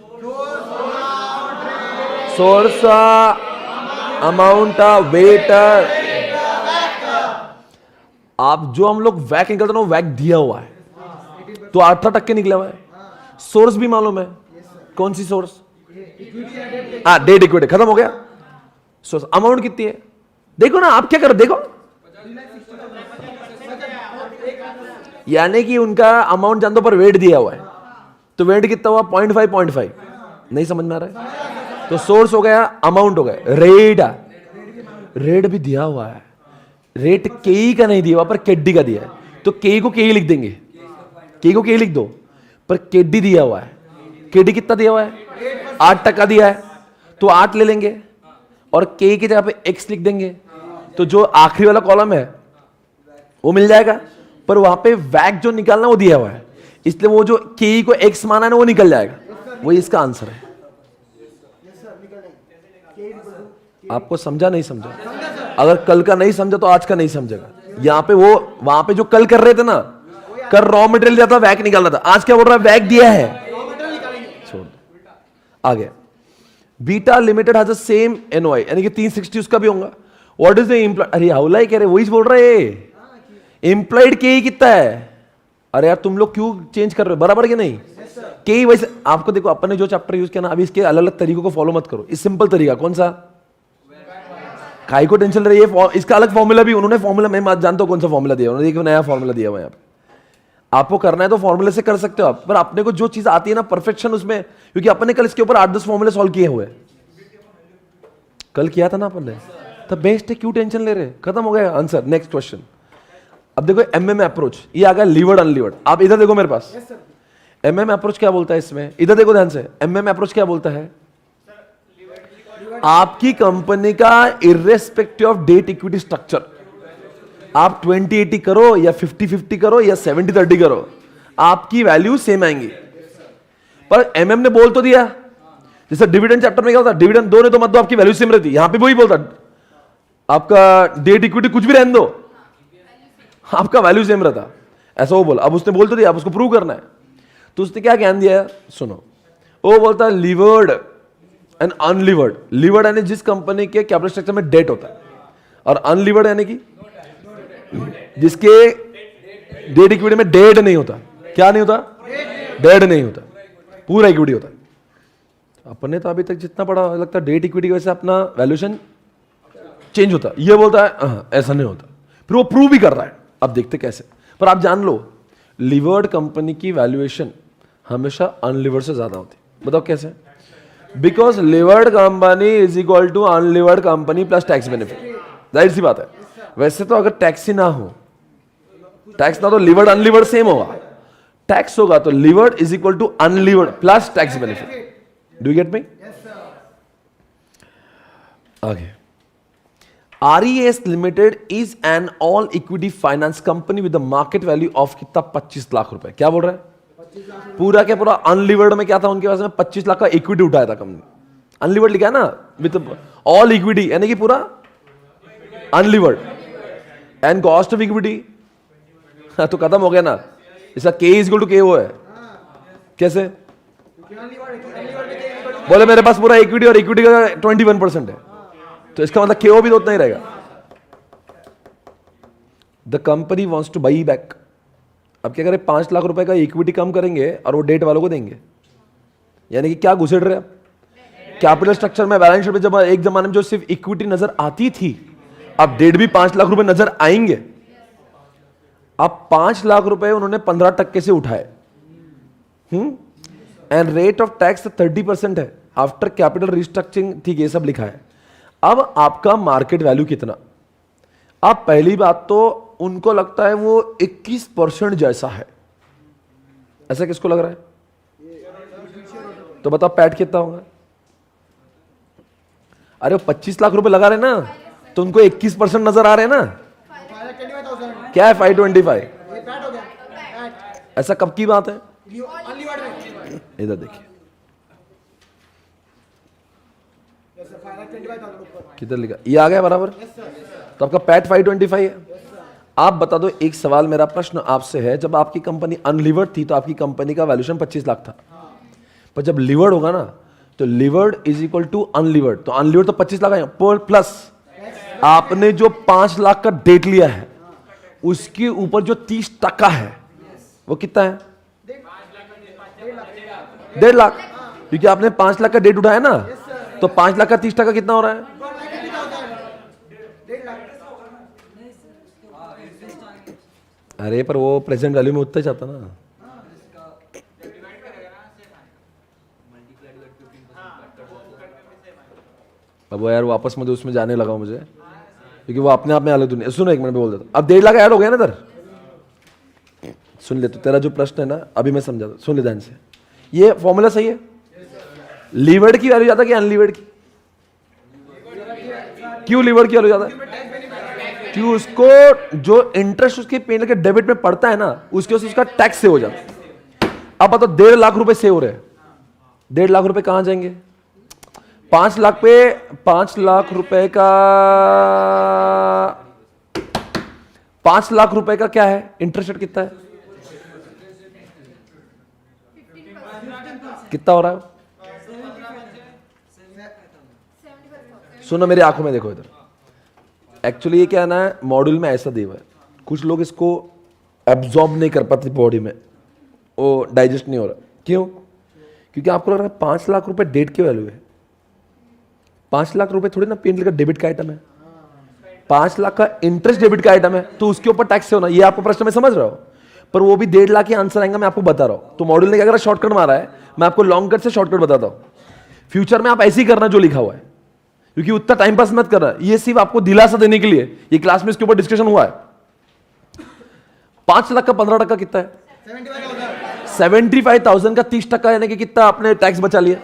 amount weight. आप जो हम लोग वैक निकलते ना, वो वैक दिया हुआ है, तो 18% निकला हुआ है। सोर्स भी मालूम है, कौन सी सोर्स? डेट इक्विटी, खत्म हो गया। सोर्स अमाउंट कितनी है देखो ना, आप क्या कर देखो, यानी कि उनका अमाउंट जान दो पर वेट दिया हुआ है, तो वेट कितना हुआ? 0.5 नहीं समझ में आ रहा है? तो सोर्स हो गया, अमाउंट हो गया, रेट भी दिया हुआ है। रेट केई का नहीं दिया हुआ, पर केडी का दिया है, तो केई को केई लिख देंगे, केई को केई लिख दो, पर केडी दिया हुआ है। केडी कितना दिया हुआ है? 8% दिया है, तो 8 ले लेंगे और के की जगह पे x लिख देंगे, तो जो आखिरी वाला कॉलम है वो मिल जाएगा। पर वहां पे वैक जो निकालना वो दिया हुआ है, इसलिए वो जो के को x माना है ना वो निकल जाएगा। वही इसका आंसर है। आपको समझा नहीं समझा? अगर कल का नहीं समझा तो आज का नहीं समझेगा। यहाँ पे वो वहां पे जो कल कर रहे थे ना, कल रॉ मटेरियल जाता वैक निकालना था, आज क्या बोल रहा है? वैक दिया है, छोड़ दो। आगे beta limited has the same NOI, यानी कि 360 उसका भी होगा। व्हाट इज द इम्प्लॉय, अरे हाउला ही कह रहे, वही बोल रहे, इम्प्लॉइड के ही कितना है। अरे यार तुम लोग क्यों चेंज कर रहे हो, बराबर के नहीं के ही वैसे। आपको देखो अपन ने जो चैप्टर यूज किया ना, अभी इसके अलग अलग तरीकों को फॉलो मत करो, इस सिंपल तरीका कौन सा, काई को टेंशन रही है, इसका अलग फॉर्मूला भी उन्होंने, फॉर्मूला मैं जानता हूं कौन सा फॉर्मूला दिया उन्होंने, एक नया फॉर्मूला दिया हुआ है यहाँ पे। आपको करना है तो फॉर्मूले से कर सकते हो आप, पर अपने को जो चीज आती है ना परफेक्शन उसमें, क्योंकि अपन ने कल इसके ऊपर 8-10 फॉर्मूले सॉल्व किए हुए, कल किया था ना अपन ने, तो बेस्ट है, क्यों टेंशन ले रहे, खत्म हो गया आंसर। Next question. अब देखो एमएम अप्रोच, ये आ गया लीवर्ड अनलीवर्ड। आप इधर देखो मेरे पास, एमएम अप्रोच क्या बोलता है इसमें, इधर देखो ध्यान से, एमएम अप्रोच क्या बोलता है, आपकी कंपनी का irrespective of debt equity structure, आप 20-80 करो या 50-50 करो या 70-30 करो, आपकी वैल्यू सेम आएंगी। पर एमएम ने बोल तो दिया, जैसे डिविडेंड चैप्टर में क्या होता है, डिविडेंड दो ने तो मत दो, आपकी वैल्यू सेम रहती, यहां पे वही बोलता, आपका डेट इक्विटी कुछ भी रहने दो, आपका वैल्यू सेम रहता, ऐसा वो बोला। अब उसने बोल तो दिया, अब उसको प्रूव करना है, तो उसने क्या ज्ञान दिया है सुनो, वो बोलता है लीवर्ड एंड अनलीवर्ड। लीवर्ड यानी जिस कंपनी के कैपिटल स्ट्रक्चर में डेट होता है, और अनलीवर्ड यानी कि जिसके डेट इक्विटी में डेट नहीं होता। क्या नहीं होता, डेट नहीं होता, पूरा इक्विटी होता है। अपन ने तो अभी तक जितना पढ़ा लगता है डेट इक्विटी वैसे अपना वैल्यूएशन चेंज होता है, ये बोलता है ऐसा नहीं होता, फिर वो प्रूव भी कर रहा है। अब देखते कैसे, पर आप जान लो लीवर्ड कंपनी की वैल्यूएशन हमेशा अनलीवर्ड से ज्यादा होती है। बताओ कैसे, because levered company is equal to unlevered company plus tax benefit, जाहिर सी बात है। वैसे तो अगर टैक्स ही ना हो, टैक्स ना तो लीवर्ड अनलीवर्ड सेम होगा, टैक्स होगा तो levered is equal to unlevered plus tax benefit. Do you get me? आगे, RES Limited is an all equity finance company with a market value of कितना 25 लाख रुपए। क्या बोल रहा है, पूरा क्या पूरा अनलीवर्ड में क्या था उनके पास में 25 लाख का इक्विटी उठाया था कंपनी, अनलीवर्ड लिखा है ना, विद ऑल इक्विटी यानी कि पूरा unlevered and cost of equity तो खत्म हो गया ना, इसका K is equal to K वो है। कैसे बोले, मेरे पास पूरा इक्विटी और इक्विटी का 21% है, तो इसका मतलब केओ भी तो उतना ही रहेगा। The company wants two by back. अब क्या करें, 5 लाख रुपए का इक्विटी कम करेंगे और वो डेट वालों को देंगे, यानी कि क्या घुसेड़ रहे हैं कैपिटल स्ट्रक्चर में, बैलेंस शीट में। जब एक जमाने में जो सिर्फ इक्विटी नजर आती थी, अब डेट भी 5 लाख रुपए नजर आएंगे। अब 5 लाख रुपए उन्होंने 15% से उठाए, एंड रेट ऑफ टैक्स 30% है आफ्टर कैपिटल रिस्ट्रक्चरिंग, ठीक है, ये सब लिखा है। अब आपका मार्केट वैल्यू कितना, अब पहली बात तो उनको लगता है वो 21% जैसा है, ऐसा किसको लग रहा है, तो बताओ पैट कितना होगा। अरे वो 25 लाख रुपए लगा रहे ना, तो उनको 21% नजर आ रहे हैं ना, क्या है 525, ऐसा कब की बात है, इधर देखिए किधर लिखा, ये आ गया बराबर, तो आपका पैट 525 है। आप बता दो, एक सवाल मेरा प्रश्न आपसे है, जब आपकी कंपनी अनलीवर्ड थी तो आपकी कंपनी का वैल्यूएशन 25 लाख था, पर जब लीवर्ड होगा ना तो levered is equal to unlevered, तो अनलीवर्ड तो 25 लाख है, प्लस आपने जो 5 लाख का डेट लिया है उसके ऊपर जो 30% है वो कितना है, 1.5 लाख, क्योंकि आपने 5 लाख का डेट उठाया ना, तो 5 लाख का 30% कितना हो रहा है, अरे पर वो प्रेजेंट वैल्यू में उतना ही चाहता ना, अब वो यार वापस मुझे उसमें जाने लगा मुझे, क्योंकि वो अपने आप में अलग दुनिया। सुनो एक मिनट में बोल देता, अब 1.5 लाख ऐड हो गया ना इधर, सुन ले, तो तेरा जो प्रश्न है ना अभी मैं समझा, सुन ले ध्यान से, ये फॉर्मूला सही है, लीवर्ड की वैल्यू ज्यादा कि अनलीवर्ड की, क्यों लीवर्ड की वैल्यू ज्यादा, क्यों उसको जो इंटरेस्ट उसके पेन के डेबिट में पड़ता है ना, उसके उसका टैक्स से हो जाता। अब बताओ 1.5 लाख रुपए सेव हो रहे हैं, 1.5 लाख रुपए कहां जाएंगे, 5 लाख पे 5 लाख रुपए का 5 लाख रुपए का क्या है इंटरेस्ट रेट कितना है, कितना हो रहा है, सुनो मेरी आंखों में देखो इधर, एक्चुअली ये क्या है ना, मॉड्यूल में ऐसा दिया हुआ है, कुछ लोग इसको एब्जॉर्ब नहीं कर पाते बॉडी में, वो डाइजेस्ट नहीं हो रहा। क्यों? क्योंकि आपको लग रहा है 5 लाख रुपए डेट की वैल्यू है। 5 लाख रुपए थोड़ी ना पेन का डेबिट का आइटम है, 5 लाख का इंटरेस्ट डेबिट का आइटम है, तो उसके ऊपर टैक्स से होना। ये आपको प्रश्न में समझ रहा हो, पर वो भी 1.5 लाख ही आंसर आएगा, मैं आपको बता रहा हूं। तो मॉड्यूल ने क्या करा, शॉर्टकट मारा है, मैं आपको लॉन्ग कट से शॉर्टकट बताता हूं। फ्यूचर में आप ऐसे ही करना जो लिखा हुआ है, क्योंकि उतना टाइम पास मत करना, ये सिर्फ आपको दिलासा देने के लिए, ये क्लास में इसके ऊपर डिस्कशन हुआ है। 5 लाख का 15% कितना है? 75,000 का 30%, यानी कि कितना आपने टैक्स बचा लिया?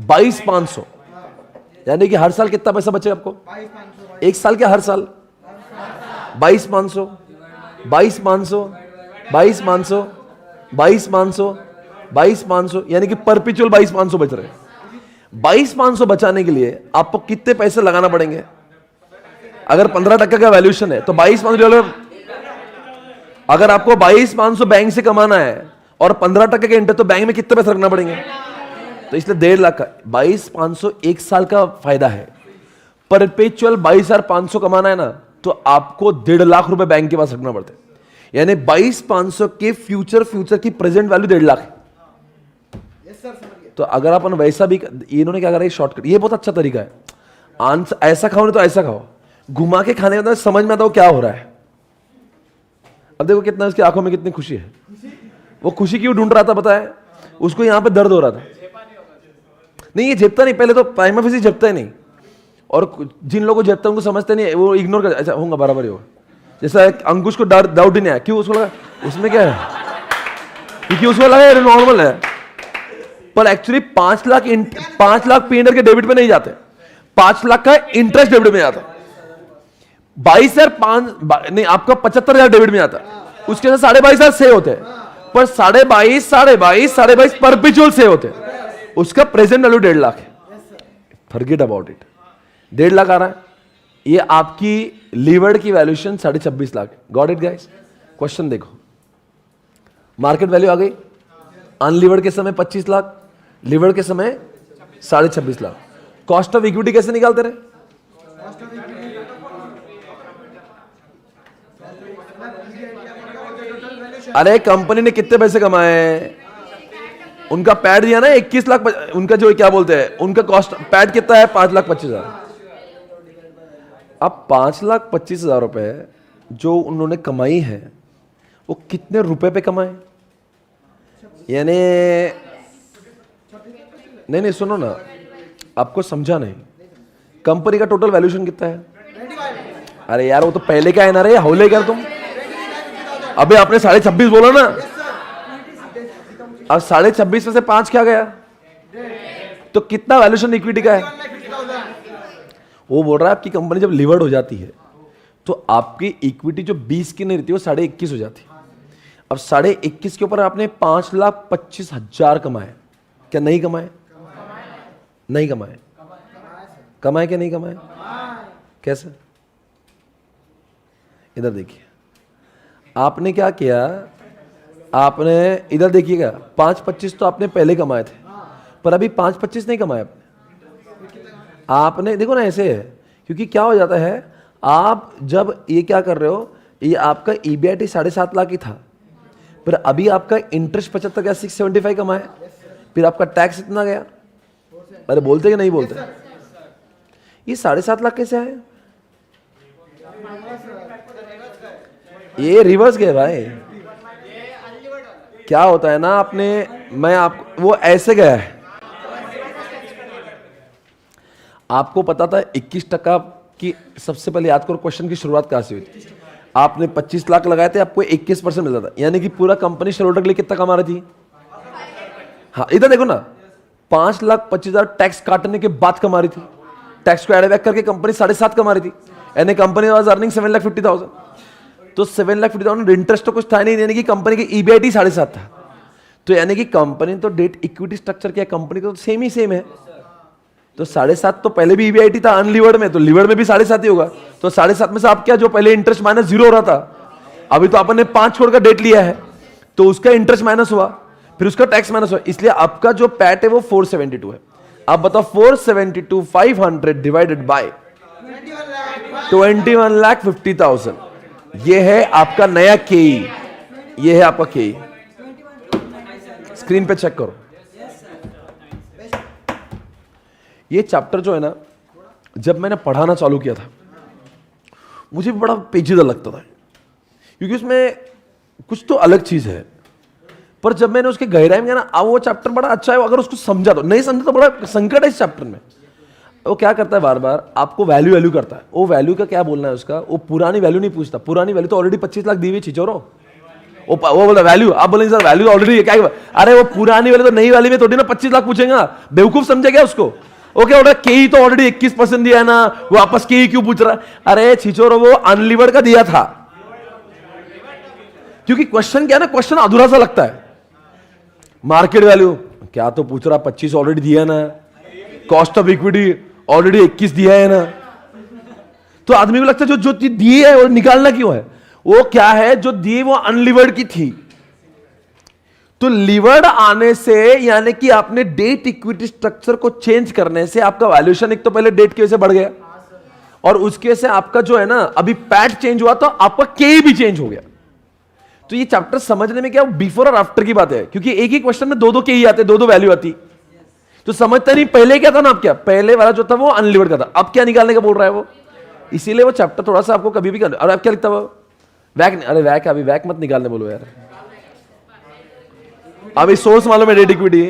22,500, यानी कि हर साल कितना पैसा बचे आपको? 1 साल के हर साल 22,500, 22,500, 22,500, 22,500, 22,500, यानी कि परपिचुअल 22,500 बच रहे हैं। 22,500 बचाने के लिए आपको कितने पैसे लगाना पड़ेंगे? अगर 15% का वैल्यूएशन है तो 22,500, अगर आपको 22,500 बैंक से कमाना है और 15% के इंटरेस्ट, तो बैंक में कितने पैसे रखना पड़ेंगे? तो इसलिए 1.5 लाख का 22,500 1 साल का फायदा है। परपेचुअल 22,500 कमाना है ना, तो आपको 1.5 लाख रुपए बैंक के पास रखना पड़ता है, यानी 22,500 के फ्यूचर की प्रेजेंट वैल्यू 1.5 लाख है। तो अगर अपन वैसा भी, इन्होंने क्या करा, ये शॉर्टकट, ये बहुत अच्छा तरीका है। आंसर ऐसा खाओ नहीं तो ऐसा खाओ, घुमा के खाने में समझ में आता हो क्या हो रहा है। अब देखो कितना उसकी आंखों में कितनी खुशी है, वो खुशी क्यों ढूंढ रहा था पता है? उसको यहां पे दर्द हो रहा था। नहीं, ये झेपता नहीं, पहले तो प्राइमा फेसी झेपता ही नहीं, और जिन लोगों को झेपता है उनको समझते नहीं, वो इग्नोर कर, अच्छा होगा बराबर ही होगा। जैसा अंकुश को डाउट ही नहीं आया, क्यों? उसको लगा उसमें क्या है, क्योंकि उसको लगा ये नॉर्मल है। पर एक्चुअली 5 लाख पेंडर के डेबिट पे नहीं जाते, 5 लाख का इंटरेस्ट डेबिट में जाता है। 22,500 नहीं, आपका 75,000 डेबिट में आता है, उसके साथ 22,500 से होते हैं, पर 22,500 परपिचुअल से होते हैं, उसका प्रेजेंट वैल्यू 1.5 लाख है। फॉरगेट अबाउट इट, 1.5 लाख आ रहा है। ये आपकी लीवर्ड की वैल्यूएशन 26.5 लाख है। Got it guys? क्वेश्चन देखो, मार्केट वैल्यू आ गई, अनलीवर्ड के समय 25 लाख, लीवर्ड के समय 26.5 लाख। कॉस्ट ऑफ इक्विटी कैसे निकालते रहे? अरे कंपनी ने कितने पैसे कमाए, उनका पैड दिया ना 21 लाख, उनका जो क्या बोलते हैं, उनका कॉस्ट पैड कितना है? 5,25,000। अब 5,25,000 रुपए जो उन्होंने कमाई है, वो कितने रुपए पे कमाए? यानी नहीं सुनो ना, आपको समझा नहीं, कंपनी का टोटल वैल्यूएशन कितना है? अरे यार वो तो पहले का है ना रे, हौले कर तुम। अबे आपने 26.5 बोला ना, अब 26.5 में से 5 क्या गया, तो कितना वैल्यूएशन इक्विटी का है? वो बोल रहा है आपकी कंपनी जब लिवर्ड हो जाती है तो आपकी इक्विटी जो 20 की नहीं रहती वो 21.5 हो जाती है। अब 21.5 के ऊपर आपने 5,25,000 कमाए, क्या नहीं कमाए? नहीं कमाए। कमाए क्या नहीं कमाए? कैसे? इधर देखिए, आपने क्या किया, आपने इधर देखिएगा, 5,25 तो आपने पहले कमाए थे, पर अभी 5,25 नहीं कमाए आपने देखो ना, ऐसे है, क्योंकि क्या हो जाता है, आप जब ये क्या कर रहे हो, ये आपका EBIT 7.5 लाख ही था, पर अभी आपका इंटरेस्ट 75 का 675 कमाया, फिर आपका टैक्स इतना गया। अरे बोलते कि नहीं बोलते? ये 7.5 लाख कैसे आए? ये रिवर्स गए भाई। क्या होता है ना, आपने, मैं आपको, वो ऐसे गया है, आपको पता था 21% की, सबसे पहले याद करो क्वेश्चन की शुरुआत कहां से हुई थी। आपने 25 लाख लगाए थे, आपको 21% मिलता था, यानी कि पूरा कंपनी शेयर होल्डर के लिए कितना कमा रही थी? हाँ इधर देखो ना, 5,25,000 टैक्स काटने के बाद कमा रही थी, टैक्स को एड बैक करके कंपनी 7.5 कमा रही थी, यानी कंपनी वाज अर्निंग 7,50,000। तो 7,50,000 इंटरेस्ट तो कुछ था नहीं, यानी कि कंपनी की EBIT 7.5 था, तो यानी कि कंपनी तो डेट इक्विटी स्ट्रक्चर क्या, कंपनी तो सेम है, तो 7.5 तो पहले भी EBIT था अनलिवर्ड में, तो लिवर्ड में भी 7.5 ही होगा। तो 7.5 में से आप क्या, जो पहले इंटरेस्ट माइनस 0 हो रहा था, अभी तो आपने 5 छोड़कर डेट लिया है, तो उसका इंटरेस्ट माइनस हुआ, फिर उसका टैक्स माइनस हुआ, इसलिए आपका जो पैट है वो 472 है। आप बताओ 472,500 डिवाइडेड बाय 21,50,000, ये है आपका नया केई, ये है आपका केई। स्क्रीन पे चेक करो। ये चैप्टर जो है ना, जब मैंने पढ़ाना चालू किया था मुझे बड़ा पेचीदा लगता था, क्योंकि उसमें कुछ तो अलग चीज है, पर जब मैंने उसके गहराई में गया ना, अब वो चैप्टर बड़ा अच्छा है। अगर उसको समझा तो, नहीं समझा तो बड़ा संकट है इस चैप्टर में। वो क्या करता है, बार बार आपको वैल्यू करता है। वो वैल्यू का क्या बोलना है उसका, वो पुरानी वैल्यू नहीं पूछता। पुरानी वैल्यू तो ऑलरेडी 25 लाख दी हुई छिचोरो। वो बोलता वैल्यू, आप बोलेंगे सर वैल्यू ऑलरेडी क्या, अरे वो पुरानी वैल्यू तो नई वाली में थोड़ी ना 25 लाख पूछेगा, बेवकूफ समझे क्या उसको। ओके बोल रहा केई तो ऑलरेडी 21% दिया है ना, वो वापस केई क्यों पूछ रहा है। अरे छिचोरो वो अनलिवर्ड का दिया था, क्योंकि क्वेश्चन क्या है ना, क्वेश्चन अधूरा सा लगता है। मार्केट वैल्यू क्या तो पूछ रहा, 25 ऑलरेडी दिया ना, कॉस्ट ऑफ इक्विटी ऑलरेडी 21 दिया है ना, तो आदमी को लगता है जो चीज दी है वो निकालना क्यों है। वो क्या है जो दी वो अनलिवर्ड की थी, तो लिवर्ड आने से यानी कि आपने डेट इक्विटी स्ट्रक्चर को चेंज करने से आपका वैल्यूएशन एक तो पहले डेट की वजह से बढ़ गया, और उसके से आपका जो है ना अभी पैट चेंज हुआ तो आपका के भी चेंज हो गया। तो ये चैप्टर समझने में क्या बिफोर और आफ्टर की बात है, क्योंकि एक ही क्वेश्चन में दो के ही आते, दो वैल्यू आती, तो समझते नहीं पहले क्या था ना। आप क्या पहले वाला जो था वो अनलिवर्ड का था, अब क्या निकालने का बोल रहा है वो, इसीलिए वो चैप्टर थोड़ा सा आपको कभी भी कर। और आप क्या लिखता वो वैक, अरे वैक अभी वैक मत निकालने बोलो यार। अभी सोर्स मालूम है डेट इक्विटी,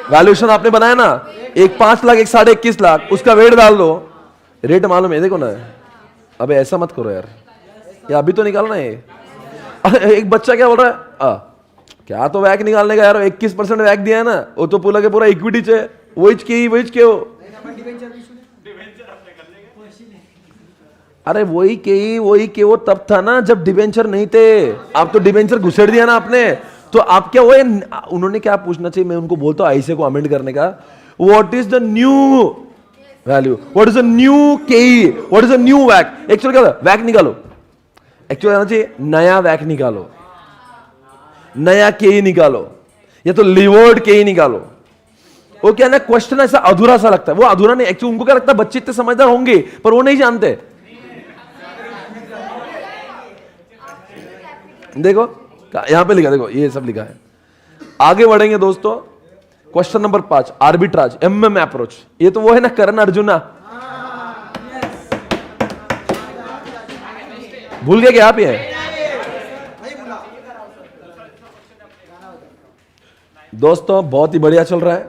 वैल्यूएशन आपने बनाया ना, एक 5 लाख एक 21.5 लाख, उसका वेट डाल दो, रेट मालूम है देखो ना। अबे ऐसा मत करो यार, ये अभी तो निकालना है। एक बच्चा क्या बोल रहा है, क्या तो वैक निकालने का यार, 21% वैक दिया है ना, वो तो पूरा के पूरा इक्विटी चे वही के हो। अरे वही के वो तब था ना जब डिबेंचर नहीं थे, आप तो डिबेंचर घुसेड़ दिया ना आपने, तो आप क्या वो उन्होंने क्या पूछना चाहिए, मैं उनको बोलता हूं आईसे को अमेंड करने का, what is the new value, what is the new K E, what is the new वैक। एक्चुअली क्या था, वैक निकालो, एक्चुअली आना चाहिए नया वैक निकालो, नया केई निकालो, या तो लिवर्ड केई निकालो। वो क्या ना क्वेश्चन ऐसा अधूरा सा लगता है, वो अधूरा नहीं, एक्चुअली उनको क्या लगता है बच्चे इतने समझदार होंगे, पर वो नहीं जानते। देखो यहां पे लिखा, देखो ये सब लिखा है। आगे बढ़ेंगे दोस्तों, question number 5, arbitrage MM approach. ये तो वो है ना करण अर्जुना, भूल गए क्या आप? ये दोस्तों बहुत ही बढ़िया चल रहा है।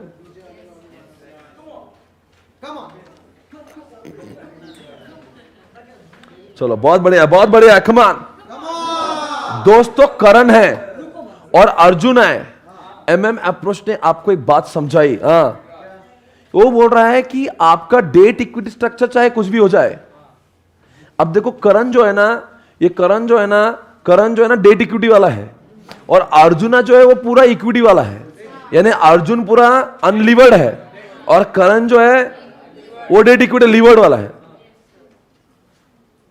चलो बहुत बढ़िया, कमान दोस्तों। करण है और अर्जुन है, एमएम अप्रोच ने आपको एक बात समझाई। वो बोल रहा है कि आपका डेट इक्विटी स्ट्रक्चर चाहे कुछ भी हो जाए। अब देखो करण जो है ना, ये करण जो है ना डेट इक्विटी वाला है, और अर्जुना जो है वो पूरा इक्विटी वाला है, यानी अर्जुन पूरा अनलिवर्ड है और करण जो है वो डेट इक्विटी लिवर्ड वाला है।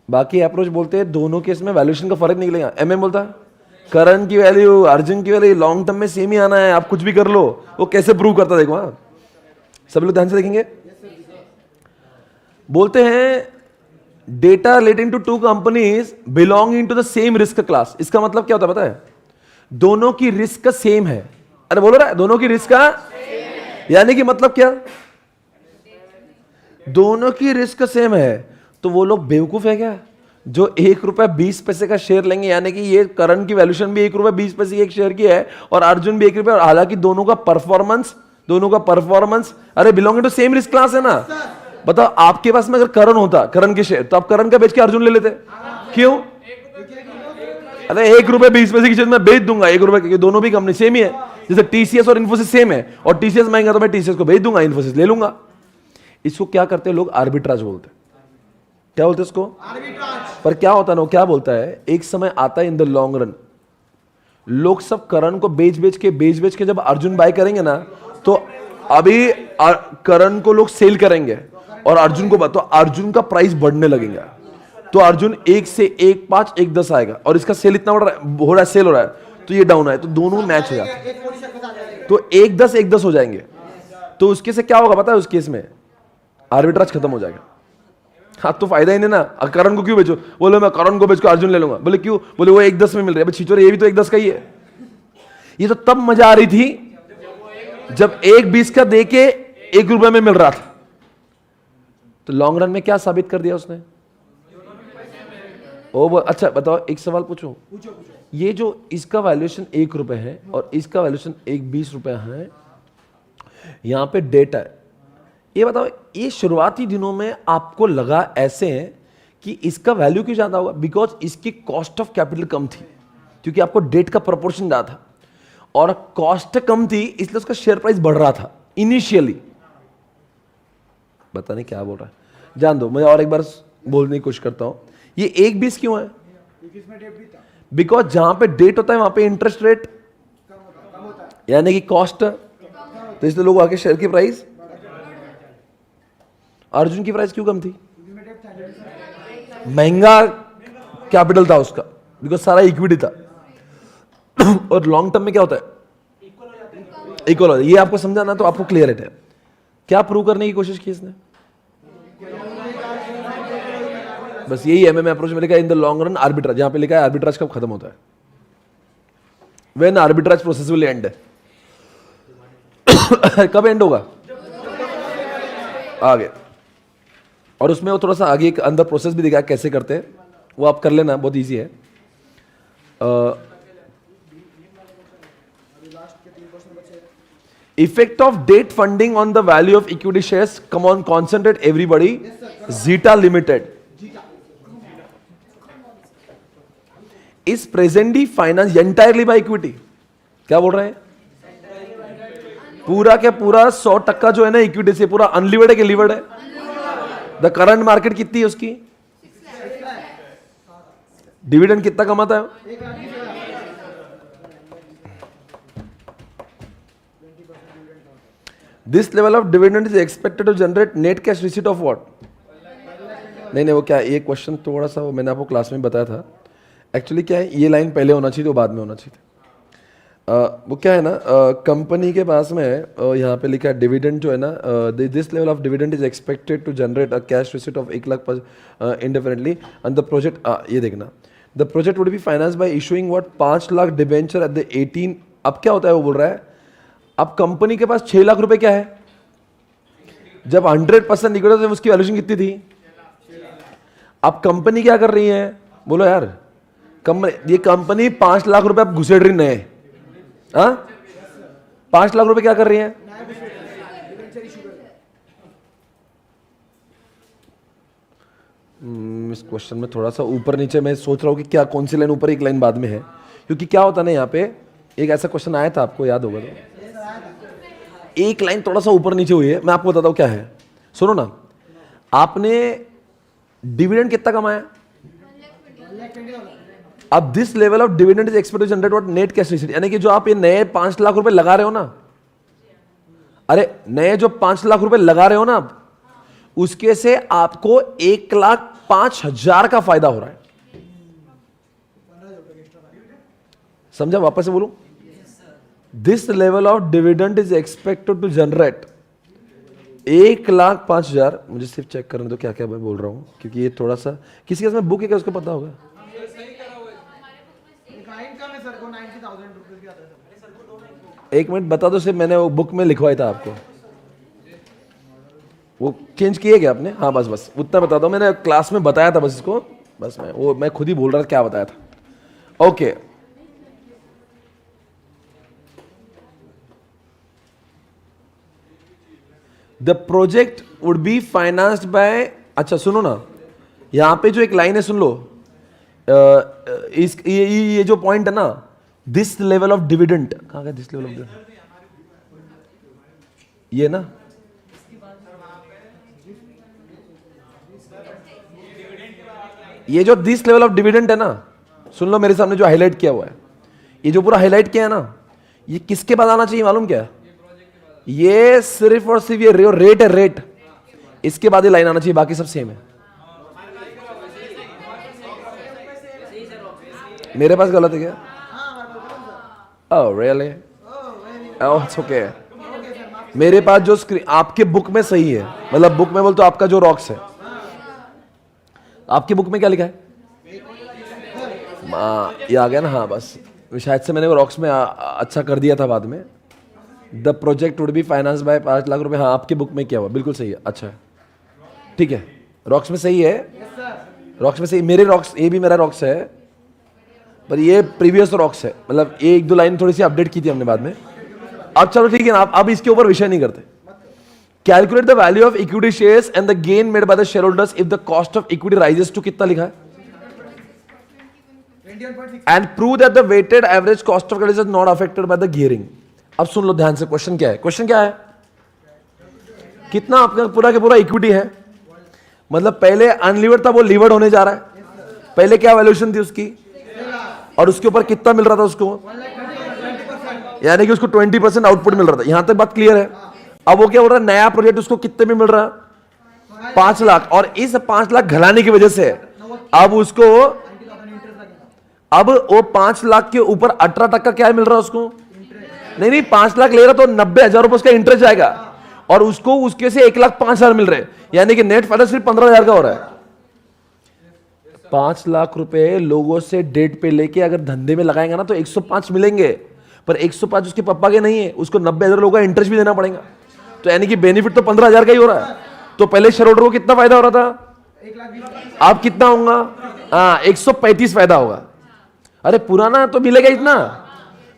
बाकी अप्रोच बोलते हैं दोनों केस में वैल्यूएशन का फर्क निकलेगा। एमएम बोलता है करण की वैल्यू अर्जुन की वैल्यू लॉन्ग टर्म में सेम ही आना है, आप कुछ भी कर लो। वो कैसे प्रूव करता देखो। हाँ सब लोग ध्यान से देखेंगे। बोलते हैं data relating to two companies belonging to the same risk class. इसका मतलब क्या होता है पता है? दोनों की रिस्क का सेम है। अरे बोलो रहा है दोनों की रिस्क का, यानी कि मतलब क्या, दोनों की रिस्क सेम है। तो वो लोग बेवकूफ है क्या जो 1 रुपया 20 पैसे का शेयर लेंगे, यानी कि ये करण की वैल्यूएशन भी 1 रुपया 20 पैसे की एक शेयर की है और अर्जुन भी 1 रुपया, और हालांकि दोनों का performance are belonging to same risk class है ना। बताओ आपके पास में अगर करण होता, करण के शेयर, तो आप करण का बेच के अर्जुन ले लेते, क्यों? अरे 1 रुपया 20 पैसे की चीज मैं बेच दूंगा 1 रुपए, क्योंकि दोनों भी कंपनी सेम ही है। जैसे टीसीएस और इन्फोसिस सेम है, और टीसीएस महंगा तो मैं टीसीएस को बेच दूंगा, इन्फोसिस ले लूंगा। इसको क्या करते हैं लोग? आर्बिट्राज बोलते हैं। क्या बोलते हैं इसको? पर क्या होता है ना, क्या बोलता है, एक समय आता है इन द लॉन्ग रन, लोग सब करण को बेच बेच के जब अर्जुन बाय करेंगे ना, तो अभी करण को लोग सेल करेंगे और अर्जुन को, तो अर्जुन का प्राइस बढ़ने लगेगा। तो अर्जुन 1 से 1, 5, 1, 10 आएगा, और इसका सेल इतना हो रहा है, सेल हो रहा है, तो ये डाउन है, तो दोनों मैच हो जाते हैं, तो 1, 10, 1, 10 हो जाएंगे। तो उसके से क्या होगा पता है, उस केस में आर्बिट्राज खत्म हो जाएगा। हाँ तो फायदा ही नहीं ना, करण को क्यों बेचो, बोले मैं करण को बेच के अर्जुन ले लूंगा, बोले क्यों, बोले वो 1.10 में मिल रहा है, छिचोरे ये भी तो 1.10 का ही है। ये तो तब मजा आ रही थी जब 1.20 का दे के 1 रुपए में मिल रहा था। तो लॉन्ग रन में क्या साबित कर दिया उसने? अच्छा बताओ, एक सवाल पूछो, ये जो इसका वैल्यूएशन 1 रुपए है और इसका वैल्यूएशन 1.20 रुपए है, यहां पे डेट है, ये बताओ ये शुरुआती दिनों में आपको लगा ऐसे है कि इसका वैल्यू क्यों ज्यादा होगा? बिकॉज इसकी कॉस्ट ऑफ कैपिटल कम थी, क्योंकि आपको डेट का प्रोपोर्शन ज्यादा था और कॉस्ट कम थी, इसलिए उसका शेयर प्राइस बढ़ रहा था इनिशियली। पता नहीं क्या बोल रहा है, जान दो, मैं और एक बार बोलने की कोशिश करता हूं। ये 1.20 क्यों है? बिकॉज जहां पे डेट होता है वहां पे इंटरेस्ट रेट यानी कि कॉस्ट, तो इसलिए लोग आके शेयर की प्राइस। अर्जुन की प्राइस क्यों कम थी? महंगा कैपिटल था उसका, बिकॉज सारा इक्विटी था। और लॉन्ग टर्म में क्या होता है? इक्वल होता है। ये आपको समझाना तो आपको क्लियर है। क्या प्रूव करने की कोशिश की इसने? बस यही एमएम अप्रोच में लिखा है in the long run arbitrage, यहां पे लिखा है आर्बिट्राज कब खत्म होता है, when arbitrage process will and. कब एंड होगा? आगे, और उसमें वो थोड़ा सा आगे एक अंदर प्रोसेस भी दिखाया कैसे करते हैं, वो आप कर लेना, बहुत इजी है। Effect of debt funding on the value of equity shares, come on concentrate everybody, zeta limited is presently finance entirely by equity. क्या बोल रहे हैं? पूरा के पूरा 100% जो है ना इक्विटी से, पूरा अनलिवर्ड है कि लिवर्ड है? द करंट मार्केट कितनी है उसकी? डिविडेंड कितना कमाता है? This level of dividend is expected to generate net cash receipt of what? नहीं वो क्या है, ये क्वेश्चन थोड़ा सा वो मैंने आपको क्लास में बताया था। एक्चुअली क्या है, ये लाइन पहले होना चाहिए तो बाद में होना चाहिए था। वो क्या है ना, कंपनी के पास में यहाँ पे लिखा है डिविडेंड जो है ना, this level of dividend is expected to generate a cash receipt of 1 lakh indifferently and the project, ये देखना, the project would be finance by issuing what 5 lakh debenture at the 18। अब क्या होता है वो बोल रहा है, अब कंपनी के पास 6 लाख रुपए क्या है, जब 100% इक्विटी था उसकी वैल्यूएशन कितनी थी? अब कंपनी क्या कर रही है, बोलो यार, ये कंपनी 5 लाख रुपए अब घुसेड़ रही नए, 5 लाख रुपए क्या कर रही है? इस क्वेश्चन में थोड़ा सा ऊपर नीचे मैं सोच रहा हूं कि क्या कौन सी लाइन ऊपर एक लाइन बाद में है, क्योंकि क्या होता ना, यहाँ पे एक ऐसा क्वेश्चन आया था, आपको याद होगा तो, एक लाइन थोड़ा सा ऊपर नीचे हुई है, मैं आपको बताता हूं क्या है। सुनो ना, आपने डिविडेंड कितना कमाया? अब this level of dividend is expected to generate what? Net cash receipt, यानी कि जो आप ये नए 5 लाख रुपए लगा रहे हो ना, अरे नए जो 5 लाख रुपए लगा रहे हो ना, उसके से आपको 1,05,000 का फायदा हो रहा है। समझा? वापस से बोलूं, this level of dividend is expected to generate 1,05,000। मुझे सिर्फ चेक करने दो क्या क्या मैं बोल रहा हूं, क्योंकि ये थोड़ा सा किसी के बुक है क्या, उसको पता होगा। एक मिनट बता दो, सिर्फ मैंने वो बुक में लिखवाया था आपको, वो चेंज किए क्या आपने? हाँ बस उतना बता दो, मैंने क्लास में बताया था बस इसको, बस मैं खुद ही बोल रहा था क्या बताया था। Okay, the project would B financed by, अच्छा सुनो ना, यहां पे जो एक लाइन है सुन लो, ये जो पॉइंट है ना, दिस लेवल ऑफ डिविडेंड, कहां गया दिस लेवल ऑफ डिविडेंड? ये ना, ये जो दिस लेवल ऑफ डिविडेंड है ना, सुन लो मेरे सामने जो हाईलाइट किया हुआ है, ये जो पूरा हाईलाइट किया है ना, ये किसके बाद आना चाहिए मालूम क्या? ये सिर्फ और सिर्फ ये रेट है, रेट, इसके बाद ये लाइन आना चाहिए, बाकी सब सेम है। मेरे पास गलत है क्या? Oh, really? Oh, it's okay. मेरे पास जो स्क्रीन आपके बुक में सही है, मतलब बुक में बोल तो आपका जो रॉक्स है, आपकी बुक में क्या लिखा है? ये आ गया ना, हाँ बस शायद से मैंने वो रॉक्स में अच्छा कर दिया था बाद में। The project would be finance by 5 lakh रुपए, हाँ आपकी बुक में क्या हुआ, बिल्कुल सही है, अच्छा है, ठीक है, रॉक्स में सही है, रॉक्स में सही। मेरे रॉक्स, ये भी मेरा रॉक्स है, पर ये प्रीवियस रॉक्स है, मतलब ये 1-2 लाइन थोड़ी सी अपडेट की थी हमने बाद में। अब चलो ठीक है ना, अब इसके ऊपर विषय नहीं करते। Calculate the value of equity shares and the gain made by the share holders if the cost of equity rises to, कितना लिखा है? And prove that the weighted average cost of capital is not affected by the gearing. अब सुन लो ध्यान से, question क्या है? Question क्या है? कितना आपका पूरा के पूरा इक्विटी है, मतलब पहले अनलीवर्ड था, वो लीवर्ड होने जा रहा है। पहले क्या वैल्यूएशन थी उसकी, और उसके ऊपर कितना मिल रहा था उसको, यानी कि उसको 20% आउटपुट मिल रहा था। यहां तक बात क्लियर है? अब वो क्या बोल रहा है, नया प्रोजेक्ट उसको कितने में मिल रहा है? 5 लाख। और इस 5 लाख घलाने की वजह से अब उसको, अब वो 5 लाख के ऊपर 18% क्या मिल रहा है उसको? नहीं, 5 लाख ले रहा तो 90,000 रुपए उसका इंटरेस्ट जाएगा, और उसको उसके से 1,05,000 मिल रहे, यानी कि नेट फायदा सिर्फ 15,000 का हो रहा है। 5 लाख रुपए लोगों से डेट पे लेके अगर धंधे में लगाएंगे ना तो 105 मिलेंगे, पर 105 उसके पापा के नहीं है, उसको 90,000 लोगों का इंटरेस्ट भी देना पड़ेगा, तो यानी कि बेनिफिट तो 15,000 का ही हो रहा है। तो पहले शेयर होल्डर को कितना फायदा हो रहा था, अब कितना होगा? 135 फायदा होगा। अरे पुराना तो मिलेगा इतना,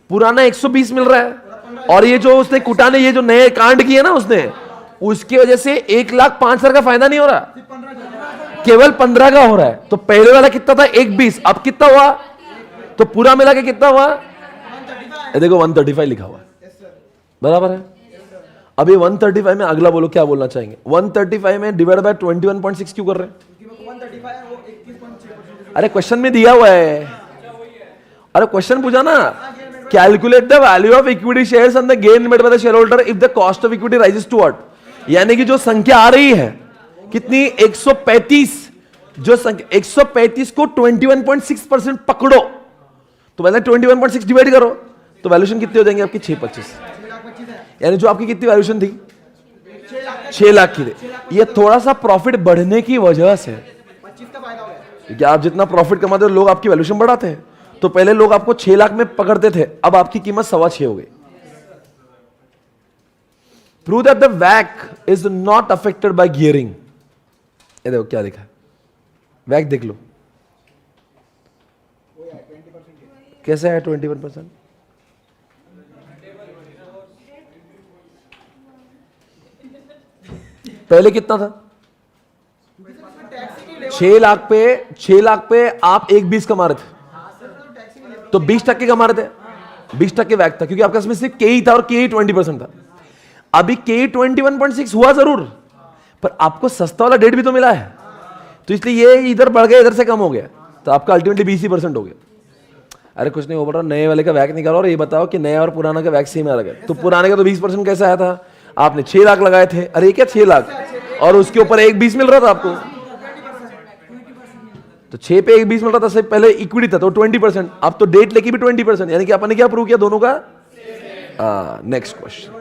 पुराना 120 मिल रहा है, और ये जो उसने कुटाने, ये जो नए कांड किए ना उसने, उसकी वजह से 1,05,000 का फायदा नहीं हो रहा, केवल 15 का हो रहा है। तो पहले वाला कितना था? 120, अब कितना हुआ? तो पूरा मिला के कितना हुआ? ये देखो 135 लिखा हुआ है, बराबर है। अब ये 135 में अगला बोलो, क्या बोलना चाहेंगे? 135 में डिवाइड बाय 21.6 क्यों कर रहे हैं? अरे क्वेश्चन में दिया हुआ है, अरे क्वेश्चन पूछा ना, calculate the value of equity shares and the gain made by the share holder if the cost of equity rises to what, यानी कि जो संख्या आ रही है कितनी, 135, जो संख्या 135 को 21.6% पकड़ो, तो पहले 21.6 डिवाइड करो, तो वैल्यूएशन कितनी हो जाएंगे आपकी? 625, यानी जो आपकी कितनी वैल्यूएशन थी? 6 लाख की थी। ये थोड़ा सा प्रॉफिट बढ़ने की वजह से, क्योंकि आप जितना प्रॉफिट कमाते हो लोग आपकी वैल्यूएशन बढ़ाते हैं, तो पहले लोग आपको 6 लाख में पकड़ते थे, अब आपकी कीमत 6.25 हो गई। प्रूव दैट द वैक is not affected by gearing. ये देखो क्या लिखा है, वैक देख लो कैसे है 21%। पहले कितना था? 6 लाख पे आप 1,20 कमा रहे थे, तो 20% कमा रहे थे, 20% वैक था, क्योंकि आपका इसमें सिर्फ के ही था, और के ही 20% था। अभी के 21.6 हुआ जरूर, पर आपको सस्ता वाला डेट भी तो मिला है, तो इसलिए ये इधर बढ़ गया, इधर से कम हो गया, तो आपका अल्टीमेटली 20% हो गया। अरे कुछ नहीं, वो बोल रहा नए वाले का वैक निकालो और ये बताओ कि नया और पुराना का वैक सेम आ रहा है। तो पुराने का तो 20% कैसे आया था? आपने 6 लाख लगाए थे, अरे क्या 6 लाख, और उसके ऊपर 1,20 मिल रहा था आपको, तो 6 पे 1,20 मिल रहा था, सबसे पहले इक्विटी था तो 20%, अब तो डेट लेके भी 20%, यानी कि आपने क्या प्रूव किया दोनों का? नेक्स्ट क्वेश्चन,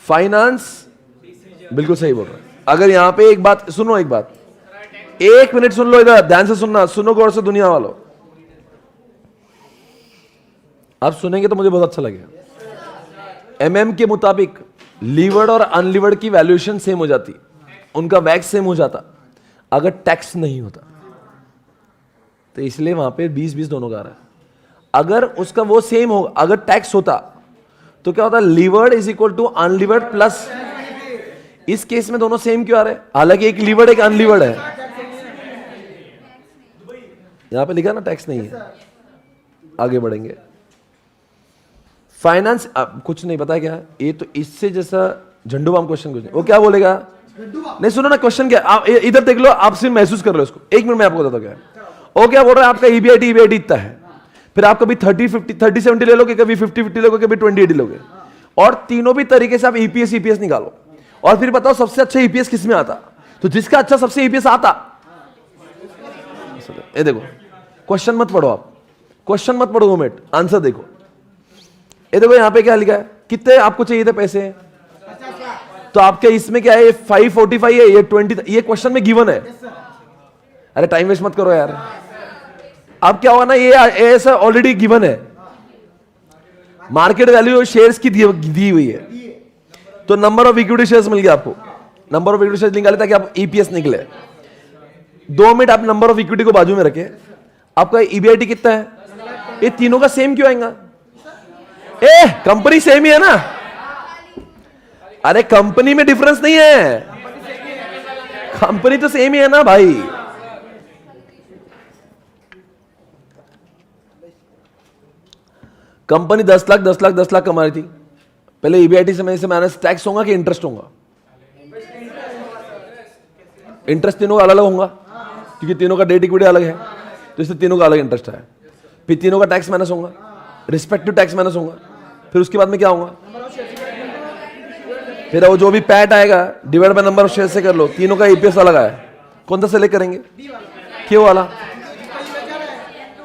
फाइनेंस बिल्कुल सही बोल रहा है। अगर यहां पे एक बात सुनो, एक बात, 1 मिनट सुन लो, इधर ध्यान से सुनना, सुनो गौर से दुनिया वालों, आप सुनेंगे तो मुझे बहुत अच्छा लगेगा। एमएम के मुताबिक लीवर्ड और अनलीवर्ड की वैल्यूएशन सेम हो जाती, उनका वैक्स सेम हो जाता अगर टैक्स नहीं होता, तो इसलिए वहां पे 20-20 दोनों का आ रहा है। अगर उसका वो सेम हो, अगर टैक्स होता तो क्या होता? Levered is equal to unlevered plus, इस केस में दोनों सेम क्यों आ रहे हैं? हालांकि एक लीवर्ड एक अनलीवर्ड है, यहां पे लिखा ना टैक्स नहीं है। आगे बढ़ेंगे, फाइनेंस कुछ नहीं पता क्या है ये, तो इससे जैसा झंडू बाम क्वेश्चन कुछ नहीं, वो क्या बोलेगा? नहीं सुनो ना, क्वेश्चन क्या, आप इधर देख लो, आप सिर्फ महसूस कर लो इसको, 1 मिनट में आपको बताता क्या है। वो क्या बोल रहा है, आपका ईबीआईटी इतना है, फिर आप कभी 30-70 ले लोगे, कभी 50-50 लोगे, कभी 20-80 लोगे, और तीनों भी तरीके से आप ईपीएस निकालो, और फिर बताओ सबसे अच्छा ईपीएस किसमें आता, तो जिसका अच्छा सबसे ईपीएस आता, ये देखो क्वेश्चन मत पढ़ो, आप क्वेश्चन मत पढ़ो 2 मिनट, आंसर देखो। ये देखो यहां पे क्या लिखा है, कितने आपको चाहिए थे पैसे? तो आपके इसमें क्या है, ये 545 है, ये 20, ये क्वेश्चन में गिवन है। अरे टाइम वेस्ट मत करो यार। अब क्या हुआ ना, ये ऐसा ऑलरेडी गिवन है, मार्केट वैल्यू शेयर्स की दी हुई है, तो नंबर ऑफ इक्विटी शेयर्स मिल गया आपको। नंबर ऑफ इक्विटी शेयर्स निकाले ताकि आप ईपीएस निकले। 2 मिनट आप नंबर ऑफ इक्विटी को बाजू में रखे, आपका ईबीआईटी कितना है? ये तीनों का सेम क्यों आएगा? कंपनी सेम ही है ना। अरे कंपनी में डिफरेंस नहीं है, कंपनी तो सेम ही है ना भाई। कंपनी 10 लाख कमा रही थी पहले, ईबीआईटी से माइनस टैक्स होगा कि इंटरेस्ट होगा? इंटरेस्ट तीनों का अलग अलग होगा, क्योंकि तीनों का डेट इक्विटी अलग है, तो इससे तीनों का अलग इंटरेस्ट है। फिर तीनों का टैक्स माइनस होगा, रिस्पेक्टिव टैक्स माइनस होगा, फिर उसके बाद में क्या होगा? फिर वो जो भी पैट आएगा divide by number of share से कर लो। तीनों का ईपीएस अलग आया, कौन सा सेलेक्ट करेंगे? क्यों वाला?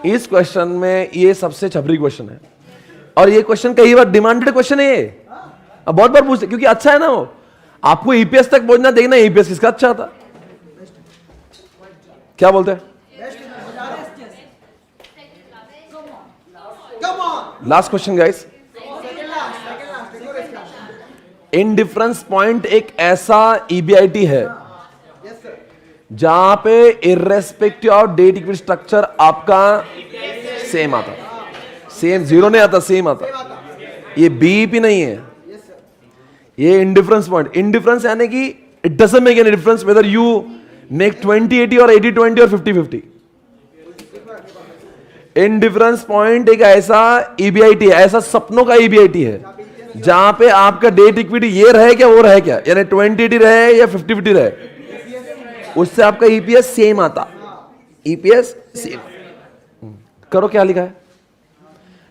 इस क्वेश्चन में ये सबसे छपरी क्वेश्चन है, और ये क्वेश्चन कई बार डिमांडेड क्वेश्चन है। ये अब बहुत बार पूछते, क्योंकि अच्छा है ना, वो आपको ईपीएस तक पहुंचना, देखना ईपीएस किसका अच्छा था। क्या बोलते हैं? Last question guys. Indifference point एक ऐसा ईबीआईटी है जहां पे irrespective of debt equity structure आपका सेम आता, सेम, जीरो नहीं आता, सेम आता। ये बीईपी नहीं है, ये इनडिफरेंस पॉइंट। इनडिफरेंस यानी कि it doesn't make any difference whether you make 20-80 और 80-20 और 50-50। इनडिफरेंस पॉइंट एक ऐसा ईबीआईटी है, ऐसा सपनों का ईबीआईटी है जहां पे आपका डेट इक्विटी ये रहे क्या वो रहे क्या, यानी 20-80 रहे या 50-50 रहे, उससे आपका ईपीएस सेम आता। ईपीएस सेम करो, क्या लिखा है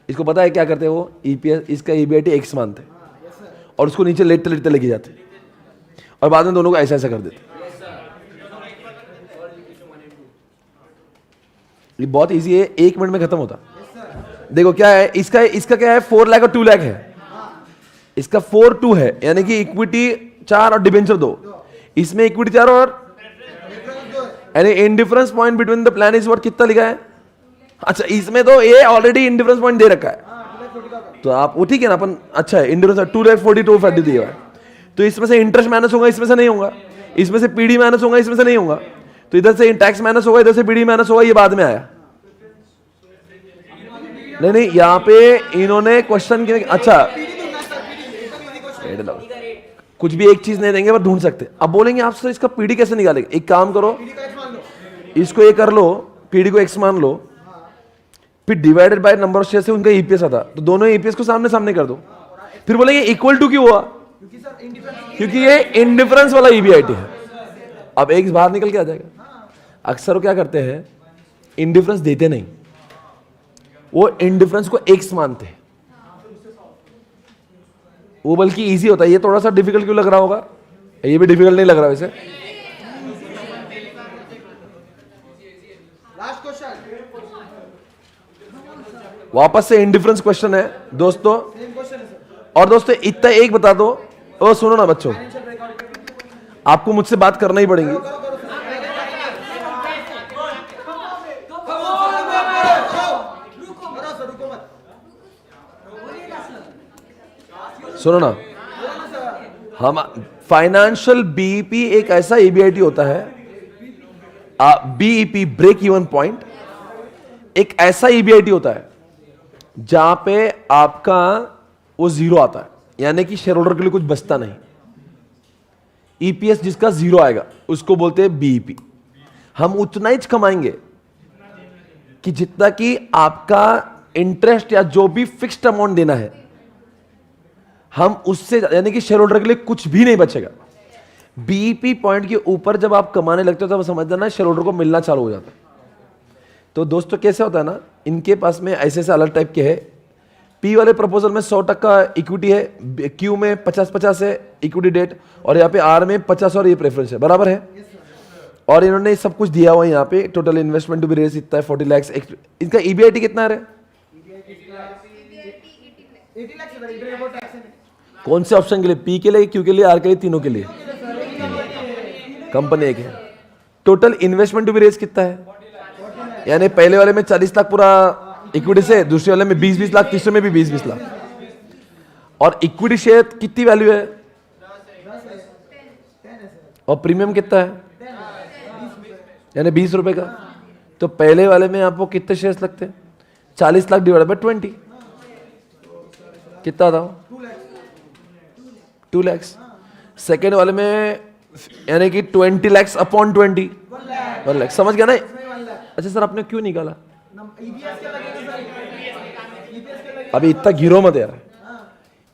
इसको पता है क्या करते हैं वो? ईपीएस, इसका ईबीआईटी एक्स मानते और उसको नीचे लेटते लेटते लेके जाते, और बाद में दोनों को ऐसा ऐसा कर देते। ये बहुत इजी है, 1 मिनट में खत्म होता। देखो क्या है इसका क्या है, 4 लाख और 2 लाख है, इसका 4-2 है, यानी कि इक्विटी 4 और डिबेंचर 2, इसमें इक्विटी 4 और, यानी indifference point between the plan is what, कितना लिखा है? अच्छा, इसमें तो ये ऑलरेडी इनडिफरेंस पॉइंट दे रखा है, तो आप वो ठीक है ना, अपन अच्छा है, इंडिफरेंस 2,42,50 दिया है, तो इसमें से इंटरेस्ट माइनस होगा, इसमें से नहीं होगा, इसमें से पीडी माइनस होगा, इसमें से नहीं होगा, तो इधर से टैक्स माइनस होगा, इधर से पीडी माइनस होगा, ये बाद में आया। नहीं, यहां पे इन्होंने क्वेश्चन के, अच्छा कुछ भी एक चीज नहीं देंगे पर ढूंढ सकते। अब बोलेंगे आपसे इसका पीडी कैसे निकालेंगे? एक काम करो, इसको ये कर लो, पीडी को एक्स मान लो, फिर divided by number of share से उनका ईपीएस आता, तो दोनों ईपीएस को सामने सामने कर दो, फिर बोलेंगे इक्वल टू क्यों हुआ? क्योंकि ये इनडिफरेंस वाला ईबीआईटी है। अब एक्स बाहर निकल के आ जाएगा। अक्सर वो क्या करते हैं, इनडिफरेंस देते नहीं, वो इनडिफरेंस को एक्स मानते हैं, वो बल्कि इजी होता है। ये थोड़ा सा डिफिकल्ट क्यों लग रहा होगा? ये भी डिफिकल्ट नहीं लग रहा वैसे। वापस से इनडिफरेंस क्वेश्चन है दोस्तों, और दोस्तों इतना एक बता दो, ओ सुनो ना बच्चों, आपको मुझसे बात करना ही पड़ेगी। सुनो ना, हम फाइनेंशियल बीईपी एक ऐसा ईबीआईटी होता है, बीईपी ब्रेक इवन पॉइंट एक ऐसा ईबीआईटी होता है जहां पे आपका वो जीरो आता है, यानी कि शेयर होल्डर के लिए कुछ बचता नहीं। ईपीएस जिसका जीरो आएगा उसको बोलते हैं बीईपी। हम उतना ही कमाएंगे कि जितना कि आपका इंटरेस्ट या जो भी फिक्स्ड अमाउंट देना है, हम उससे, यानी कि शेयर होल्डर के लिए कुछ भी नहीं बचेगा। बीईपी पॉइंट के ऊपर जब आप कमाने लगते हो तब समझ जाना शेयर होल्डर को मिलना चालू हो जाता है। तो दोस्तों कैसे होता है ना, इनके पास में ऐसे ऐसे अलग टाइप के है। पी वाले प्रपोजल में 100% इक्विटी है, क्यू में 50-50 है इक्विटी डेट, और यहाँ पे आर में 50 और ये प्रेफरेंस है, बराबर है। और इन्होंने सब कुछ दिया हुआ है यहाँ पे, total investment to be raise इतना है 40 लाख। इनका ईबीआईटी कितना है? कौन से ऑप्शन के लिए? पी के लिए, क्यू के लिए, आर के लिए, तीनों के लिए? कंपनी एक है। Total investment to be raise कितना है? यानी पहले वाले में 40 लाख पूरा इक्विटी से, दूसरे वाले में 20-20 लाख, तीसरे में भी 20-20 लाख। और इक्विटी शेयर कितनी वैल्यू है? और प्रीमियम कितना है? यानी 20 रुपए का। तो पहले वाले में आपको कितने शेयर्स लगते हैं? 40 लाख डिवाइड बाय 20 कितना था? 2 लाख। सेकेंड वाले में यानी कि 20 lakhs अपॉन 20, 1 लाख। समझ गया ना? अच्छा सर आपने क्यों निकाला? अभी इतना घिरो मत यार।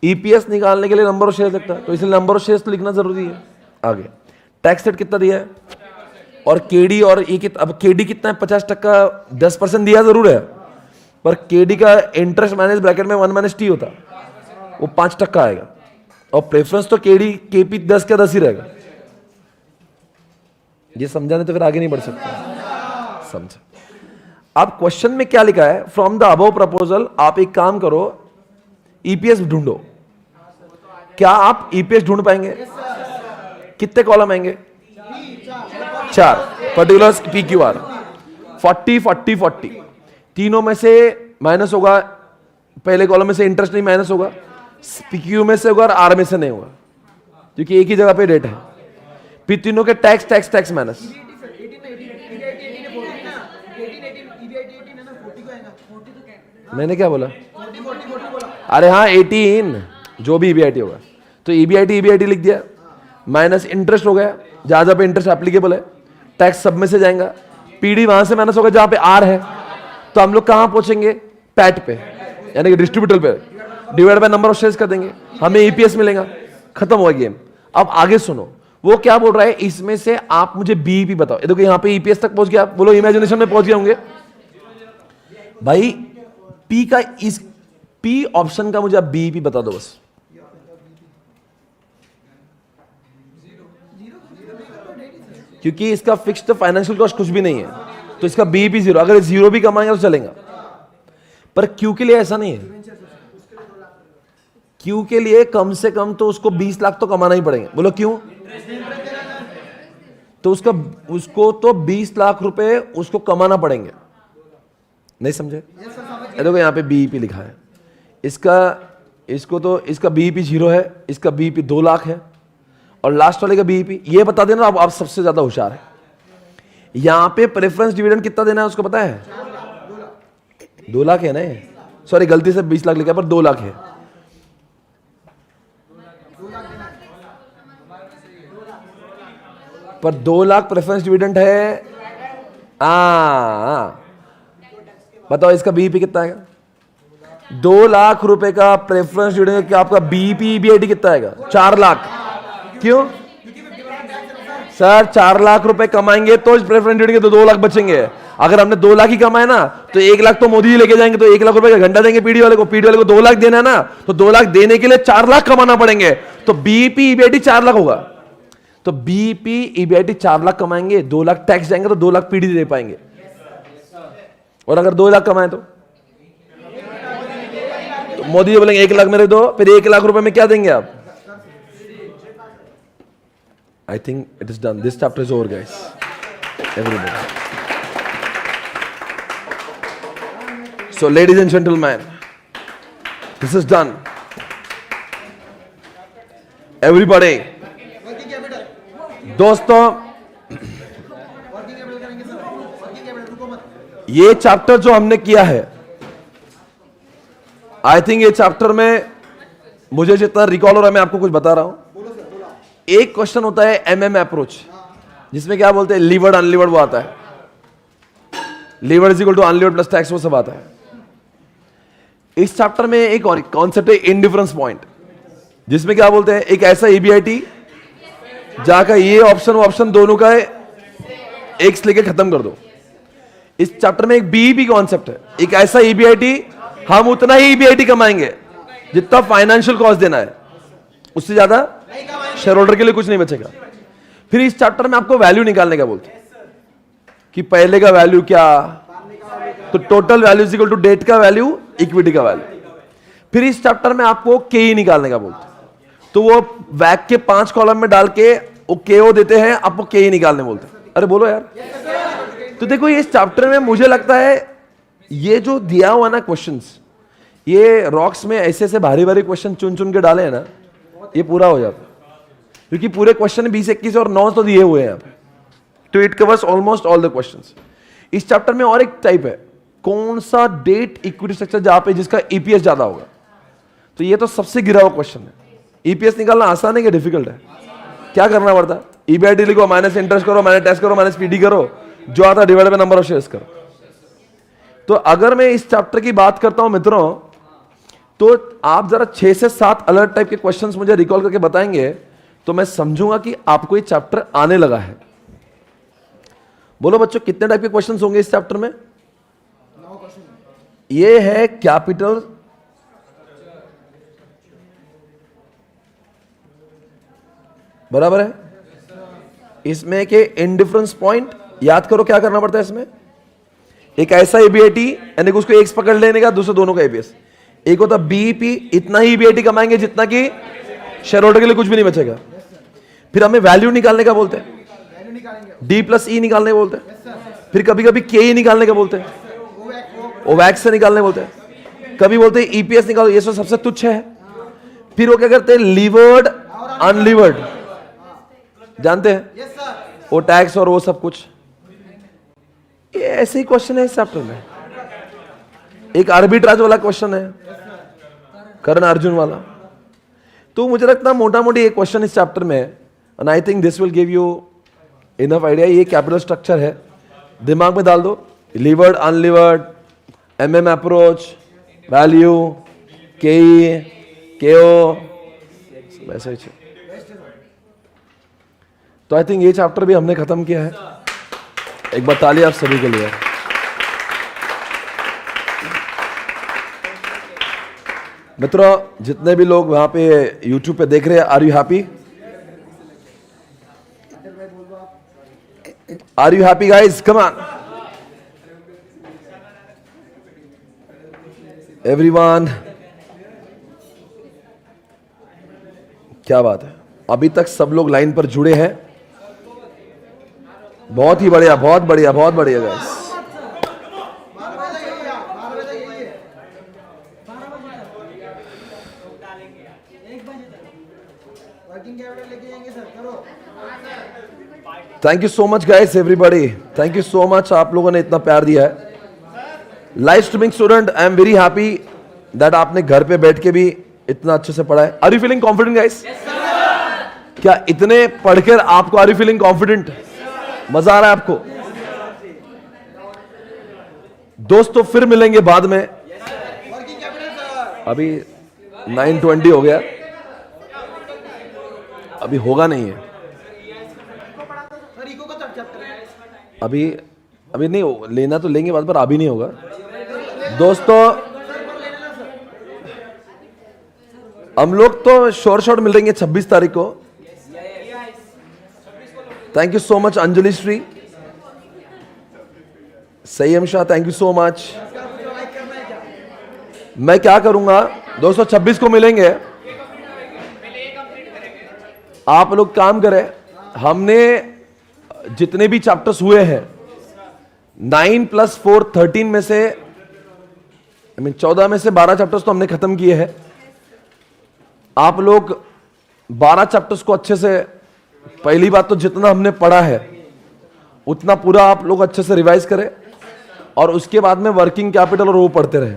ईपीएस निकालने के लिए नंबर ऑफ शेयर लगता है, तो इसलिए नंबर ऑफ शेयर्स तो लिखना जरूरी है। आगे टैक्स रेट कितना दिया है? और केडी और ई कितना? अब केडी कितना है? 50%, 10% दिया जरूर है, पर केडी का इंटरेस्ट माइनस ब्रैकेट में 1 - टी होता, वो 5% आएगा। और प्रेफरेंस तो केडी केपी 10 का 10 ही रहेगा। ये समझाने तो फिर आगे नहीं बढ़ सकता। समझा? अब क्वेश्चन में क्या लिखा है? फ्रॉम द अबव प्रपोजल, आप एक काम करो, ईपीएस ढूंढो। क्या आप ईपीएस ढूंढ पाएंगे? कितने कॉलम आएंगे? 4। पर्टिकुलर पीक्यूआर 40 40 40, तीनों में से माइनस होगा। पहले कॉलम में से इंटरेस्ट नहीं माइनस होगा, पीक्यू में से होगा और आर में से नहीं होगा, क्योंकि एक ही जगह पे रेट है। फिर तीनों के टैक्स टैक्स टैक्स माइनस। मैंने क्या बोला? अरे हाँ 18, जो भी ईबीआईटी होगा। तो ईबीआईटी लिख दिया, माइनस इंटरेस्ट हो गया जहां जहां पे इंटरेस्ट एप्लीकेबल है, टैक्स सब में से जाएगा, पीडी वहां से माइनस होगा जहां पे आर है। तो हम लोग कहां पहुंचेंगे? पैट पे, यानी कि डिस्ट्रीब्यूटर पे, divide by number of shares कर देंगे, हमें ईपीएस मिलेगा। खत्म हुआ गेम। अब आगे सुनो, वो क्या बोल रहा है? इसमें से आप मुझे बीईपी बताओ। ये देखो यहां पे ईपीएस तक पहुंच गया, बोलो इमेजिनेशन में पहुंच गए होंगे भाई। पी का, इस पी ऑप्शन का मुझे आप बीईपी बता दो बस। क्योंकि इसका फिक्स्ड फाइनेंशियल कॉस्ट कुछ भी नहीं है, तो इसका बीईपी 0। अगर 0 भी कमाएंगे तो चलेगा, पर क्यू के लिए ऐसा नहीं है। क्यू के लिए कम से कम तो उसको 20 लाख तो कमाना ही पड़ेंगे। बोलो क्यों? तो उसको तो 20 लाख रुपए उसको कमाना पड़ेंगे। नहीं समझे? देखो यहाँ पे बीईपी लिखा है, इसका बीईपी 0 है, इसका बीईपी 2 लाख है, और लास्ट वाले का बीईपी ये बता देना। अब आप सबसे ज्यादा होशियार है। यहां पे प्रेफरेंस डिविडेंड कितना देना है उसको पता है? 2 लाख है ना? सॉरी गलती से 20 लाख लिखा, पर 2 लाख है। पर 2 लाख प्रेफरेंस डिविडेंड है। बताओ इसका बीईपी कितना आएगा? 2 लाख रुपए का प्रेफरेंस डिविडेंड, क्या आपका बीईपी ईबीआईटी कितना आएगा? 4 लाख। क्यों सर? 4 लाख रुपए कमाएंगे तो प्रेफरेंस डिविडेंड के तो 2 लाख बचेंगे। अगर हमने 2 लाख ही कमाए ना, तो 1 लाख तो मोदी जी लेके जाएंगे, तो 1 लाख रुपए का घंटा देंगे पीडी वाले को। पीडी वाले को 2 लाख देना है ना, तो 2 लाख देने के लिए 4 लाख कमाना पड़ेंगे। तो बीईपी ईबीआईटी 4 लाख होगा। तो बीईपी ईबीआईटी 4 लाख कमाएंगे, 2 लाख टैक्स जाएंगे, तो 2 लाख पीडी दे पाएंगे। और अगर 2 लाख कमाए तो मोदी जी बोलेंगे 1 लाख मेरे दो, फिर 1 लाख रुपए में क्या देंगे आप? I think it is done. This chapter is over, guys. Everybody. So, ladies and gentlemen, this is done. Everybody. दोस्तों, ये चैप्टर जो हमने किया है, आई थिंक ये चैप्टर में मुझे जितना रिकॉल हो रहा है, मैं आपको कुछ बता रहा हूं। एक क्वेश्चन होता है एमएम अप्रोच, जिसमें क्या बोलते हैं? लीवर्ड अनलीवर्ड वो आता है। Levered is equal to unlevered plus tax, वो सब आता है। इस चैप्टर में एक और कॉन्सेप्ट है इनडिफरेंस पॉइंट, जिसमें क्या बोलते हैं? एक ऐसा ईबीआईटी जहां का ये ऑप्शन वो ऑप्शन दोनों का एक्स लेके खत्म कर दो। इस चैप्टर में एक बीईपी कॉन्सेप्ट है, एक ऐसा ईबीआईटी हम उतना ही ईबीआईटी कमाएंगे जितना फाइनेंशियल कॉस्ट देना है, उससे ज्यादा शेयर होल्डर के लिए कुछ नहीं बचेगा। फिर इस चैप्टर में आपको वैल्यू निकालने का बोलते हैं कि पहले का वैल्यू क्या, तो total value is equal to debt का वैल्यू, इक्विटी का वैल्यू। फिर इस चैप्टर में आपको केई निकालने का बोलते हैं। तो वो वैक के 5 कॉलम में डाल के वो केओ देते हैं, आपको के ही निकालने बोलते हैं। अरे बोलो यार। तो देखो इस चैप्टर में मुझे लगता है ये जो दिया हुआ ना क्वेश्चंस, ये रॉक्स में ऐसे ऐसे भारी भारी क्वेश्चन चुन चुन के डाले हैं ना, ये पूरा हो जाता है, क्योंकि पूरे क्वेश्चन 20, 21 और 9 तो दिए हुए हैं यहाँ पे। तो it covers almost all the questions. इस चैप्टर में और एक टाइप है, कौन सा डेट इक्विटी स्ट्रक्चर जहां पे जिसका ईपीएस ज्यादा होगा। तो ये तो सबसे गिरा हुआ क्वेश्चन है। ईपीएस निकालना आसान है कि डिफिकल्ट है? क्या करना पड़ता है? ईबीआईटी लिखो, माइनस इंटरेस्ट करो, माइनस टैक्स करो, माइनस पीडी करो, जो आता है divide by number of shares करो। तो अगर मैं इस चैप्टर की बात करता हूं मित्रों, तो आप जरा 6 से 7 अलग टाइप के क्वेश्चंस मुझे रिकॉल करके बताएंगे तो मैं समझूंगा कि आपको ये चैप्टर आने लगा है। बोलो बच्चों, कितने टाइप के क्वेश्चंस होंगे इस चैप्टर में? ये है कैपिटल बराबर है। इसमें के इंडिफरेंस पॉइंट याद करो, क्या करना पड़ता है इसमें? एक ऐसा ईबीआईटी यानी कि उसको एक्स पकड़ लेने का, दूसरे दोनों का ईपीएस। एक होता बीईपी, इतना ही ईबीआईटी कमाएंगे जितना कि शेयर होल्डर के लिए कुछ भी नहीं बचेगा। फिर हमें वैल्यू निकालने का बोलते हैं, डी प्लस ई निकालने का बोलते हैं। फिर कभी कभी के ई निकालने का बोलते हैं, ओवैक्स से निकालने बोलते हैं। कभी बोलते हैं ईपीएस निकालो, ये सबसे तुच्छ है। फिर वो क्या करते हैं? लीवर्ड अनलीवर्ड, जानते हैं वो टैक्स और वो सब कुछ। ये ऐसे ही क्वेश्चन है इस चैप्टर में। एक आर्बिट्राज वाला क्वेश्चन है, करण अर्जुन वाला। तो मुझे लगता है मोटा मोटी एक क्वेश्चन इस चैप्टर में, and I think this will give you enough idea. ये कैपिटल स्ट्रक्चर है, दिमाग में डाल दो। Levered unlevered, MM approach, value, KE, KO, वैसे ही। तो आई थिंक ये चैप्टर भी हमने खत्म किया है। एक बार ताली आप सभी के लिए। मित्रों, जितने भी लोग वहां पे YouTube पे देख रहे हैं, are you happy? Are you happy guys? Come on everyone. क्या बात है, अभी तक सब लोग लाइन पर जुड़े हैं। बहुत ही बढ़िया, बहुत बढ़िया, बहुत बढ़िया guys. Thank you so much guys everybody, thank you so much. आप लोगों ने इतना प्यार दिया है। Live streaming student, I am very happy that आपने घर पे बैठ के भी इतना अच्छे से पढ़ा है। Are you feeling confident guys? क्या इतने पढ़कर आपको आर यू फीलिंग कॉन्फिडेंट? मजा आ रहा है आपको? दोस्तों फिर मिलेंगे बाद में। अभी 9:20 हो गया, अभी होगा नहीं है। अभी नहीं लेना तो लेंगे बाद पर, अभी नहीं होगा दोस्तों। हम लोग तो शॉर्ट मिलेंगे 26 तारीख को। Thank you so much Anjali Shri, सयम Shah, thank you so much. मैं क्या करूंगा दोस्तों, 26 को मिलेंगे। आप लोग काम करें, हमने जितने भी चैप्टर्स हुए हैं 9 + 4 13 में से 14 में से 12 चैप्टर्स तो हमने खत्म किए हैं। आप लोग 12 चैप्टर्स को अच्छे से, पहली बात तो जितना हमने पढ़ा है उतना पूरा आप लोग अच्छे से रिवाइज करें, और उसके बाद में वर्किंग कैपिटल और वो पढ़ते रहे।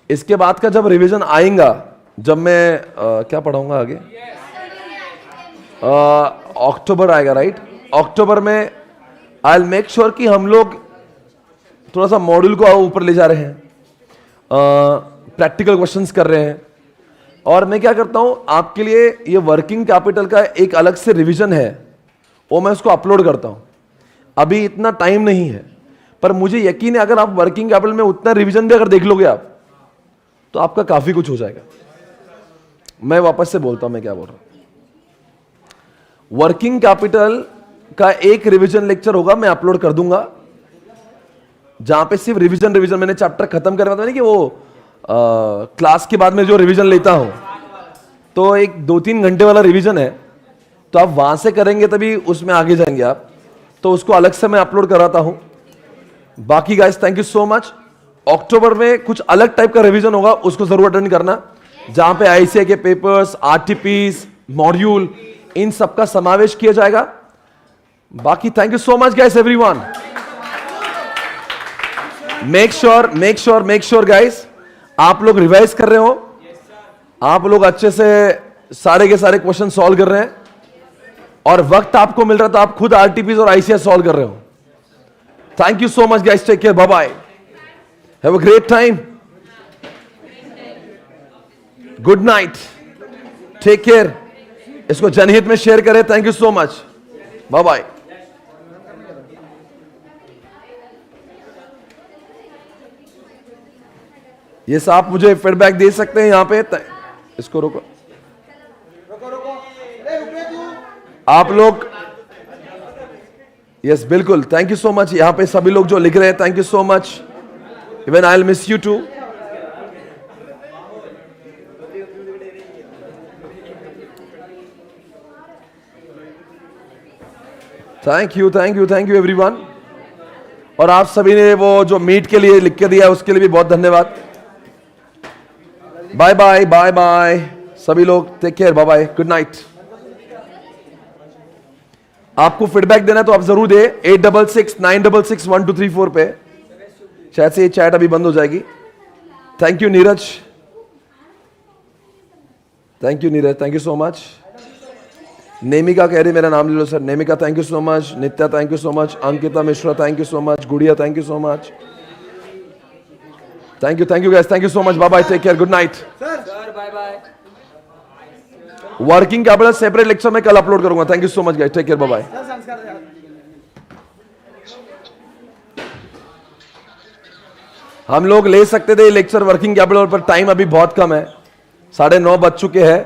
इसके बाद का जब रिवीजन आएगा, जब मैं क्या पढ़ाऊंगा आगे, अक्टूबर आएगा राइट। अक्टूबर में आई विल मेक श्योर कि हम लोग थोड़ा सा मॉड्यूल को ऊपर ले जा रहे हैं, प्रैक्टिकल क्वेश्चंस कर रहे हैं। और मैं क्या करता हूं, आपके लिए ये वर्किंग कैपिटल का एक अलग से रिवीजन है, वो मैं उसको अपलोड करता हूं। अभी इतना टाइम नहीं है, पर मुझे यकीन है अगर आप वर्किंग कैपिटल में उतना रिवीजन भी अगर देख लोगे आप, तो आपका काफी कुछ हो जाएगा। मैं वापस से बोलता हूं मैं क्या बोल रहा हूं। वर्किंग कैपिटल का एक रिवीजन लेक्चर होगा, मैं अपलोड कर दूंगा, जहां पे सिर्फ रिवीजन मैंने चैप्टर खत्म करने वाला नहीं कि वो क्लास के बाद में जो रिवीजन लेता हूं, तो एक 2-3 घंटे वाला रिवीजन है, तो आप वहां से करेंगे तभी उसमें आगे जाएंगे आप, तो उसको अलग से मैं अपलोड कराता हूं। बाकी guys thank you so much. अक्टूबर में कुछ अलग टाइप का रिवीजन होगा, उसको जरूर अटेंड करना, जहां पे आईसीआई के पेपर्स, आरटीपीस, मॉड्यूल, इन सब का समावेश किया जाएगा। बाकी thank you so much guys everyone. Make sure guys आप लोग रिवाइज कर रहे हो, आप लोग अच्छे से सारे के सारे क्वेश्चन सॉल्व कर रहे हैं, और वक्त आपको मिल रहा था आप खुद आरटीपीस और आईसीआई सॉल्व कर रहे हो। Thank you so much guys, take care, bye bye, have a great time, good night, take care. इसको जनहित में शेयर करें। Thank you so much, bye bye. ये आप मुझे फीडबैक दे सकते हैं यहां पे, इसको रोको, आप लोग। यस बिल्कुल, थैंक यू सो मच। यहां पे सभी लोग जो लिख रहे हैं, thank you so much. Even I will miss you too. Thank you everyone. और आप सभी ने वो जो मीट के लिए लिख के दिया उसके लिए भी बहुत धन्यवाद। बाय बाय बाय बाय सभी लोग, take care, bye bye, good night. आपको फीडबैक देना है तो आप जरूर दे 8669661234 पे, शायद से ये चैट अभी बंद हो जाएगी। Thank you Neeraj, thank you so much. Nemika कह रही मेरा नाम ले लो sir. Nemika thank you so much. Nitya thank you so much. Ankita Mishra thank you so much. Gudiya thank you so much. Thank you guys, thank you so much, bye bye, take care, good night sir, bye bye. Working capital separate lecture में कल upload करूंगा। Thank you so much guys, take care, bye bye. हम लोग ले सकते थे lecture working capital पर, time अभी बहुत कम है, 9:30 बज चुके हैं,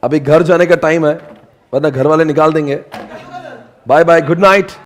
अभी घर जाने का टाइम है, वरना घर वाले निकाल देंगे। Bye bye, good night.